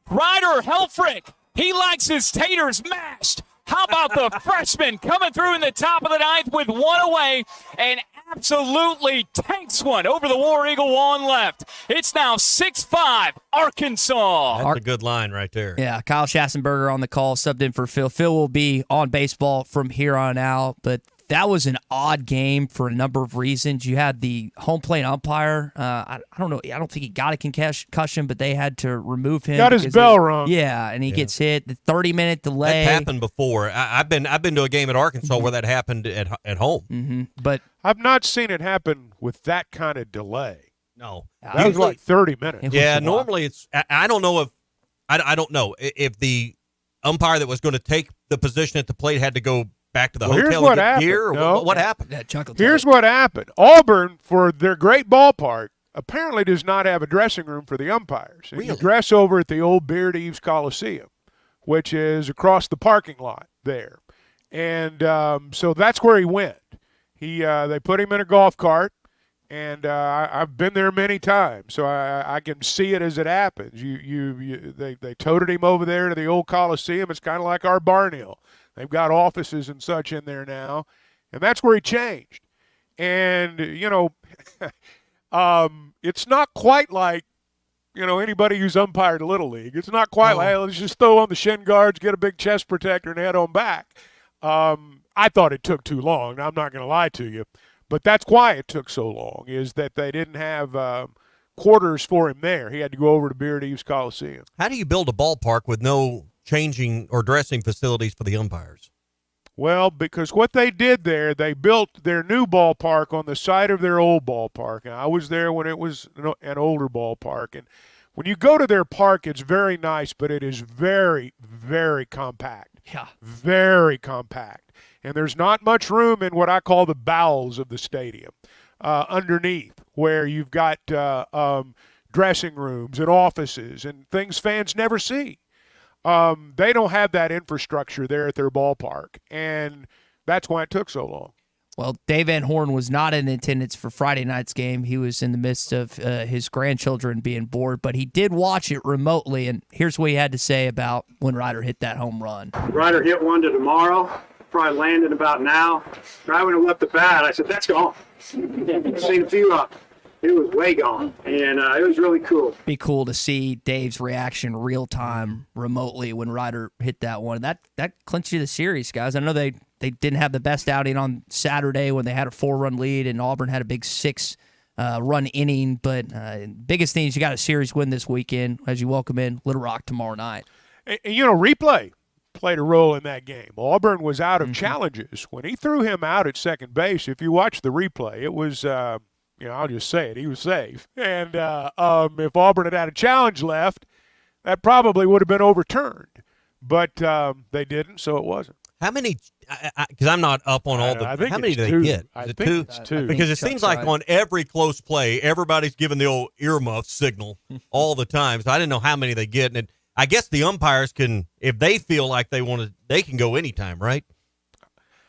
Ryder Helfrick. He likes his taters mashed. How about the freshman coming through in the top of the 9th with one away and absolutely tanks one over the War Eagle wall on left. It's now 6-5 Arkansas. That's a good line right there. Yeah, Kyle Schassenberger on the call, subbed in for Phil. Phil will be on baseball from here on out, but that was an odd game for a number of reasons. You had the home plate umpire. I don't know. I don't think he got a concussion, but they had to remove him. Got his bell rung. Yeah, and he gets hit. The 30-minute delay. That happened before. I've been to a game at Arkansas where that happened at home. Mm-hmm. But I've not seen it happen with that kind of delay. No. That was like 30 minutes. Yeah, normally it's – I don't know if – I don't know if the umpire that was going to take the position at the plate had to go back to the hotel and get gear, or what happened? Here's what happened. Auburn, for their great ballpark, apparently does not have a dressing room for the umpires. And you dress over at the old Beard Eves Coliseum, which is across the parking lot there. And so that's where he went. They put him in a golf cart, and I've been there many times, so I can see it as it happens. They toted him over there to the old Coliseum. It's kind of like our Barnhill. They've got offices and such in there now, and that's where he changed. And, it's not quite like, anybody who's umpired Little League. It's not quite like, hey, let's just throw on the shin guards, get a big chest protector, and head on back. I thought it took too long. I'm not going to lie to you. But that's why it took so long, is that they didn't have quarters for him there. He had to go over to Beard Eves Coliseum. How do you build a ballpark with no changing or dressing facilities for the umpires? Well, because what they did there, they built their new ballpark on the site of their old ballpark. And I was there when it was an older ballpark. And when you go to their park, it's very nice, but it is very, very compact. Yeah. Very compact. And there's not much room in what I call the bowels of the stadium underneath, where you've got dressing rooms and offices and things fans never see. They don't have that infrastructure there at their ballpark, and that's why it took so long. Well, Dave Van Horn was not in attendance for Friday night's game. He was in the midst of his grandchildren being bored, but he did watch it remotely, and here's what he had to say about when Ryder hit that home run. Ryder hit one to tomorrow, probably landed about now. Right when I left the bat, I said, that's gone. Seen a few up. It was way gone, and it was really cool. Be cool to see Dave's reaction real time remotely when Ryder hit that one. That clinched you the series, guys. I know they didn't have the best outing on Saturday when they had a 4-run lead and Auburn had a big 6-run inning, but biggest thing is you got a series win this weekend as you welcome in Little Rock tomorrow night. And replay played a role in that game. Auburn was out of challenges. When he threw him out at second base, if you watch the replay, it was I'll just say it. He was safe. And if Auburn had a challenge left, that probably would have been overturned. But they didn't, so it wasn't. How many – because I'm not up on all the – how many do they get? I think it's two. Because it seems like on every close play, everybody's giving the old earmuff signal all the time. So I didn't know how many they get. And I guess the umpires can – if they feel like they want to – they can go anytime, right?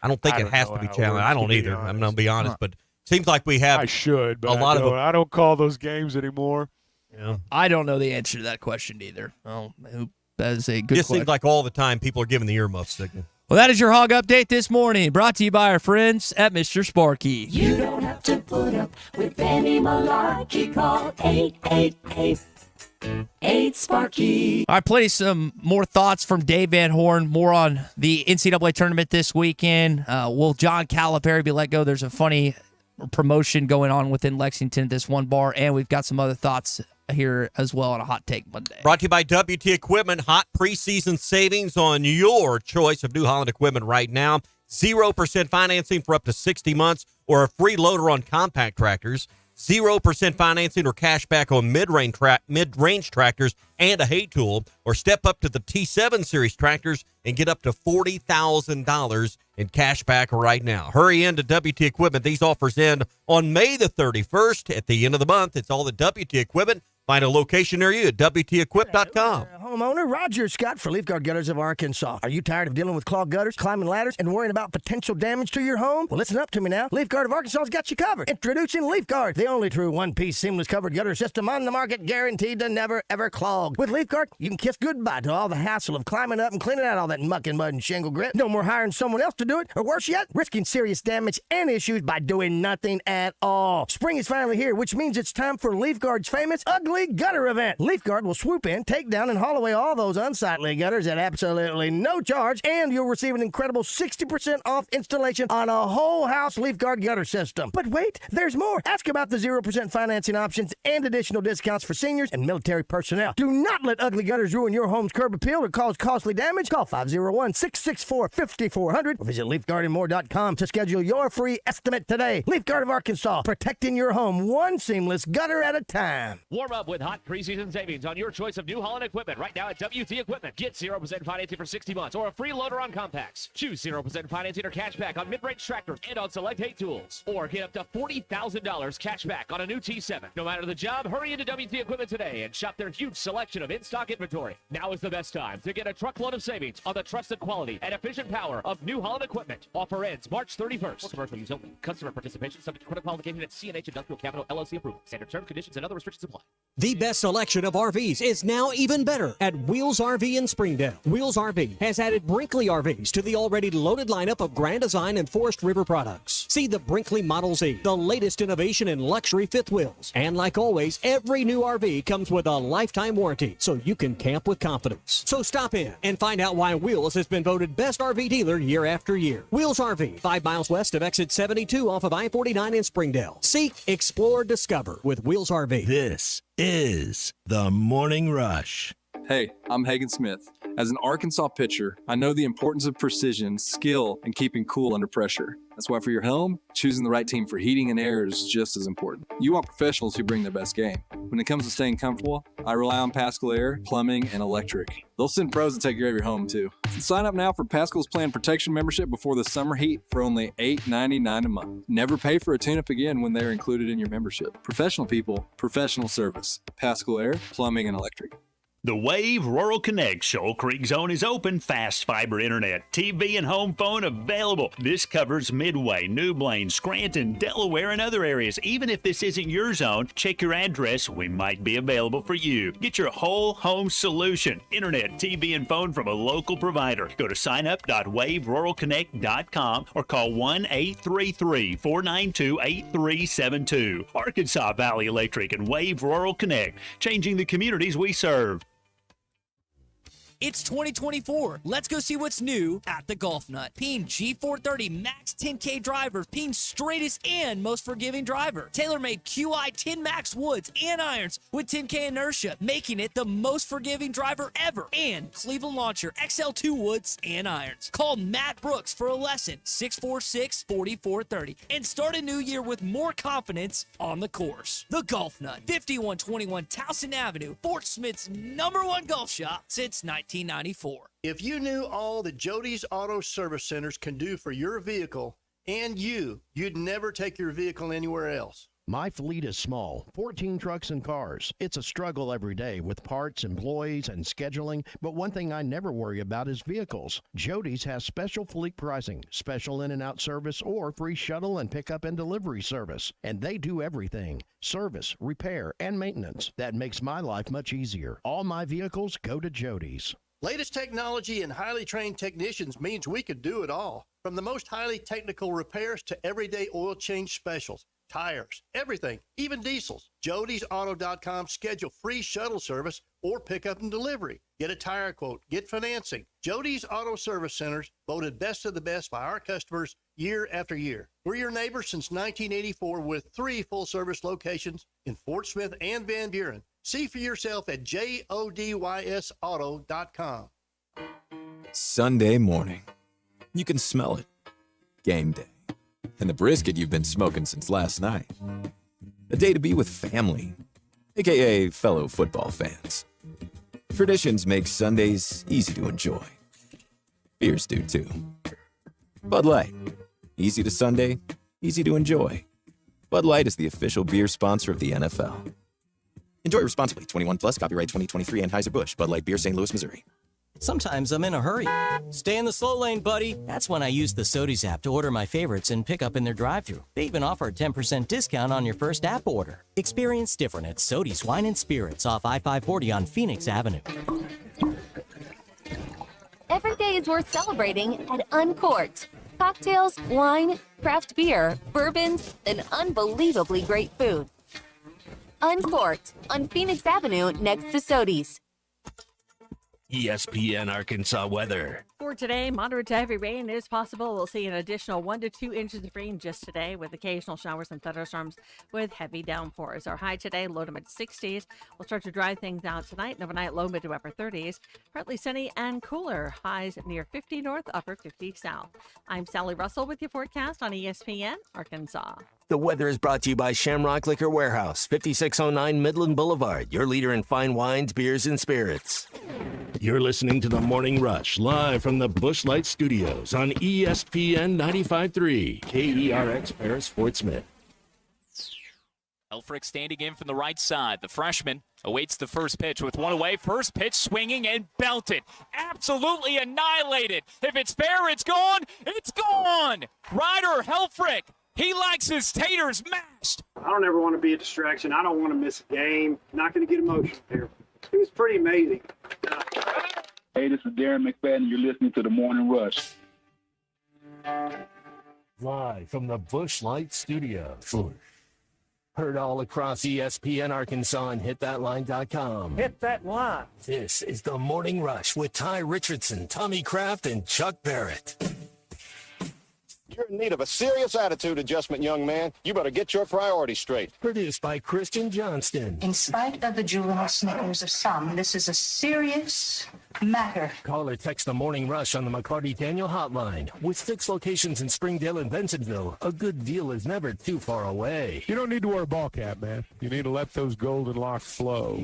I don't think it has to be challenged. I don't either. I'm going to be honest. But seems like we have I don't call those games anymore. Yeah. I don't know the answer to that question either. That is a good question. It seems like all the time people are giving the earmuff signal. Well, that is your Hog Update this morning, brought to you by our friends at Mr. Sparky. You don't have to put up with any malarkey. Call 888-8-SPARKY. All right, plenty some more thoughts from Dave Van Horn, more on the NCAA tournament this weekend. Will John Calipari be let go? There's a funny promotion going on within Lexington at this one bar, and we've got some other thoughts here as well on a Hot Take Monday. Brought to you by WT Equipment. Hot preseason savings on your choice of New Holland equipment right now. 0% financing for up to 60 months or a free loader on compact tractors. 0% financing or cash back on mid-range tractors and a hay tool, or step up to the T7 Series tractors and get up to $40,000 in cash back right now. Hurry into WT Equipment. These offers end on May the 31st. At the end of the month, it's all at WT Equipment. Find a location near you at WTEquip.com. Homeowner Roger Scott for Leaf Guard Gutters of Arkansas. Are you tired of dealing with clogged gutters, climbing ladders, and worrying about potential damage to your home? Well, listen up to me now. Leaf Guard of Arkansas has got you covered. Introducing Leaf Guard, the only true one-piece seamless covered gutter system on the market, guaranteed to never, ever clog. With Leaf Guard, you can kiss goodbye to all the hassle of climbing up and cleaning out all that muck and mud and shingle grit. No more hiring someone else to do it, or worse yet, risking serious damage and issues by doing nothing at all. Spring is finally here, which means it's time for Leaf Guard's famous ugly Unsightly Gutter Event. LeafGuard will swoop in, take down, and haul away all those unsightly gutters at absolutely no charge, and you'll receive an incredible 60% off installation on a whole house LeafGuard gutter system. But wait, there's more. Ask about the 0% financing options and additional discounts for seniors and military personnel. Do not let ugly gutters ruin your home's curb appeal or cause costly damage. Call 501-664-5400 or visit LeafGuardandMore.com to schedule your free estimate today. LeafGuard of Arkansas, protecting your home one seamless gutter at a time. Warm up with hot preseason savings on your choice of New Holland equipment right now at WT Equipment. Get 0% financing for 60 months or a free loader on compacts. Choose 0% financing or cash back on mid-range tractors and on select hay tools. Or get up to $40,000 cash back on a new T7. No matter the job, hurry into WT Equipment today and shop their huge selection of in-stock inventory. Now is the best time to get a truckload of savings on the trusted quality and efficient power of New Holland equipment. Offer ends March 31st. For commercial use only. Customer participation subject to credit qualification at CNH Industrial Capital LLC approval. Standard terms, conditions, and other restrictions apply. The best selection of RVs is now even better at Wheels RV in Springdale. Wheels RV has added Brinkley RVs to the already loaded lineup of Grand Design and Forest River products. See the Brinkley Model Z, the latest innovation in luxury fifth wheels. And like always, every new RV comes with a lifetime warranty, so you can camp with confidence. So stop in and find out why Wheels has been voted best RV dealer year after year. Wheels RV, 5 miles west of exit 72 off of I-49 in Springdale. Seek, explore, discover with Wheels RV. This is the Morning Rush. Hey, I'm Hagen Smith. As an Arkansas pitcher, I know the importance of precision, skill, and keeping cool under pressure. That's why for your home, choosing the right team for heating and air is just as important. You want professionals who bring their best game. When it comes to staying comfortable, I rely on Pascal Air, Plumbing, and Electric. They'll send pros to take care of your home, too. So sign up now for Pascal's Planned Protection membership before the summer heat for only $8.99 a month. Never pay for a tune-up again when they're included in your membership. Professional people, professional service. Pascal Air, Plumbing, and Electric. The Wave Rural Connect Shoal Creek Zone is open. Fast fiber internet, TV, and home phone available. This covers Midway, New Blaine, Scranton, Delaware, and other areas. Even if this isn't your zone, check your address. We might be available for you. Get your whole home solution. Internet, TV, and phone from a local provider. Go to signup.waveruralconnect.com or call 1-833-492-8372. Arkansas Valley Electric and Wave Rural Connect, changing the communities we serve. It's 2024. Let's go see what's new at the Golf Nut. Peen G430 Max 10K driver. Peen's straightest and most forgiving driver. TaylorMade QI 10 Max woods and irons with 10K inertia, making it the most forgiving driver ever. And Cleveland Launcher XL2 woods and irons. Call Matt Brooks for a lesson, 646-4430. And start a new year with more confidence on the course. The Golf Nut, 5121 Towson Avenue, Fort Smith's #1 golf shop since 1994. If you knew all that Jody's Auto Service Centers can do for your vehicle and you'd never take your vehicle anywhere else. My fleet is small, 14 trucks and cars. It's a struggle every day with parts, employees, and scheduling, but one thing I never worry about is vehicles. Jody's has special fleet pricing, special in and out service, or free shuttle and pickup and delivery service. And they do everything: service, repair, and maintenance. That makes my life much easier. All my vehicles go to Jody's. Latest technology and highly trained technicians means we could do it all. From the most highly technical repairs to everyday oil change specials. Tires, everything, even diesels. Jody'sAuto.com. Schedule free shuttle service or pickup and delivery. Get a tire quote, get financing. Jody's Auto Service Centers, voted best of the best by our customers year after year. We're your neighbors since 1984 with 3 full-service locations in Fort Smith and Van Buren. See for yourself at JODYSauto.com. Sunday morning. You can smell it. Game day. And the brisket you've been smoking since last night. A day to be with family, aka fellow football fans. Traditions make Sundays easy to enjoy. Beers do too. Bud Light. Easy to Sunday, easy to enjoy. Bud Light is the official beer sponsor of the NFL. Enjoy responsibly. 21 plus. Copyright 2023 Anheuser-Busch. Bud Light Beer, St. Louis, Missouri. Sometimes I'm in a hurry. Stay in the slow lane, buddy. That's when I use the Sodies app to order my favorites and pick up in their drive-thru. They even offer a 10% discount on your first app order. Experience different at Sodies Wine and Spirits off I-540 on Phoenix Avenue. Every day is worth celebrating at Uncorked. Cocktails, wine, craft beer, bourbons, and unbelievably great food. Uncorked on Phoenix Avenue next to Sodi's. ESPN Arkansas weather. For today, moderate to heavy rain is possible. We'll see an additional 1 to 2 inches of rain just today with occasional showers and thunderstorms with heavy downpours. Our high today, low to mid 60s. We'll start to dry things out tonight and overnight, low mid to upper 30s. Partly sunny and cooler. Highs near 50 north, upper 50 south. I'm Sally Russell with your forecast on ESPN Arkansas. The weather is brought to you by Shamrock Liquor Warehouse, 5609 Midland Boulevard, your leader in fine wines, beers, and spirits. You're listening to The Morning Rush, live from the Busch Light Studios on ESPN 95.3, KERX Paris, Fort Smith. Helfrick standing in from the right side. The freshman awaits the first pitch with one away. First pitch swinging and belted. Absolutely annihilated. If it's fair, it's gone. It's gone. Ryder Helfrick. He likes his taters mashed. I don't ever want to be a distraction. I don't want to miss a game. Not going to get emotional here. It was pretty amazing. Hey, this is Darren McFadden. You're listening to The Morning Rush. Live from the Busch Light Studios. Heard all across ESPN Arkansas and hitthatline.com. Hit that line. This is The Morning Rush with Ty Richardson, Tommy Kraft, and Chuck Barrett. You're in need of a serious attitude adjustment, young man. You better get your priorities straight. Produced by Christian Johnston. In spite of the juvenile snickers of some, this is a serious matter. Call or text The Morning Rush on the McLarty Daniel Hotline. With 6 locations in Springdale and Bensenville, a good deal is never too far away. You don't need to wear a ball cap, man. You need to let those golden locks flow.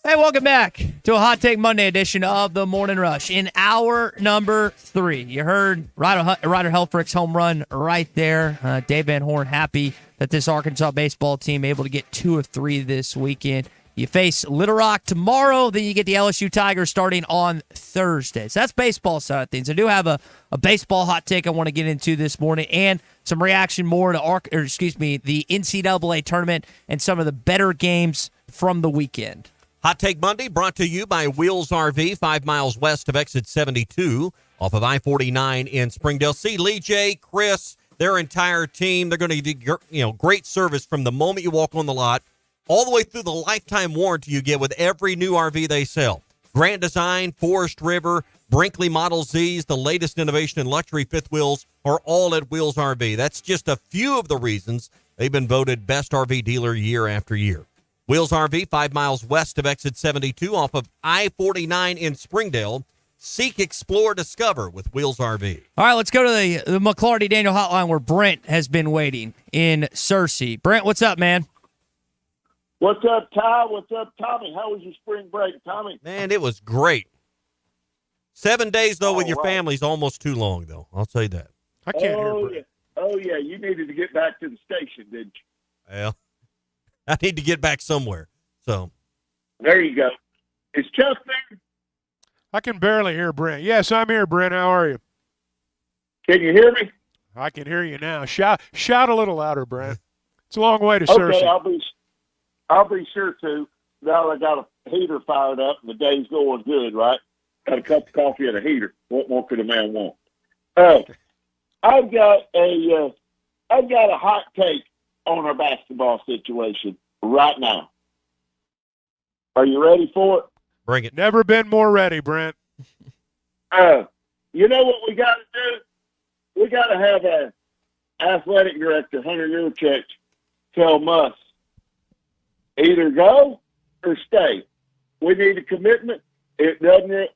Hey, welcome back to a Hot Take Monday edition of the Morning Rush. In hour number 3, you heard Ryder Helfrick's home run right there. Dave Van Horn happy that this Arkansas baseball team able to get 2 of 3 this weekend. You face Little Rock tomorrow, then you get the LSU Tigers starting on Thursday. So that's baseball side of things. I do have a baseball hot take I want to get into this morning and some reaction more to the NCAA tournament and some of the better games from the weekend. Hot Take Monday brought to you by Wheels RV, 5 miles west of exit 72 off of I-49 in Springdale. See Lee J, Chris, their entire team. They're going to give you great service from the moment you walk on the lot all the way through the lifetime warranty you get with every new RV they sell. Grand Design, Forest River, Brinkley Model Zs, the latest innovation in luxury fifth wheels are all at Wheels RV. That's just a few of the reasons they've been voted best RV dealer year after year. Wheels RV, 5 miles west of exit 72 off of I-49 in Springdale. Seek, explore, discover with Wheels RV. All right, let's go to the McLarty Daniel Hotline where Brent has been waiting in Searcy. Brent, what's up, man? What's up, Ty? What's up, Tommy? How was your spring break, Tommy? Man, it was great. 7 days, though, with your family's almost too long, though. I'll say that. I can't hear Brent. Oh, yeah. You needed to get back to the station, didn't you? Well, I need to get back somewhere. So there you go. Is Chuck there? I can barely hear Brent. Yes, I'm here, Brent. How are you? Can you hear me? I can hear you now. Shout a little louder, Brent. It's a long way to Searcy. Okay, I'll be sure to. Now I got a heater fired up and the day's going good, right? Got a cup of coffee and a heater. What more could a man want? I've got a hot take on our basketball situation right now. Are you ready for it? Bring it. Never been more ready, Brent. You know what we got to do? We got to have our athletic director, Hunter Yurchek, tell Muss, either go or stay. We need a commitment. It doesn't,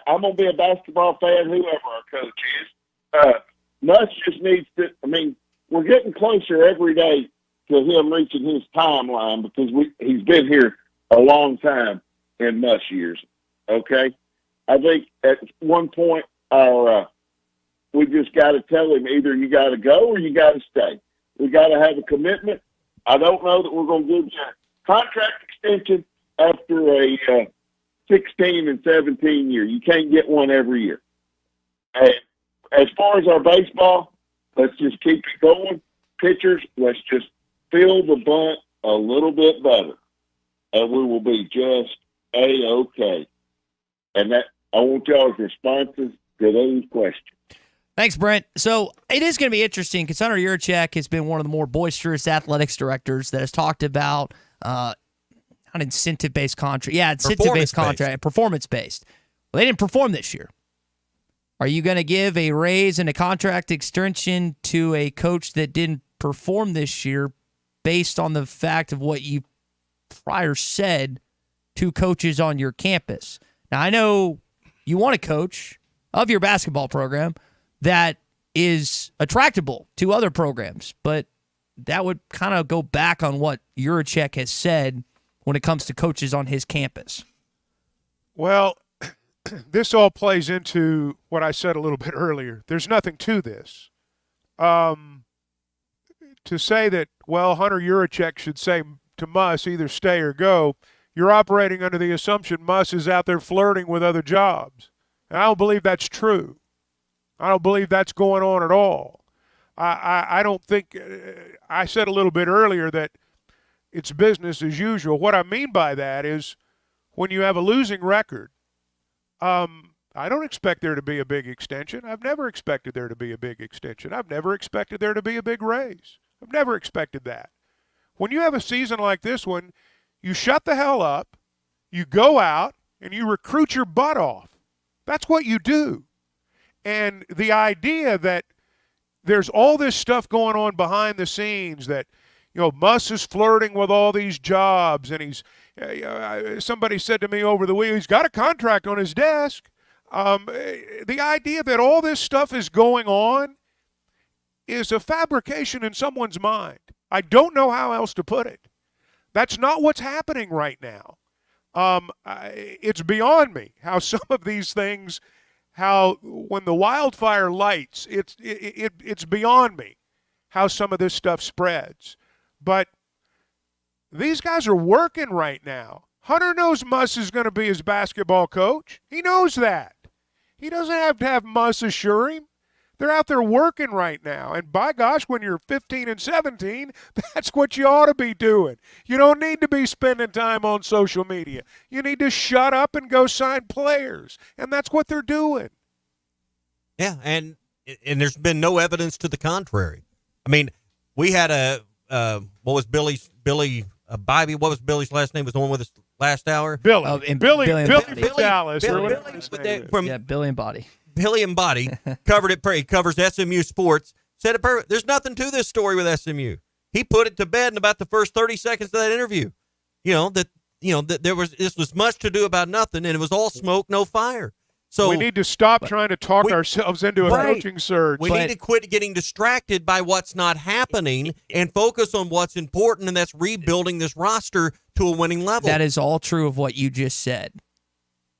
I'm going to be a basketball fan, whoever our coach is. Muss just needs to, we're getting closer every day to him reaching his timeline because he's been here a long time in Muss years. Okay? I think at one point we just got to tell him either you got to go or you got to stay. We got to have a commitment. I don't know that we're going to give you a contract extension after a 16 and 17 year. You can't get one every year. And as far as our baseball, let's just keep it going. Pitchers, let's just fill the bunt a little bit better, and we will be just A-okay. And that I want y'all's responses to those questions. Thanks, Brent. So it is going to be interesting because Hunter Yurachek has been one of the more boisterous athletics directors that has talked about not incentive-based contract. Yeah, incentive-based contract, performance-based. Well, they didn't perform this year. Are you going to give a raise and a contract extension to a coach that didn't perform this year based on the fact of what you prior said to coaches on your campus? Now, I know you want a coach of your basketball program that is attractable to other programs, but that would kind of go back on what Yurachek has said when it comes to coaches on his campus. Well, this all plays into what I said a little bit earlier. There's nothing to this. To say that, well, Hunter Yurachek should say to Muss, either stay or go, you're operating under the assumption Muss is out there flirting with other jobs. And I don't believe that's true. I don't believe that's going on at all. I don't think – I said a little bit earlier that it's business as usual. What I mean by that is when you have a losing record, I don't expect there to be a big extension. I've never expected there to be a big extension. I've never expected there to be a big raise. I've never expected that. When you have a season like this one, you shut the hell up, you go out, and you recruit your butt off. That's what you do. And the idea that there's all this stuff going on behind the scenes that, you know, Muss is flirting with all these jobs, and he's somebody said to me over the week, he's got a contract on his desk. The idea that all this stuff is going on is a fabrication in someone's mind. I don't know how else to put it. That's not what's happening right now. It's beyond me how some of these things, how when the wildfire lights, it's beyond me how some of this stuff spreads. But these guys are working right now. Hunter knows Muss is going to be his basketball coach. He knows that. He doesn't have to have Muss assure him. They're out there working right now. And by gosh, when you're 15 and 17, that's what you ought to be doing. You don't need to be spending time on social media. You need to shut up and go sign players. And that's what they're doing. Yeah, and there's been no evidence to the contrary. I mean, we had what was Billy's last name? Was the one with us last hour? Billy. Billy from Dallas. Billy Embody. Billy Embody covered it. He covers SMU sports. Said it perfect. There's nothing to this story with SMU. He put it to bed in about the first 30 seconds of that interview. That this was much to do about nothing, and it was all smoke, no fire. So we need to stop trying to talk ourselves into a coaching surge. We need to quit getting distracted by what's not happening and focus on what's important, and that's rebuilding this roster to a winning level. That is all true of what you just said.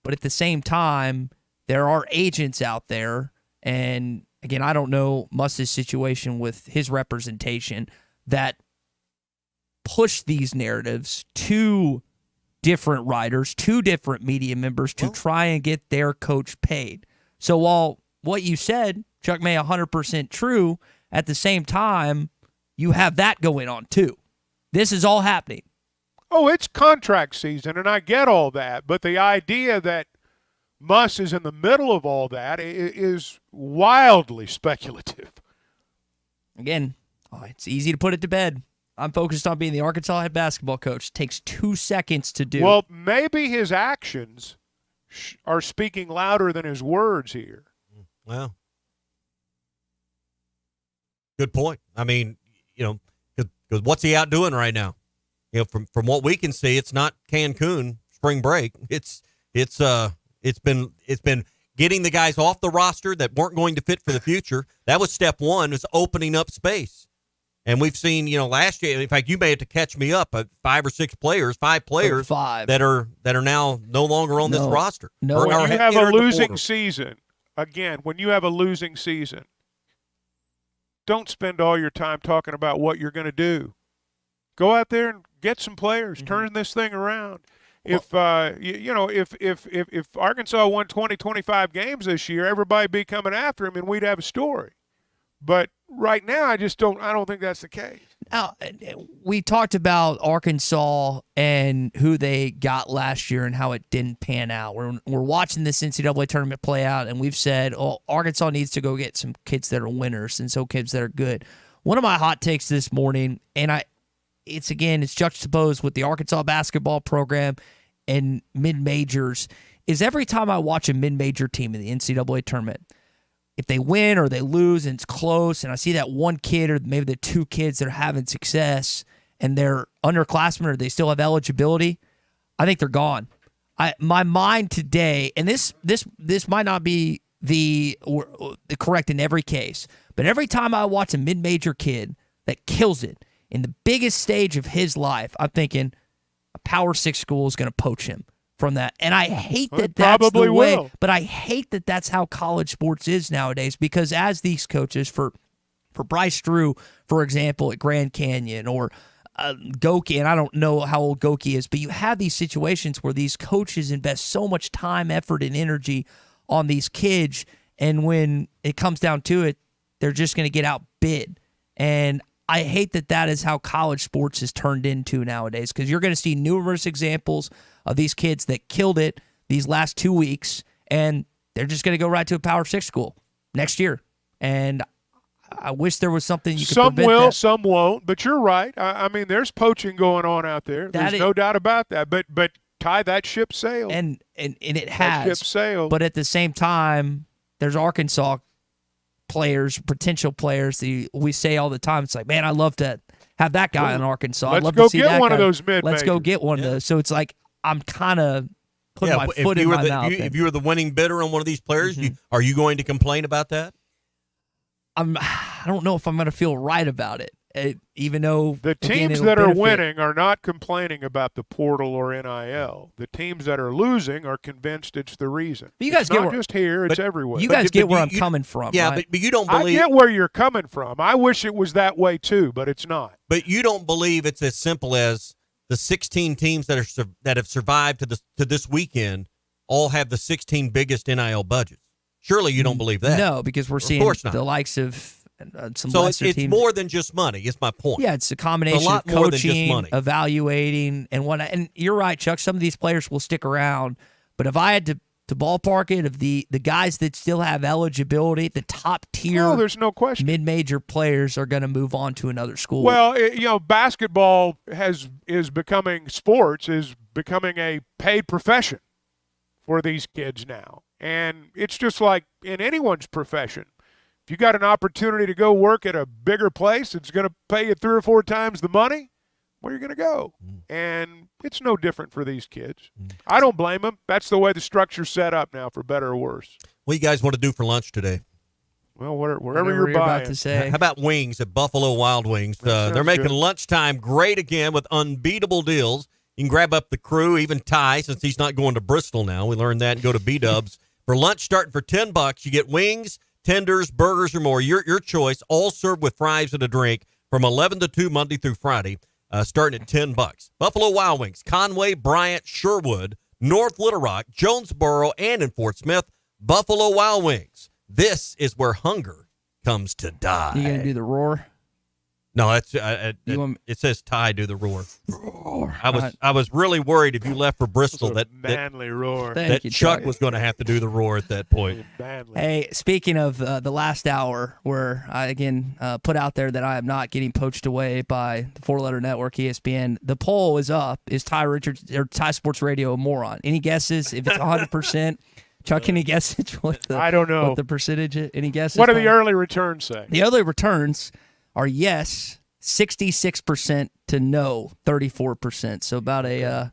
But at the same time, there are agents out there, and again, I don't know Muss's situation with his representation, that push these narratives to different writers, to different media members to try and get their coach paid. So while what you said, Chuck May, 100% true, at the same time, you have that going on too. This is all happening. Oh, it's contract season, and I get all that, but the idea that Muss is in the middle of all that is wildly speculative. Again, it's easy to put it to bed. I'm focused on being the Arkansas head basketball coach. It takes 2 seconds to do. Well, maybe his actions are speaking louder than his words here. Well, good point. I mean, because what's he out doing right now? From what we can see, it's not Cancun spring break. It's been getting the guys off the roster that weren't going to fit for the future. That was step one, is opening up space. And we've seen, last year, in fact, you may have to catch me up, 5 players that are now no longer on this roster. No, when you have a losing season, when you have a losing season, don't spend all your time talking about what you're going to do. Go out there and get some players, turn this thing around. If Arkansas won 20, 25 games this year, everybody'd be coming after him, and we'd have a story. But right now, I don't think that's the case. We talked about Arkansas and who they got last year and how it didn't pan out. We're watching this NCAA tournament play out, and we've said, oh, Arkansas needs to go get some kids that are winners and some kids that are good. One of my hot takes this morning, and it's juxtaposed with the Arkansas basketball program and mid-majors, is every time I watch a mid-major team in the NCAA tournament, if they win or they lose and it's close, and I see that one kid or maybe the two kids that are having success and they're underclassmen or they still have eligibility, I think they're gone. My mind today, and this might not be the correct in every case, but every time I watch a mid-major kid that kills it in the biggest stage of his life, I'm thinking a Power 6 school is going to poach him from that. And I hate that that's the way, but I hate that that's how college sports is nowadays, because as these coaches, for Bryce Drew, for example, at Grand Canyon, or Goki, and I don't know how old Goki is, but you have these situations where these coaches invest so much time, effort, and energy on these kids, and when it comes down to it, they're just going to get outbid. And I hate that is how college sports is turned into nowadays, because you're going to see numerous examples of these kids that killed it these last 2 weeks, and they're just going to go right to a Power 6 school next year. And I wish there was something you could prevent Some will, that. some won't, but you're right. I mean, there's poaching going on out there. There's no doubt about that. But Ty, that ship sailed. And it has. That ship sailed. But at the same time, there's Arkansas players, potential players that we say all the time. It's like, man, I'd love to have that guy in Arkansas. I'd love to see that guy. Let's go get one of those mid-majors. Let's go get one of those. So it's like I'm kind of putting my foot in my mouth. If you were the winning bidder on one of these players, are you going to complain about that? I don't know if I'm going to feel right about it. Even though the teams that are winning are not complaining about the portal or NIL. The teams that are losing are convinced it's the reason. But you guys it's get not just here; it's everywhere. You guys get where I'm coming from. Yeah, right? but you don't believe. I get where you're coming from. I wish it was that way too, but it's not. But you don't believe it's as simple as the 16 teams that have survived to this weekend all have the 16 biggest NIL budgets. Surely you don't believe that. No, because we're seeing the likes of some lesser teams. It's more than just money. Is my point. Yeah, it's a combination of coaching, evaluating, and whatnot. And you're right, Chuck. Some of these players will stick around, but if I had to ballpark it, of the guys that still have eligibility, the top tier, there's no question, mid-major players are going to move on to another school. Well, basketball is becoming a paid profession for these kids now. And it's just like in anyone's profession. If you got an opportunity to go work at a bigger place, it's going to pay you 3 or 4 times the money, where are you going to go? And it's no different for these kids. I don't blame them. That's the way the structure's set up now, for better or worse. What do you guys want to do for lunch today? Well, wherever you're buying. About to say. How about wings at Buffalo Wild Wings? They're making lunchtime great again with unbeatable deals. You can grab up the crew, even Ty, since he's not going to Bristol now. We learned that, and go to B-Dubs. For lunch starting for $10, you get wings, tenders, burgers, or more. Your choice, all served with fries and a drink from 11 to 2 Monday through Friday, starting at $10. Buffalo Wild Wings, Conway, Bryant, Sherwood, North Little Rock, Jonesboro, and in Fort Smith. Buffalo Wild Wings. This is where hunger comes to die. You going to do the roar? No, it says Ty do the roar. Roar. I was really worried if you left for Bristol that manly roar. Thank you, Chuck was going to have to do the roar at that point. Hey, speaking of the last hour, where I again put out there that I am not getting poached away by the 4-letter network ESPN. The poll is up. Is Ty Richards or Ty Sports Radio a moron? Any guesses? If it's 100%. Chuck, any guesses I don't know what the percentage is? Any guesses? What do the early returns say? The early returns are yes, 66% to no, 34%. So about a,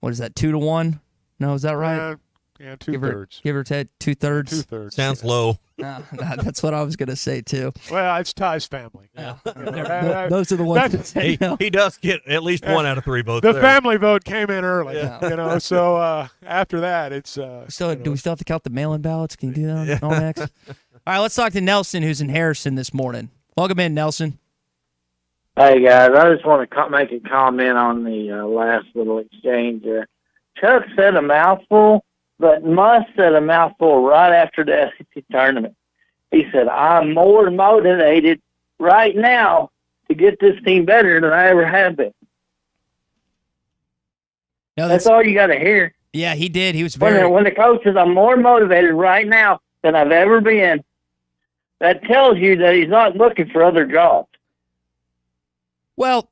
what is that, 2 to 1? No, is that right? Yeah, 2/3. Give or take 2/3. 2/3. Sounds low. No, that's what I was going to say, too. Well, it's Ty's family. Yeah. Those are the ones that say no. He does get at least 1 out of 3 votes. The family vote came in early, so after that, it's... do we still have to count the mail-in ballots? Can you do that on All All right, let's talk to Nelson, who's in Harrison this morning. Welcome in, Nelson. Hey, guys. I just want to make a comment on the last little exchange there. Chuck said a mouthful, but Muss said a mouthful right after the SEC tournament. He said, I'm more motivated right now to get this team better than I ever have been. No, that's all you got to hear. Yeah, he did. He was very. When the coach says, I'm more motivated right now than I've ever been, that tells you that he's not looking for other jobs. Well,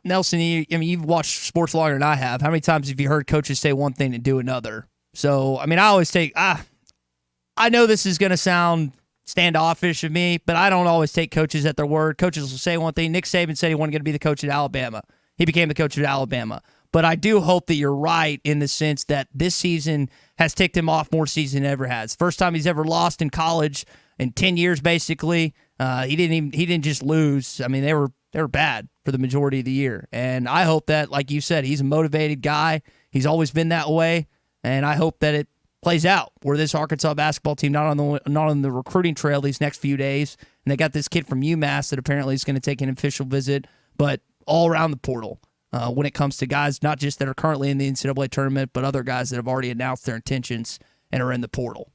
Nelson, you've watched sports longer than I have. How many times have you heard coaches say one thing and do another? So, I always take, I know this is going to sound standoffish of me, but I don't always take coaches at their word. Coaches will say one thing. Nick Saban said he wasn't going to be the coach at Alabama. He became the coach at Alabama. But I do hope that you're right in the sense that this season has ticked him off more season than ever has. First time he's ever lost in college in 10 years, basically. He didn't just lose. They were bad for the majority of the year. And I hope that, like you said, he's a motivated guy. He's always been that way. And I hope that it plays out where this Arkansas basketball team not on the recruiting trail these next few days. And they got this kid from UMass that apparently is going to take an official visit, but all around the portal. When it comes to guys not just that are currently in the NCAA tournament, but other guys that have already announced their intentions and are in the portal.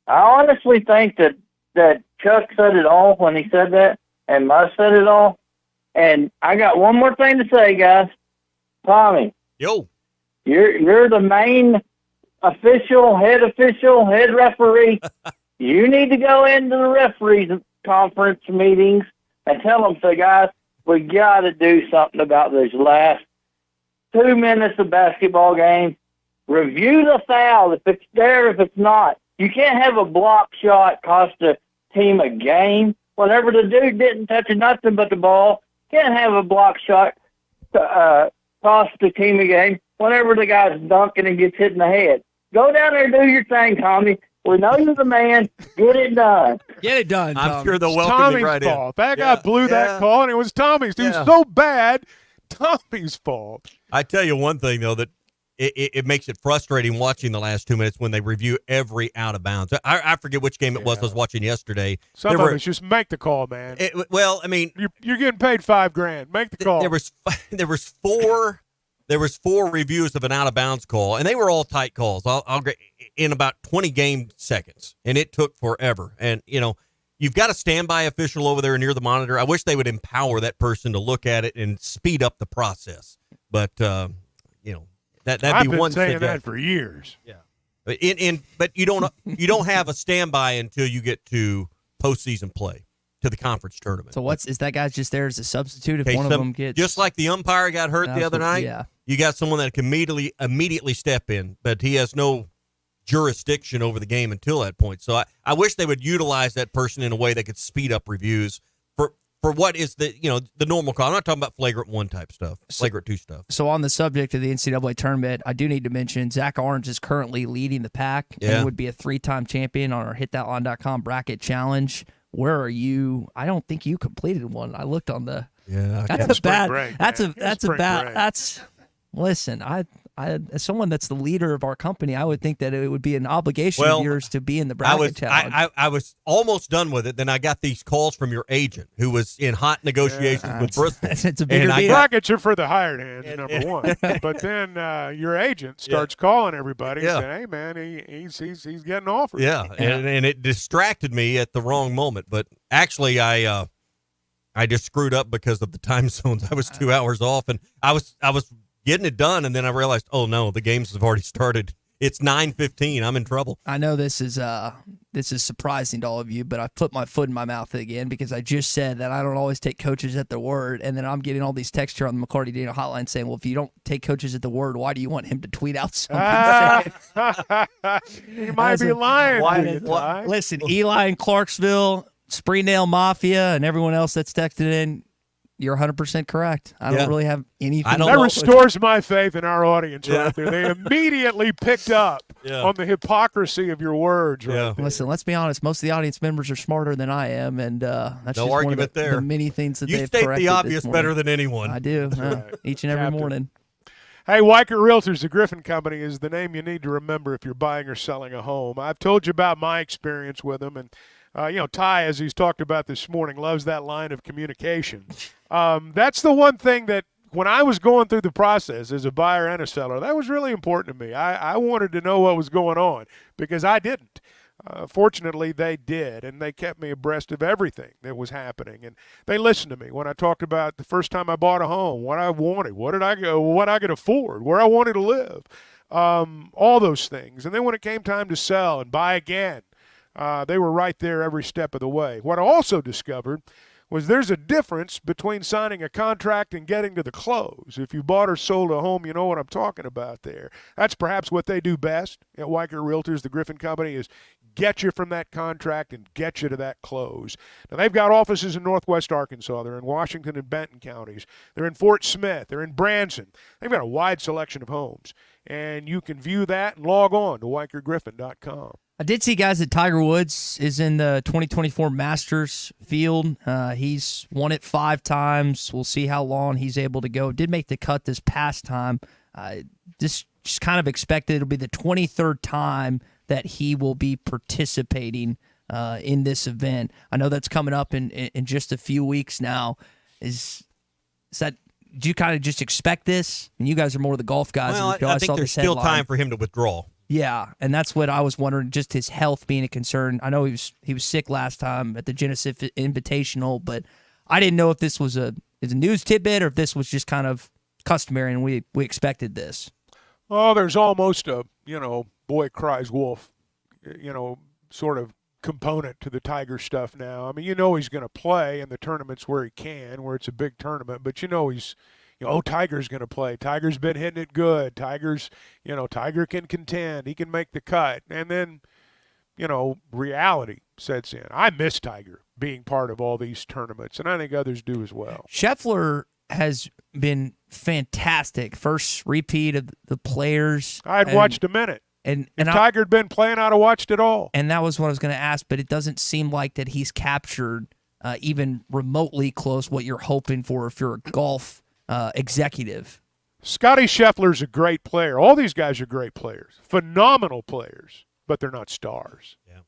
I honestly think that Chuck said it all when he said that, and Musk said it all. And I got one more thing to say, guys. Tommy. Yo. You're the main head referee. You need to go into the referees conference meetings and tell them, say, guys, we got to do something about those last 2 minutes of basketball game. Review the foul if it's there, if it's not. You can't have a block shot cost a team a game. Whenever the dude didn't touch nothing but the ball, can't have a block shot cost the team a game. Whenever the guy's dunking and gets hit in the head. Go down there and do your thing, Tommy. We know you're the man. Get it done. Get it done, Tommy. I'm sure they'll welcome Tommy's me right fault. in. That guy blew that call, and it was Tommy's. He was so bad, Tommy's fault. I tell you one thing, though, that it makes it frustrating watching the last 2 minutes when they review every out of bounds. I forget which game it was I was watching yesterday. Some of us just make the call, man. You're getting paid $5,000. Make the call. There was four reviews of an out of bounds call, and they were all tight calls. I'll in about 20 game seconds, and it took forever. And you've got a standby official over there near the monitor. I wish they would empower that person to look at it and speed up the process. But that'd I've be one been saying suggestion. that for years. Yeah. But you don't have a standby until you get to postseason play, to the conference tournament. So is that guy just there as a substitute if one of them gets just like the umpire got hurt the other night? Yeah. You got someone that can immediately step in, but he has no jurisdiction over the game until that point. So I wish they would utilize that person in a way that could speed up reviews for what is the normal call. I'm not talking about flagrant 1 type stuff, flagrant 2 stuff. So on the subject of the NCAA tournament, I do need to mention Zach Orange is currently leading the pack and would be a 3-time champion on our HitThatLine.com bracket challenge. Where are you? I don't think you completed one. I looked on the. Yeah, that's a bad. Listen, I as someone that's the leader of our company, I would think that it would be an obligation of yours to be in the bracket challenge. I was almost done with it. Then I got these calls from your agent who was in hot negotiations with Bristol. It's a bigger deal. Brackets are for the hired hands, number one. But then your agent starts calling everybody and saying, hey, man, he's getting offers. Yeah, and it distracted me at the wrong moment. But actually, I just screwed up because of the time zones. I was 2 hours off, and I was getting it done, and then I realized, oh no, the games have already started. It's 9:15. I'm in trouble. I know this is surprising to all of you, but I put my foot in my mouth again because I just said that I don't always take coaches at their word, and then I'm getting all these texts here on the McLarty Daniel hotline saying, well, if you don't take coaches at the word, why do you want him to tweet out something? You might be lying. Listen, Eli in Clarksville, Springdale Mafia, and everyone else that's texted in, you're 100% correct. I don't really have anything. That restores my faith in our audience right there. They immediately picked up on the hypocrisy of your words right there. Listen, let's be honest. Most of the audience members are smarter than I am, and that's just one of the many things that they've corrected. You state the obvious better than anyone. I do, each and every morning. Hey, Weichert Realtors, the Griffin Company, is the name you need to remember if you're buying or selling a home. I've told you about my experience with them, and Ty, as he's talked about this morning, loves that line of communication. That's the one thing that when I was going through the process as a buyer and a seller, that was really important to me. I wanted to know what was going on because I didn't. Fortunately, they did, and they kept me abreast of everything that was happening. And they listened to me when I talked about the first time I bought a home, what I wanted, what I could afford, where I wanted to live, all those things. And then when it came time to sell and buy again, they were right there every step of the way. What I also discovered was there's a difference between signing a contract and getting to the close. If you bought or sold a home, you know what I'm talking about there. That's perhaps what they do best at Weicker Realtors, the Griffin Company, is get you from that contract and get you to that close. Now, they've got offices in Northwest Arkansas. They're in Washington and Benton counties. They're in Fort Smith. They're in Branson. They've got a wide selection of homes. And you can view that and log on to WeicherGriffin.com. I did see, guys, that Tiger Woods is in the 2024 Masters field. He's won it 5 times. We'll see how long he's able to go. Did make the cut this past time. Just kind of expected it'll be the 23rd time that he will be participating in this event. I know that's coming up in just a few weeks now. Is that? Do you kind of just expect this? And you guys are more the golf guys. Well, I think there's still time for him to withdraw. Yeah, and that's what I was wondering, just his health being a concern. I know he was sick last time at the Genesis Invitational, but I didn't know if this was a news tidbit or if this was just kind of customary and we expected this. Oh, there's almost a, boy cries wolf, sort of component to the Tiger stuff now. I mean, he's going to play in the tournaments where he can, where it's a big tournament, but Tiger's going to play. Tiger's been hitting it good. Tiger can contend. He can make the cut. And then, reality sets in. I miss Tiger being part of all these tournaments, and I think others do as well. Scheffler has been fantastic. First repeat of the Players. I had watched a minute. And if Tiger had been playing, I'd have watched it all. And that was what I was going to ask, but it doesn't seem like that he's captured even remotely close what you're hoping for if you're a golf executive. Scotty Scheffler's a great player. All these guys are great players, phenomenal players, but they're not stars. Yeah,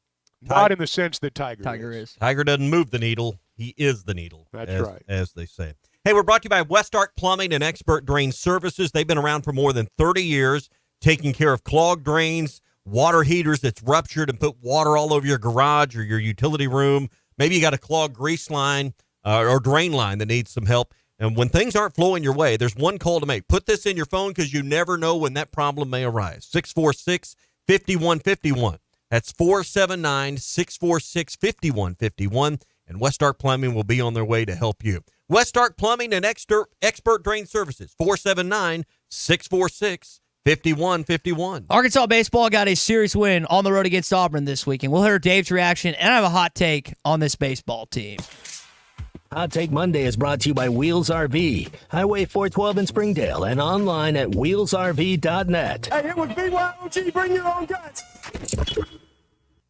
not in the sense that Tiger is. Tiger doesn't move the needle; he is the needle. That's right, as they say. Hey, we're brought to you by West Ark Plumbing and Expert Drain Services. They've been around for more than 30 years, taking care of clogged drains, water heaters that's ruptured and put water all over your garage or your utility room. Maybe you got a clogged grease line or drain line that needs some help. And when things aren't flowing your way, there's one call to make. Put this in your phone because you never know when that problem may arise. 646-5151. That's 479-646-5151. And West Ark Plumbing will be on their way to help you. West Ark Plumbing and Expert Drain Services. 479-646-5151. Arkansas baseball got a serious win on the road against Auburn this weekend. We'll hear Dave's reaction, and I have a hot take on this baseball team. Hot Take Monday is brought to you by Wheels RV, Highway 412 in Springdale, and online at wheelsrv.net. Hey, it was BYOG, bring your own guts.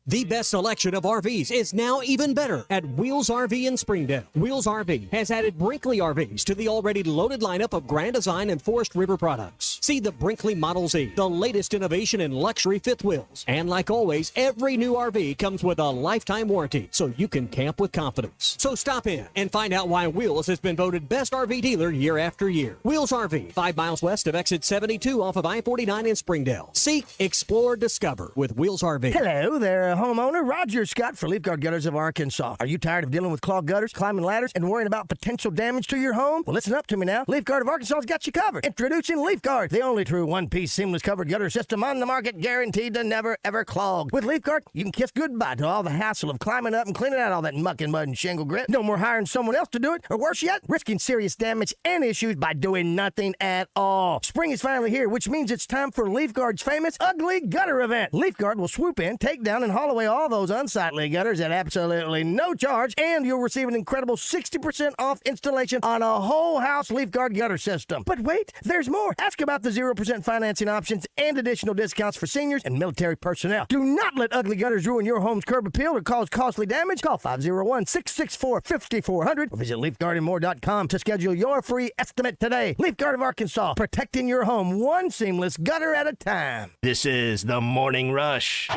The best selection of RVs is now even better at Wheels RV in Springdale. Wheels RV has added Brinkley RVs to the already loaded lineup of Grand Design and Forest River products. See the Brinkley Model Z, the latest innovation in luxury fifth wheels. And like always, every new RV comes with a lifetime warranty, so you can camp with confidence. So stop in and find out why Wheels has been voted best RV dealer year after year. Wheels RV, 5 miles west of exit 72 off of I-49 in Springdale. Seek, explore, discover with Wheels RV. Hello there, homeowner. Roger Scott for Leaf Guard Gutters of Arkansas. Are you tired of dealing with clogged gutters, climbing ladders, and worrying about potential damage to your home? Well, listen up to me now. Leaf Guard of Arkansas's got you covered. Introducing Leaf Guard, the only true one-piece seamless covered gutter system on the market, guaranteed to never, ever clog. With Leaf Guard, you can kiss goodbye to all the hassle of climbing up and cleaning out all that muck and mud and shingle grit. No more hiring someone else to do it, or worse yet, risking serious damage and issues by doing nothing at all. Spring is finally here, which means it's time for Leaf Guard's famous Ugly Gutter event. Leaf Guard will swoop in, take down, and haul away all those unsightly gutters at absolutely no charge, and you'll receive an incredible 60% off installation on a whole house Leaf Guard gutter system. But wait, there's more. Ask about the 0% financing options and additional discounts for seniors and military personnel. Do not let ugly gutters ruin your home's curb appeal or cause costly damage. Call 501-664-5400 or visit LeafGuardandMore.com to schedule your free estimate today. Leaf Guard of Arkansas, protecting your home one seamless gutter at a time. This is the Morning Rush.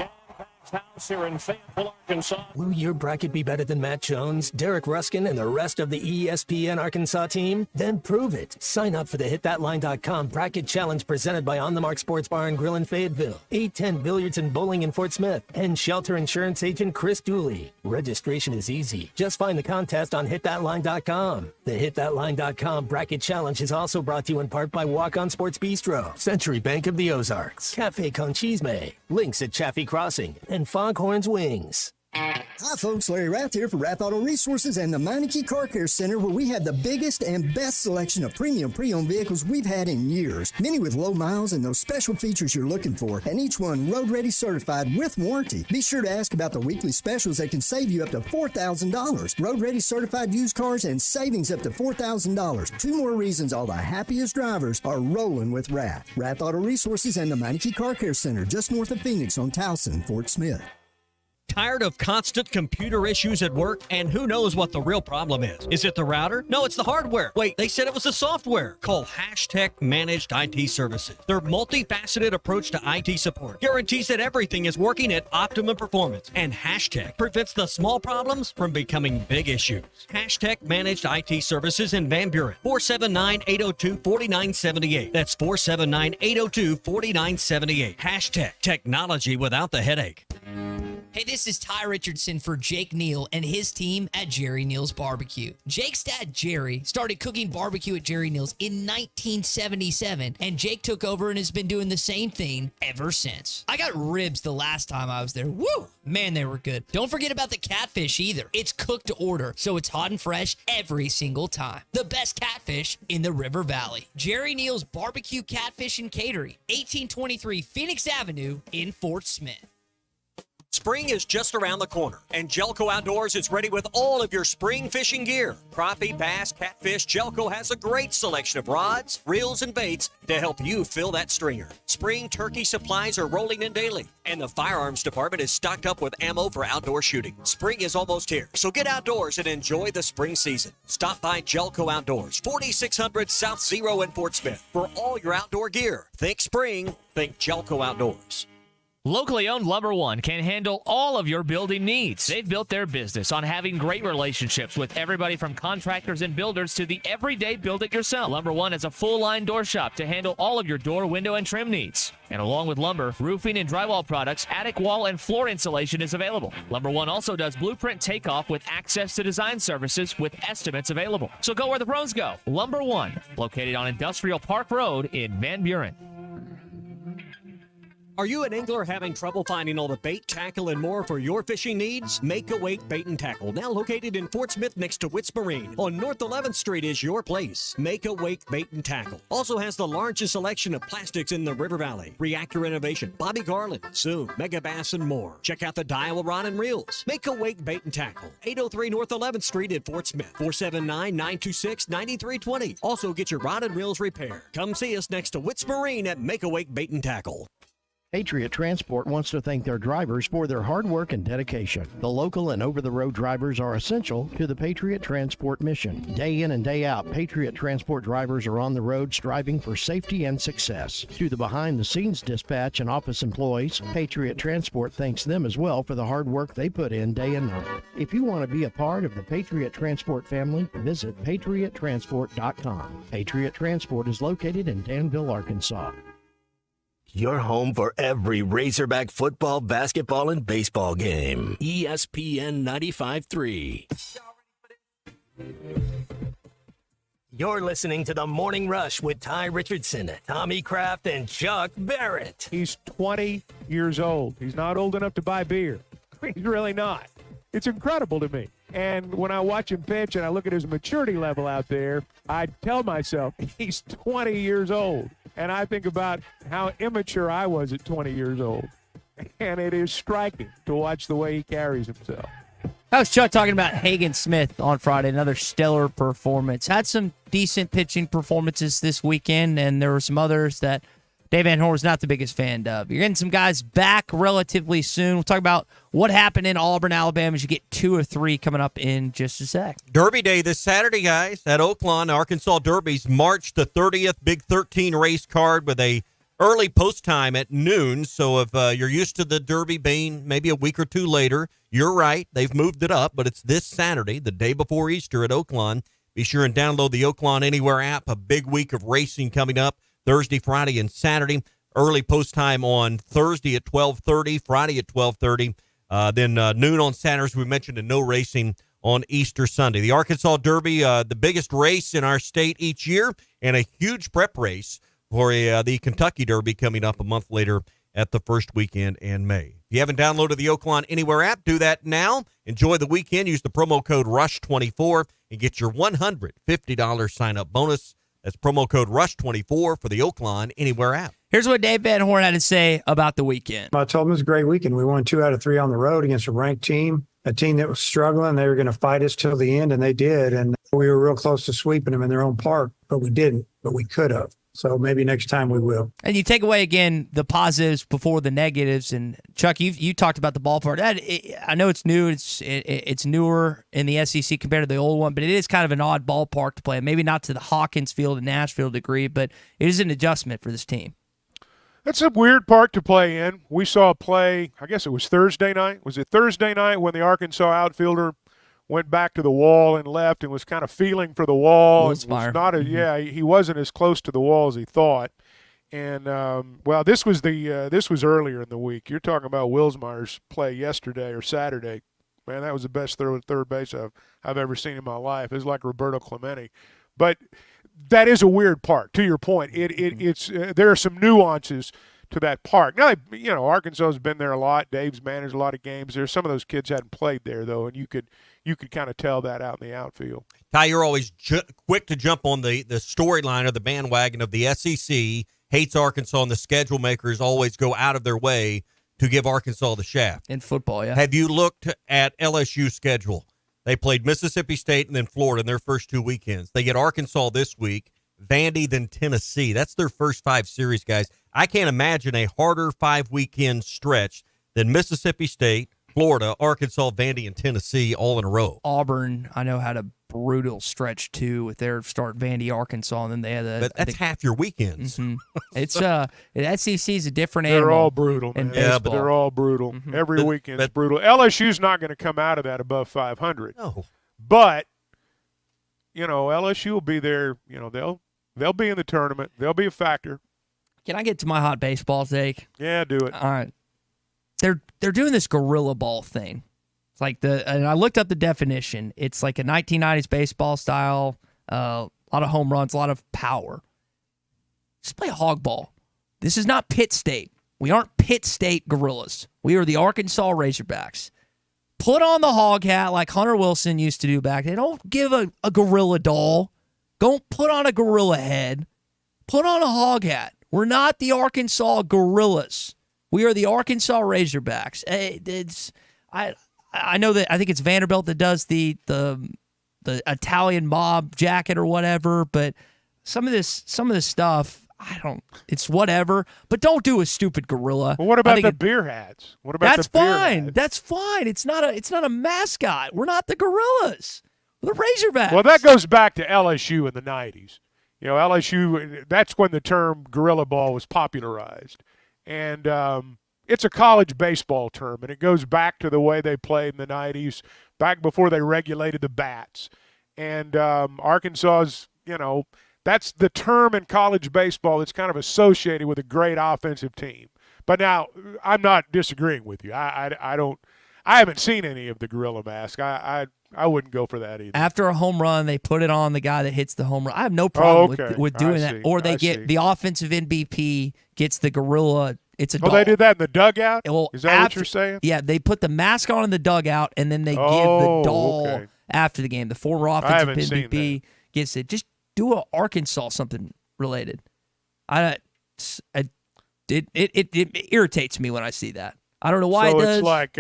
house here in Fayetteville, Arkansas. Will your bracket be better than Matt Jones, Derek Ruskin, and the rest of the ESPN Arkansas team? Then prove it. Sign up for the HitThatLine.com Bracket Challenge presented by On the Mark Sports Bar and Grill in Fayetteville, 810 Billiards and Bowling in Fort Smith, and Shelter Insurance Agent Chris Dooley. Registration is easy. Just find the contest on HitThatLine.com. The HitThatLine.com Bracket Challenge is also brought to you in part by Walk On Sports Bistro, Century Bank of the Ozarks, Cafe Con Chisme, Links at Chaffee Crossing, and Foghorns Wings. Hi folks, Larry Rath here for Rath Auto Resources and the Meineke Car Care Center, where we have the biggest and best selection of premium pre-owned vehicles we've had in years. Many with low miles and those special features you're looking for, and each one road ready certified with warranty. Be sure to ask about the weekly specials that can save you up to $4,000. Road ready certified used cars and savings up to $4,000. 2 more reasons all the happiest drivers are rolling with Rath. Rath Auto Resources and the Meineke Car Care Center, just north of Phoenix on Towson, Fort Smith. Tired of constant computer issues at work? And who knows what the real problem is? Is it the router? No, it's the hardware. Wait, they said it was the software. Call Hashtag Managed IT Services. Their multifaceted approach to IT support guarantees that everything is working at optimum performance. And Hashtag prevents the small problems from becoming big issues. Hashtag Managed IT Services in Van Buren. 479-802-4978. That's 479-802-4978. Hashtag Technology without the headache. Hey, this is Ty Richardson for Jake Neal and his team at Jerry Neal's Barbecue. Jake's dad, Jerry, started cooking barbecue at Jerry Neal's in 1977, and Jake took over and has been doing the same thing ever since. I got ribs the last time I was there. Woo! Man, they were good. Don't forget about the catfish either. It's cooked to order, so it's hot and fresh every single time. The best catfish in the River Valley. Jerry Neal's Barbecue, Catfish, and Catering, 1823 Phoenix Avenue in Fort Smith. Spring is just around the corner, and Jelco Outdoors is ready with all of your spring fishing gear. Crappie, bass, catfish, Jelco has a great selection of rods, reels, and baits to help you fill that stringer. Spring turkey supplies are rolling in daily, and the firearms department is stocked up with ammo for outdoor shooting. Spring is almost here, so get outdoors and enjoy the spring season. Stop by Jelco Outdoors, 4600 South Zero in Fort Smith, for all your outdoor gear. Think spring, think Jelco Outdoors. Locally owned Lumber One can handle all of your building needs. They've built their business on having great relationships with everybody from contractors and builders to the everyday build-it-yourself. Lumber One has a full-line door shop to handle all of your door, window, and trim needs. And along with lumber, roofing and drywall products, attic wall and floor insulation is available. Lumber One also does blueprint takeoff with access to design services with estimates available. So go where the pros go. Lumber One, located on Industrial Park Road in Van Buren. Are you an angler having trouble finding all the bait, tackle, and more for your fishing needs? Make Awake Bait and Tackle, now located in Fort Smith next to Witts Marine on North 11th Street, is your place. Make Awake Bait and Tackle also has the largest selection of plastics in the River Valley. Reactor Innovation, Bobby Garland, Zoom, Mega Bass, and more. Check out the Daiwa Rod and Reels. Make Awake Bait and Tackle, 803 North 11th Street in Fort Smith, 479-926-9320. Also get your rod and reels repaired. Come see us next to Witts Marine at Make Awake Bait and Tackle. Patriot Transport wants to thank their drivers for their hard work and dedication. The local and over-the-road drivers are essential to the Patriot Transport mission. Day in and day out, Patriot Transport drivers are on the road striving for safety and success. To the behind-the-scenes dispatch and office employees, Patriot Transport thanks them as well for the hard work they put in day and night. If you want to be a part of the Patriot Transport family, visit patriottransport.com. Patriot Transport is located in Danville, Arkansas. Your home for every Razorback football, basketball, and baseball game. ESPN 95.3. You're listening to The Morning Rush with Ty Richardson, Tommy Kraft, and Chuck Barrett. He's 20 years old. He's not old enough to buy beer. He's really not. It's incredible to me. And when I watch him pitch and I look at his maturity level out there, I tell myself he's 20 years old. And I think about how immature I was at 20 years old. And it is striking to watch the way he carries himself. That was Chuck talking about Hagen Smith on Friday, another stellar performance. Had some decent pitching performances this weekend, and there were some others that Dave Van Horn was not the biggest fan of. You're getting some guys back relatively soon. We'll talk about what happened in Auburn, Alabama, as you get 2 or 3 coming up in just a sec. Derby Day this Saturday, guys, at Oaklawn. Arkansas Derby's March the 30th, big 13 race card with a early post time at noon. So if you're used to the Derby being maybe a week or two later, you're right. They've moved it up, but it's this Saturday, the day before Easter at Oaklawn. Be sure and download the Oaklawn Anywhere app. A big week of racing coming up Thursday, Friday, and Saturday. Early post time on Thursday at 12:30, Friday at 12:30. Then noon on Saturdays, we mentioned, and no racing on Easter Sunday. The Arkansas Derby, the biggest race in our state each year, and a huge prep race for the Kentucky Derby coming up a month later at the first weekend in May. If you haven't downloaded the Oaklawn Anywhere app, do that now. Enjoy the weekend. Use the promo code RUSH24 and get your $150 sign-up bonus. That's promo code RUSH24 for the Oaklawn Anywhere app. Here's what Dave Van Horn had to say about the weekend. I told him it was a great weekend. We won 2 out of 3 on the road against a ranked team, a team that was struggling. They were going to fight us till the end, and they did. And we were real close to sweeping them in their own park, but we didn't, but we could have. So maybe next time we will. And you take away, again, the positives before the negatives. And, Chuck, you talked about the ballpark. I know it's new. It's newer in the SEC compared to the old one, but it is kind of an odd ballpark to play. Maybe not to the Hawkins Field and Nashville degree, but it is an adjustment for this team. That's a weird park to play in. We saw a play, I guess it was Thursday night. Was it Thursday night when the Arkansas outfielder went back to the wall and left and was kind of feeling for the wall? He wasn't as close to the wall as he thought. And, this was earlier in the week. You're talking about Wilsmire's play yesterday or Saturday. Man, that was the best throw at third base I've ever seen in my life. It was like Roberto Clemente. But that is a weird park. To your point, it's there are some nuances to that park. Now, Arkansas has been there a lot. Dave's managed a lot of games there. Some of those kids hadn't played there, though, and you could kind of tell that out in the outfield. Ty, you're always quick to jump on the storyline or the bandwagon of the SEC, hates Arkansas, and the schedule makers always go out of their way to give Arkansas the shaft. In football, yeah. Have you looked at LSU's schedule? They played Mississippi State and then Florida in their first 2 weekends. They get Arkansas this week, Vandy, then Tennessee. That's their first 5 series, guys. I can't imagine a harder 5-weekend stretch than Mississippi State, Florida, Arkansas, Vandy, and Tennessee all in a row. Auburn, I know, had a brutal stretch, too, with their start Vandy, Arkansas, and then they had But that's half your weekends. Mm-hmm. It's the SEC is a different animal. They're all brutal, man. Yeah, but they're all brutal. Mm-hmm. Every weekend's brutal. LSU's not going to come out of that above 500. No. But, LSU will be there. They'll be in the tournament. They'll be a factor. Can I get to my hot baseball take? Yeah, do it. All right. They're doing this gorilla ball thing. It's like and I looked up the definition. It's like a 1990s baseball style, a lot of home runs, a lot of power. Just play hog ball. This is not Pitt State. We aren't Pitt State Gorillas. We are the Arkansas Razorbacks. Put on the hog hat like Hunter Wilson used to do back then. Don't give a gorilla doll. Don't put on a gorilla head. Put on a hog hat. We're not the Arkansas Gorillas. We are the Arkansas Razorbacks. I know that I think it's Vanderbilt that does the Italian mob jacket or whatever, but some of this stuff, it's whatever. But don't do a stupid gorilla. Well, what about the beer hats? What about that's the beer fine. hats? That's fine. It's not a mascot. We're not the Gorillas. We're the Razorbacks. Well, that goes back to LSU in the 90s. LSU, that's when the term gorilla ball was popularized. And it's a college baseball term, and it goes back to the way they played in the 90s, back before they regulated the bats. And Arkansas's, that's the term in college baseball that's kind of associated with a great offensive team. But now, I'm not disagreeing with you. I haven't seen any of the gorilla mask. I wouldn't go for that either. After a home run, they put it on the guy that hits the home run. I have no problem with doing that. Or they get the offensive MVP gets the gorilla. It's a doll. They did that in the dugout? Well, is that what you're saying? Yeah, they put the mask on in the dugout, and then they give the doll after the game. The former offensive MVP gets it. Just do a Arkansas something related. It irritates me when I see that. I don't know why it does. So it's like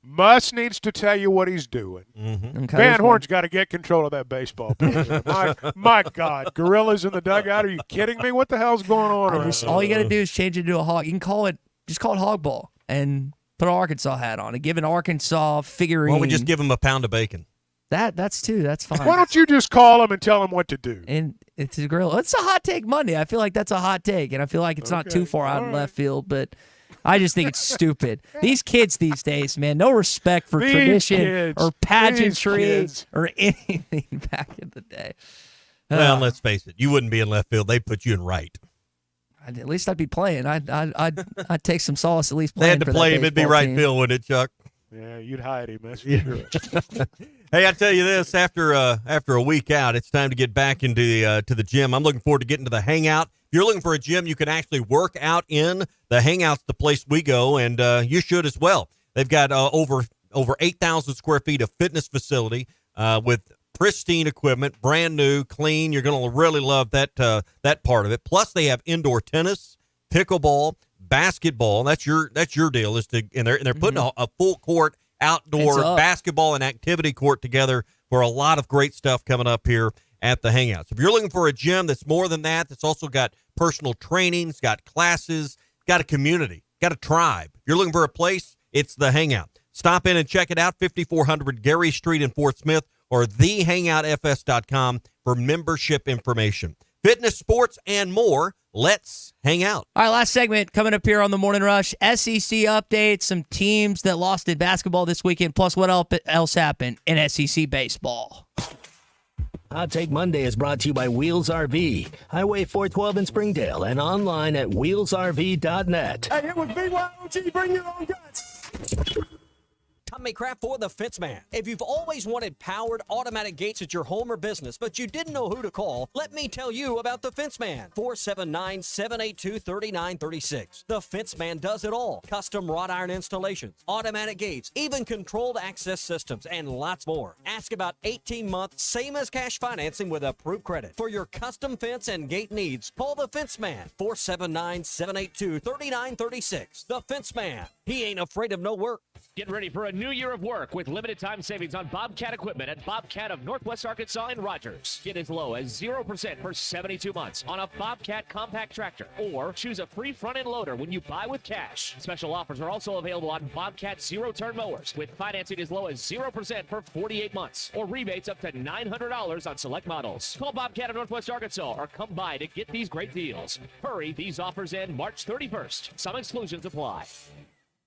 Muss needs to tell you what he's doing. Mm-hmm. Okay, Van Horn's got to get control of that baseball pitch. my God, gorillas in the dugout? Are you kidding me? What the hell's going on? All you got to do is change it to a hog. You can call it hog ball and put an Arkansas hat on and give an Arkansas figurine. Why don't we just give him a pound of bacon? That's fine. Why don't you just call them and tell them what to do? And it's a grill. It's a hot take Monday. I feel like that's a hot take, and I feel like it's not too far out in left field, but I just think it's stupid. These kids these days, man, no respect for tradition or pageantry or anything back in the day. Well, let's face it. You wouldn't be in left field. They'd put you in right. At least I'd be playing. I'd take some solace at least playing. They had to for play that him. It'd be baseball right team. field, wouldn't it, Chuck? Yeah, you'd hide him. That's for sure. Hey, I tell you this: after a week out, it's time to get back into the gym. I'm looking forward to getting to the Hangout. If you're looking for a gym you can actually work out in, the Hangout's the place we go, and you should as well. They've got over 8,000 square feet of fitness facility with pristine equipment, brand new, clean. You're going to really love that part of it. Plus, they have indoor tennis, pickleball, basketball. That's your deal. And they're putting a full court outdoor basketball and activity court together for a lot of great stuff coming up here at the Hangout. So if you're looking for a gym that's more than that, that's also got personal training, it's got classes, got a community, got a tribe. If you're looking for a place, it's the Hangout. Stop in and check it out, 5400 Gary Street in Fort Smith, or thehangoutfs.com for membership information. Fitness, sports, and more. Let's hang out. All right, last segment coming up here on the Morning Rush. SEC updates, some teams that lost in basketball this weekend, plus what else happened in SEC baseball. Hot Take Monday is brought to you by Wheels RV, Highway 412 in Springdale, and online at wheelsrv.net. Hey, it was BYOG. Bring your own guts. Tommy Kraft for the Fitzman. If you've always wanted powered automatic gates at your home or business, but you didn't know who to call, let me tell you about the Fitzman. 479-782-3936. The Fitzman does it all. Custom wrought iron installations, automatic gates, even controlled access systems, and lots more. Ask about 18-month, same as cash financing with approved credit. For your custom fence and gate needs, call the Fitzman. 479-782-3936. The Fitzman. He ain't afraid of no work. Get ready for a new year of work with limited time savings on Bobcat equipment at Bobcat of Northwest Arkansas and Rogers. Get as low as 0% for 72 months on a Bobcat compact tractor, or choose a free front-end loader when you buy with cash. Special offers are also available on Bobcat zero-turn mowers with financing as low as 0% for 48 months, or rebates up to $900 on select models. Call Bobcat of Northwest Arkansas or come by to get these great deals. Hurry, these offers end March 31st. Some exclusions apply.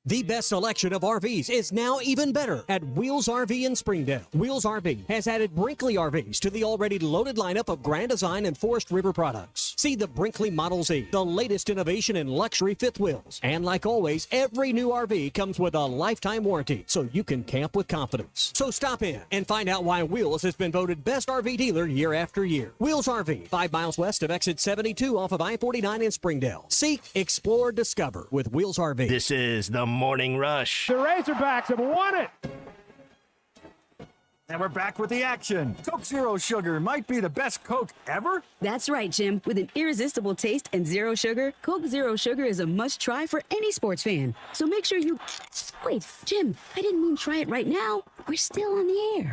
The best selection of RVs is now even better at Wheels RV in Springdale. Wheels RV has added Brinkley RVs to the already loaded lineup of Grand Design and Forest River products. See the Brinkley Model Z, the latest innovation in luxury fifth wheels. And like always, every new RV comes with a lifetime warranty, so you can camp with confidence. So stop in and find out why Wheels has been voted best RV dealer year after year. Wheels RV, 5 miles west of exit 72 off of I-49 in Springdale. Seek, explore, discover with Wheels RV. This is the Morning Rush. The Razorbacks have won it. And we're back with the action. Coke Zero Sugar might be the best Coke ever. That's right, Jim. With an irresistible taste and zero sugar, Coke Zero Sugar is a must-try for any sports fan. So make sure you... Wait, Jim, I didn't mean try it right now. We're still on the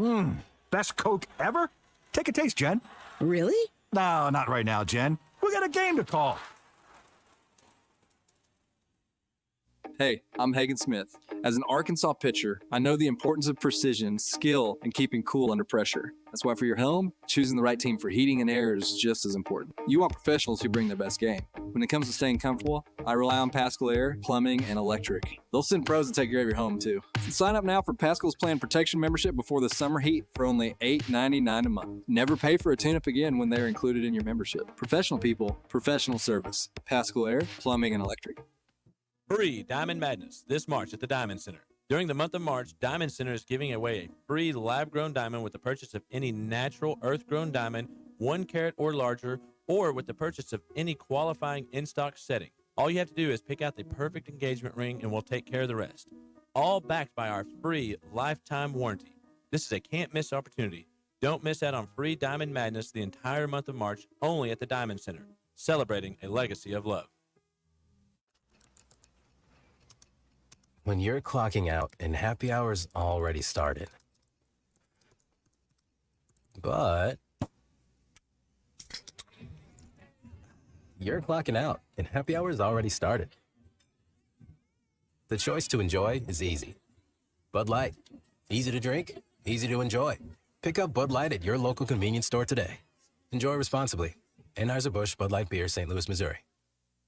air. Best Coke ever? Take a taste, Jen. Really? No, not right now, Jen. We got a game to call. Hey, I'm Hagen Smith. As an Arkansas pitcher, I know the importance of precision, skill, and keeping cool under pressure. That's why for your home, choosing the right team for heating and air is just as important. You want professionals who bring their best game. When it comes to staying comfortable, I rely on Pascal Air, Plumbing, and Electric. They'll send pros to take care of your home, too. Sign up now for Pascal's Planned Protection membership before the summer heat for only $8.99 a month. Never pay for a tune-up again when they're included in your membership. Professional people, professional service. Pascal Air, Plumbing, and Electric. Free Diamond Madness this March at the Diamond Center. During the month of March, Diamond Center is giving away a free live-grown diamond with the purchase of any natural earth-grown diamond, 1 carat or larger, or with the purchase of any qualifying in-stock setting. All you have to do is pick out the perfect engagement ring and we'll take care of the rest. All backed by our free lifetime warranty. This is a can't-miss opportunity. Don't miss out on free Diamond Madness the entire month of March only at the Diamond Center, celebrating a legacy of love. When you're clocking out and happy hour's already started. But you're clocking out and happy hour's already started. The choice to enjoy is easy. Bud Light. Easy to drink, easy to enjoy. Pick up Bud Light at your local convenience store today. Enjoy responsibly. Anheuser-Busch Bud Light Beer, St. Louis, Missouri.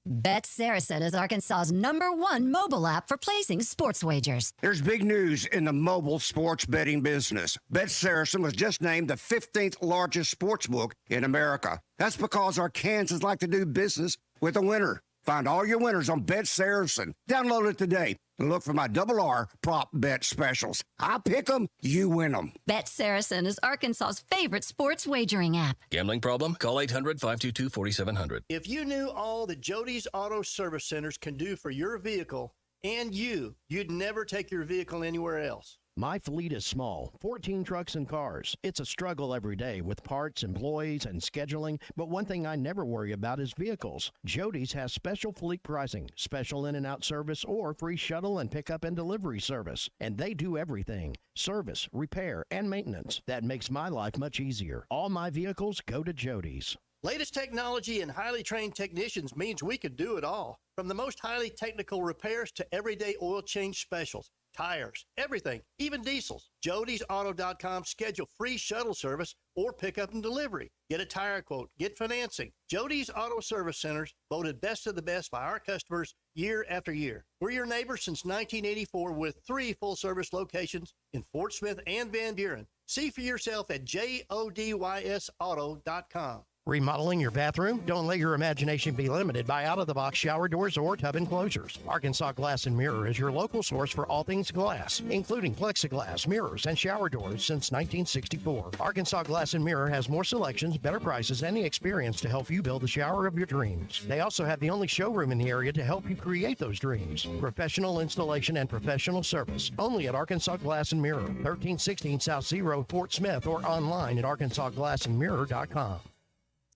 Bet Saracen is Arkansas's #1 mobile app for placing sports wagers. There's big news in the mobile sports betting business. Bet Saracen was just named the 15th largest sports book in America. That's because Arkansans like to do business with a winner. Find all your winners on Bet Saracen. Download it today and look for my RR prop bet specials. I pick them, you win them. Bet Saracen is Arkansas's favorite sports wagering app. Gambling problem? Call 800-522-4700. If you knew all that Jody's Auto Service Centers can do for your vehicle and you'd never take your vehicle anywhere else. My fleet is small, 14 trucks and cars. It's a struggle every day with parts, employees, and scheduling, but one thing I never worry about is vehicles. Jody's has special fleet pricing, special in and out service, or free shuttle and pickup and delivery service. And they do everything, service, repair, and maintenance. That makes my life much easier. All my vehicles go to Jody's. Latest technology and highly trained technicians means we could do it all. From the most highly technical repairs to everyday oil change specials, tires, everything, even diesels. Jody'sAuto.com schedule free shuttle service or pickup and delivery. Get a tire quote, get financing. Jody's Auto Service Centers, voted best of the best by our customers year after year. We're your neighbor since 1984 with 3 full-service locations in Fort Smith and Van Buren. See for yourself at JODYSauto.com. Remodeling your bathroom? Don't let your imagination be limited by out-of-the-box shower doors or tub enclosures. Arkansas Glass and Mirror is your local source for all things glass, including plexiglass, mirrors, and shower doors since 1964. Arkansas Glass and Mirror has more selections, better prices, and the experience to help you build the shower of your dreams. They also have the only showroom in the area to help you create those dreams. Professional installation and professional service. Only at Arkansas Glass and Mirror, 1316 South C Road, Fort Smith, or online at arkansasglassandmirror.com.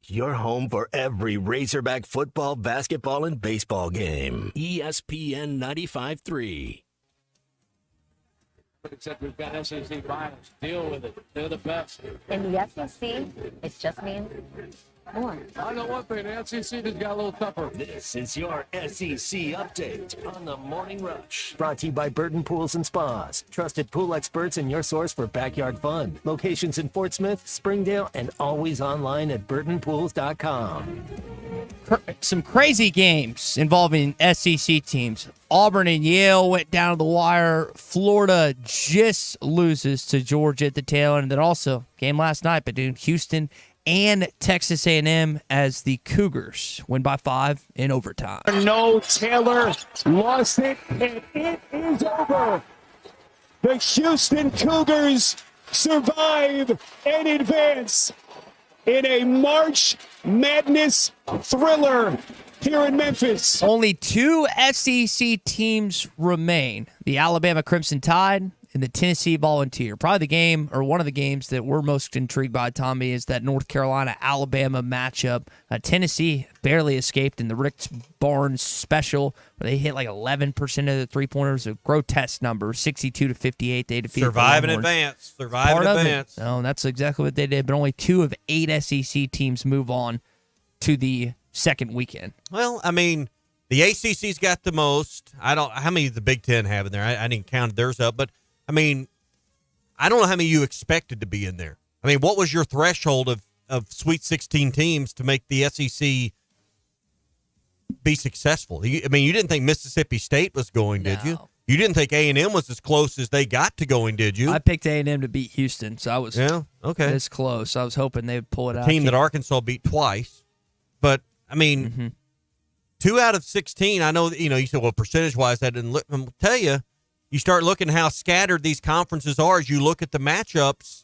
Your home for every Razorback football, basketball, and baseball game. ESPN 95.3. Except we've got SEC finals. Deal with it. They're the best. In the SEC, it just means more. I know one thing. The SEC just got a little tougher. This is your SEC update on the Morning Rush. Brought to you by Burton Pools and Spas. Trusted pool experts and your source for backyard fun. Locations in Fort Smith, Springdale, and always online at burtonpools.com. Some crazy games involving SEC teams. Auburn and Yale went down to the wire. Florida just loses to Georgia at the tail end. And then also, game last night, but dude, Houston and Texas A&M as the Cougars win by 5 in overtime. No, Taylor lost it, and it is over. The Houston Cougars survive and advance in a March Madness thriller here in Memphis. Only 2 SEC teams remain. The Alabama Crimson Tide and the Tennessee Volunteer. Probably the game, or one of the games that we're most intrigued by, Tommy, is that North Carolina-Alabama matchup. Tennessee barely escaped in the Rick Barnes special, where they hit like 11% of the three-pointers, a grotesque number, 62-58. They defeated Survive the in Longhorns. advance. Survive in advance. No, that's exactly what they did. But only 2 of 8 SEC teams move on to the second weekend. Well, I mean, the ACC's got the most. How many of the Big Ten have in there? I didn't count theirs up, but I mean, I don't know how many you expected to be in there. I mean, what was your threshold of Sweet 16 teams to make the SEC be successful? I mean, you didn't think Mississippi State was going, did you? You didn't think A&M was as close as they got to going, did you? I picked A&M to beat Houston, so I was this close. I was hoping they would pull it out. Team that Arkansas beat twice. But, I mean, 2 out of 16, I know that, you said, well, percentage-wise, that didn't look. I'll tell you, you start looking how scattered these conferences are as you look at the matchups.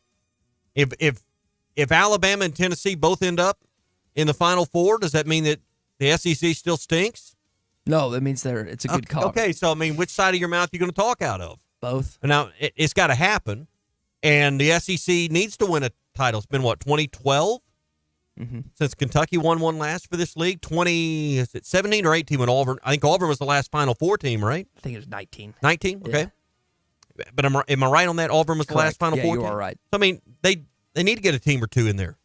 If Alabama and Tennessee both end up in the Final Four, does that mean that the SEC still stinks? No, that means it's a good call. Okay, so, I mean, which side of your mouth are you going to talk out of? Both. Now, it's got to happen, and the SEC needs to win a title. It's been, 2012? Since Kentucky won one last for this league? 17 or 18 when Auburn? I think Auburn was the last Final Four team, right? I think it was 19. 19? Okay. Yeah. But am I right on that? Auburn was the last Final Four team? You are right. So, I mean, they need to get a team or 2 in there.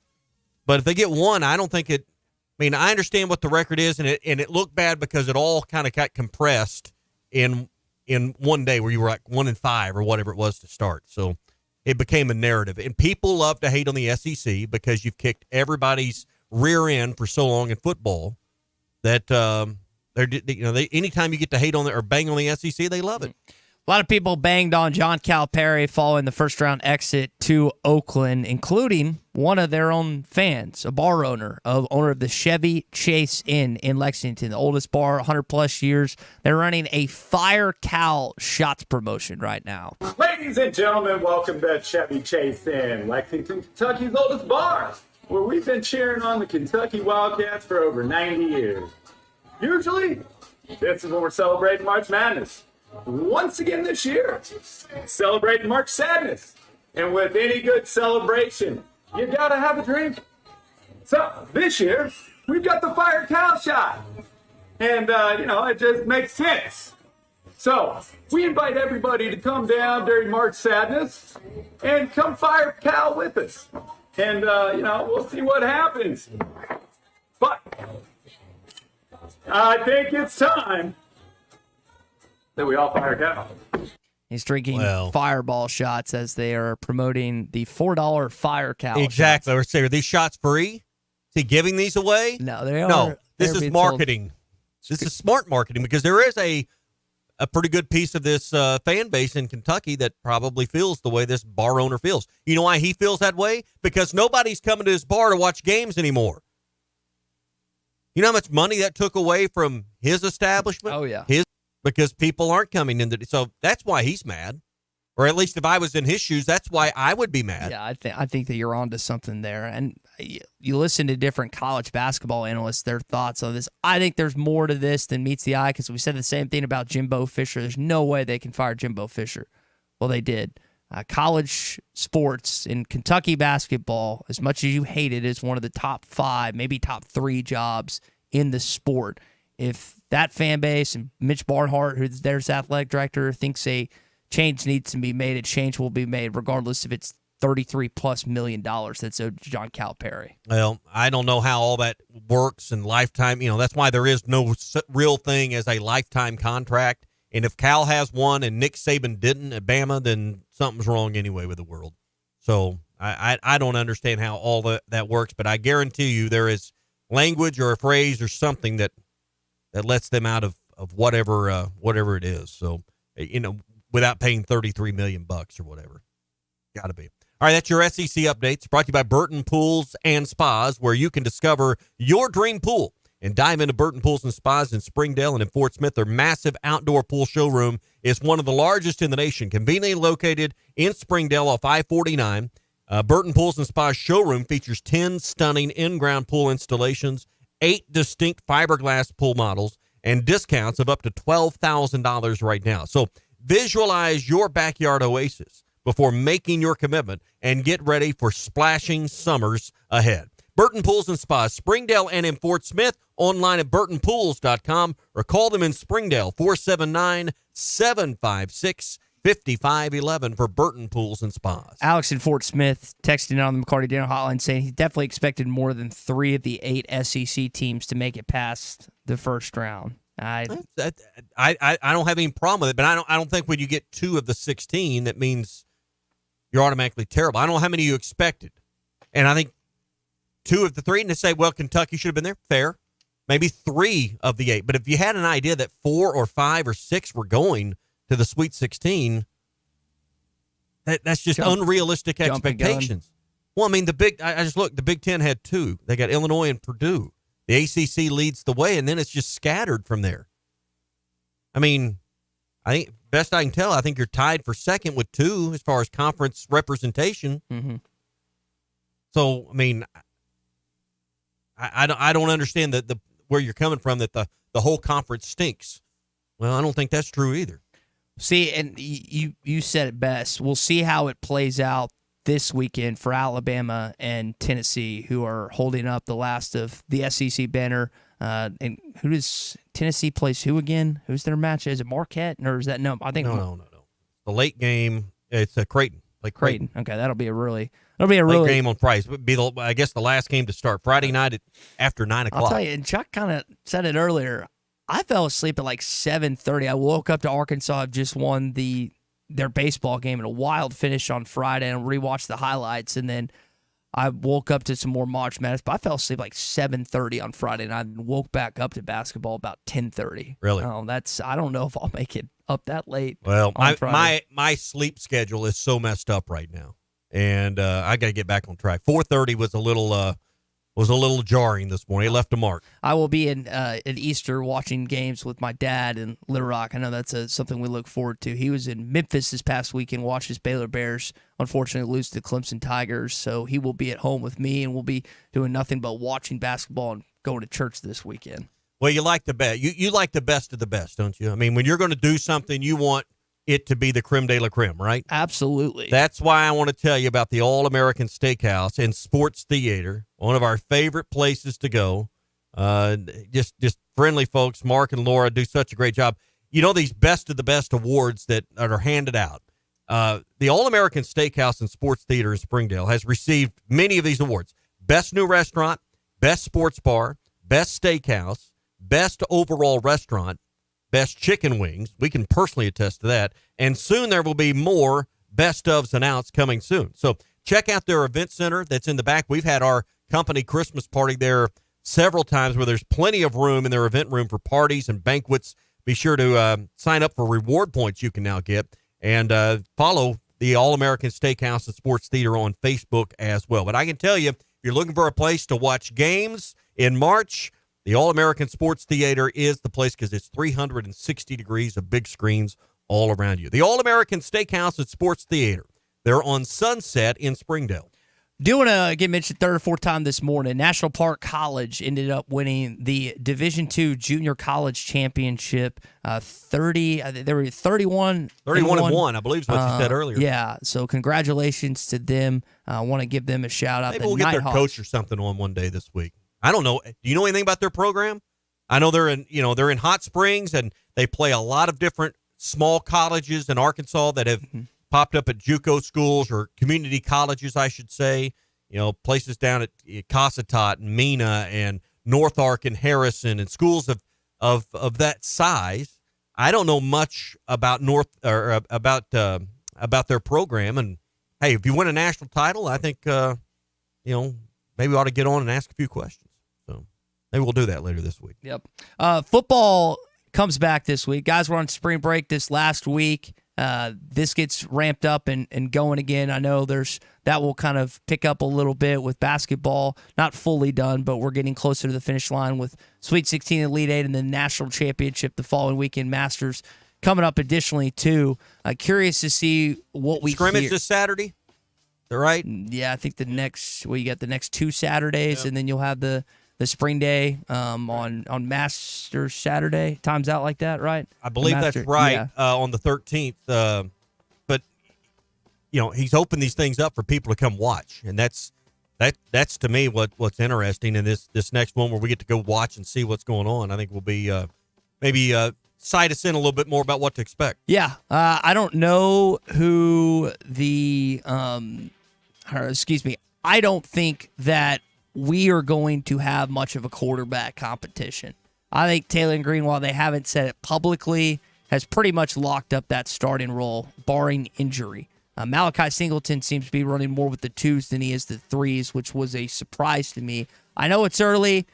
But if they get one, I don't think it – I mean, I understand what the record is, and it looked bad because it all kind of got compressed in in one day where you were like 1-5 or whatever it was to start. So it became a narrative, and people love to hate on the SEC because you've kicked everybody's rear end for so long in football that anytime you get to hate on or bang on the SEC, they love it. A lot of people banged on John Calipari following the first-round exit to Oakland, including one of their own fans, a bar owner of the Chevy Chase Inn in Lexington, the oldest bar, 100-plus years. They're running a Fire Cal shots promotion right now. Ladies and gentlemen, welcome to Chevy Chase Inn, Lexington, Kentucky's oldest bar, where we've been cheering on the Kentucky Wildcats for over 90 years. Usually, this is when we're celebrating March Madness. Once again this year, celebrating March Sadness. And with any good celebration, you gotta have a drink. So this year, we've got the Fire Cal shot. And, it just makes sense. So we invite everybody to come down during March Sadness and come Fire Cal with us. And, we'll see what happens. But I think it's time that we all fire Cal. He's drinking Fireball shots as they are promoting the $4 Fire Cal. Exactly. Shots. Are these shots free? Is he giving these away? No, they are. No, this is marketing. This is smart marketing because there is a pretty good piece of this fan base in Kentucky that probably feels the way this bar owner feels. You know why he feels that way? Because nobody's coming to his bar to watch games anymore. You know how much money that took away from his establishment? Oh, yeah. Because people aren't coming in. So that's why he's mad. Or at least if I was in his shoes, that's why I would be mad. Yeah, I think that you're onto something there. And you listen to different college basketball analysts, their thoughts on this. I think there's more to this than meets the eye because we said the same thing about Jimbo Fisher. There's no way they can fire Jimbo Fisher. Well, they did. College sports in Kentucky basketball, as much as you hate it, is one of the top 5, maybe top 3 jobs in the sport. If that fan base and Mitch Barnhart, who's their athletic director, thinks a change needs to be made, a change will be made, regardless if it's $33+ million that's owed to John Calipari. Well, I don't know how all that works in lifetime. That's why there is no real thing as a lifetime contract. And if Cal has one and Nick Saban didn't at Bama, then something's wrong anyway with the world. So I don't understand how all that works, but I guarantee you there is language or a phrase or something that lets them out of whatever it is. So, without paying $33 million or whatever. Got to be. All right, that's your SEC updates brought to you by Burton Pools and Spas, where you can discover your dream pool and dive into Burton Pools and Spas in Springdale and in Fort Smith. Their massive outdoor pool showroom is one of the largest in the nation, conveniently located in Springdale off I-49. Burton Pools and Spas showroom features 10 stunning in-ground pool installations, 8 distinct fiberglass pool models, and discounts of up to $12,000 right now. So visualize your backyard oasis before making your commitment and get ready for splashing summers ahead. Burton Pools and Spas, Springdale and in Fort Smith, online at burtonpools.com or call them in Springdale, 479-756-5511 for Burton Pools and Spas. Alex in Fort Smith texting on the McLarty Daniel Hotline saying he definitely expected more than 3 of the 8 SEC teams to make it past the first round. I don't have any problem with it, but I don't think when you get 2 of the 16, that means you're automatically terrible. I don't know how many you expected. And I think 2 of the 3, and to say, well, Kentucky should have been there, fair. Maybe 3 of the 8. But if you had an idea that 4 or 5 or 6 were going to the Sweet 16, that's just unrealistic expectations. Well, I mean, the Big Ten had 2. They got Illinois and Purdue. The ACC leads the way, and then it's just scattered from there. I mean, I think best I can tell, I think you're tied for second with 2 as far as conference representation. Mm-hmm. So, I mean, I don't understand where you're coming from that the whole conference stinks. Well, I don't think that's true either. See, and you said it best. We'll see how it plays out this weekend for Alabama and Tennessee, who are holding up the last of the SEC banner. And who does Tennessee plays who again? Who's their match? Is it Marquette or is that no? I think no. The late game, it's Creighton. Creighton. Okay, that'll be a late game on Price. It would be the last game to start Friday night after 9 o'clock. I'll tell you, and Chuck kind of said it earlier. I fell asleep at like 7:30. I woke up to Arkansas have just won their baseball game in a wild finish on Friday and rewatched the highlights, and then I woke up to some more March Madness, but I fell asleep like 7:30 on Friday, and I woke back up to basketball about 10:30. Really? Oh, I don't know if I'll make it up that late. Well, on Friday. my sleep schedule is so messed up right now, and I got to get back on track. 4:30 was a little jarring this morning. It left a mark. I will be at Easter watching games with my dad in Little Rock. I know that's something we look forward to. He was in Memphis this past weekend, watched his Baylor Bears unfortunately lose to the Clemson Tigers, so he will be at home with me, and we'll be doing nothing but watching basketball and going to church this weekend. Well, you like the best. You like the best of the best, don't you? I mean, when you're going to do something, you want it to be the creme de la creme, right? Absolutely. That's why I want to tell you about the All-American Steakhouse and Sports Theater, one of our favorite places to go. Just friendly folks. Mark and Laura do such a great job. You know, these best of the best awards that are handed out. The All-American Steakhouse and Sports Theater in Springdale has received many of these awards. Best New Restaurant, Best Sports Bar, Best Steakhouse, Best Overall Restaurant, Best Chicken Wings. We can personally attest to that. And soon there will be more best ofs announced coming soon. So check out their event center that's in the back. We've had our company Christmas party there several times where there's plenty of room in their event room for parties and banquets. Be sure to sign up for reward points you can now get. And follow the All-American Steakhouse and Sports Theater on Facebook as well. But I can tell you, if you're looking for a place to watch games in March, the All-American Sports Theater is the place because it's 360 degrees of big screens all around you. The All-American Steakhouse and Sports Theater. They're on Sunset in Springdale. Doing get mentioned third or fourth time this morning, National Park College ended up winning the Division II Junior College Championship. They were 31 and 1, I believe is what you said earlier. Yeah, so congratulations to them. I want to give them a shout out. Maybe we'll get their coach or something on one day this week. I don't know. Do you know anything about their program? I know they're in Hot Springs, and they play a lot of different small colleges in Arkansas that have popped up at JUCO schools or community colleges, I should say. You know, places down at Cossatot and Mena and North Ark and Harrison and schools of that size. I don't know much about about their program. And hey, if you win a national title, I think maybe we ought to get on and ask a few questions. So maybe we'll do that later this week. Yep. Football comes back this week. Guys were on spring break this last week. This gets ramped up and going again. I know that will kind of pick up a little bit with basketball. Not fully done, but we're getting closer to the finish line with Sweet 16, Elite 8, and the National Championship the following weekend. Masters coming up additionally, too. Curious to see what we scrimmage hear. This Saturday? Is that right? Yeah, I think you got the next 2 Saturdays, and then you'll have the spring day on Masters Saturday. Time's out like that, right? I believe that's right. Yeah. On the 13th. But he's opened these things up for people to come watch, and that's to me what's interesting in this next one where we get to go watch and see what's going on. I think will be maybe sight us in a little bit more about what to expect. Yeah, I don't know who I don't think that we are going to have much of a quarterback competition. I think Taylor and Green, while they haven't said it publicly, has pretty much locked up that starting role, barring injury. Malachi Singleton seems to be running more with the 2s than he is the 3s, which was a surprise to me. I know it's early,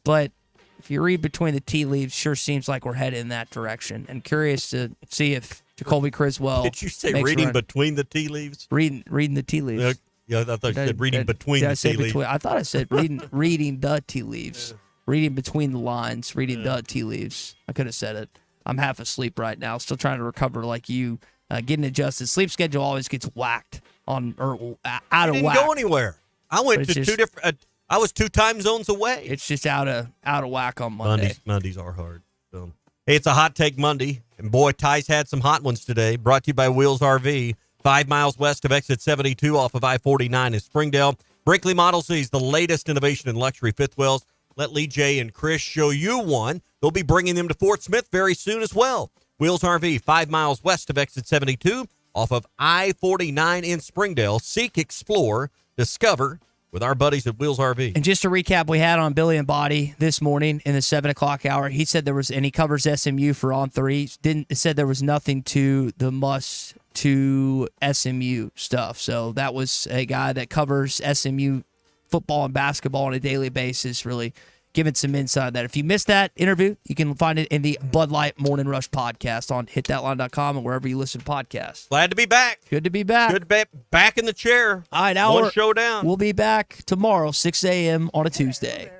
but if you read between the tea leaves, sure seems like we're headed in that direction. And curious to see if Jacoby Criswell. Did you say reading between the tea leaves? Reading the tea leaves. Yeah, I thought you said reading between the tea leaves. I thought I said reading the tea leaves. Reading between the lines, reading the tea leaves. I could have said it. I'm half asleep right now, still trying to recover like you, getting adjusted. Sleep schedule always gets whacked out of whack. Didn't go anywhere. I went to 2 different. I was 2 time zones away. It's just out of whack on Monday. Mondays are hard. So, hey, it's a hot take Monday, and boy, Ty's had some hot ones today. Brought to you by Wheels RV. 5 miles west of exit 72 off of I-49 in Springdale. Brinkley Model C's the latest innovation in luxury fifth wheels. Let Lee J and Chris show you one. They'll be bringing them to Fort Smith very soon as well. Wheels RV, 5 miles west of exit 72 off of I-49 in Springdale. Seek, explore, discover with our buddies at Wheels RV. And just to recap, we had on Billy Embody this morning in the 7 o'clock hour. He said there was, and he covers SMU for On 3. Said there was nothing to the must to SMU stuff. So that was a guy that covers SMU football and basketball on a daily basis, really giving some insight on that. If you missed that interview, you can find it in the Bud Light Morning Rush podcast on hitthatline.com and wherever you listen to podcasts. Glad to be back. Good to be back. Good to be back in the chair. All right, One show down. We'll be back tomorrow, 6 a.m. on a Tuesday.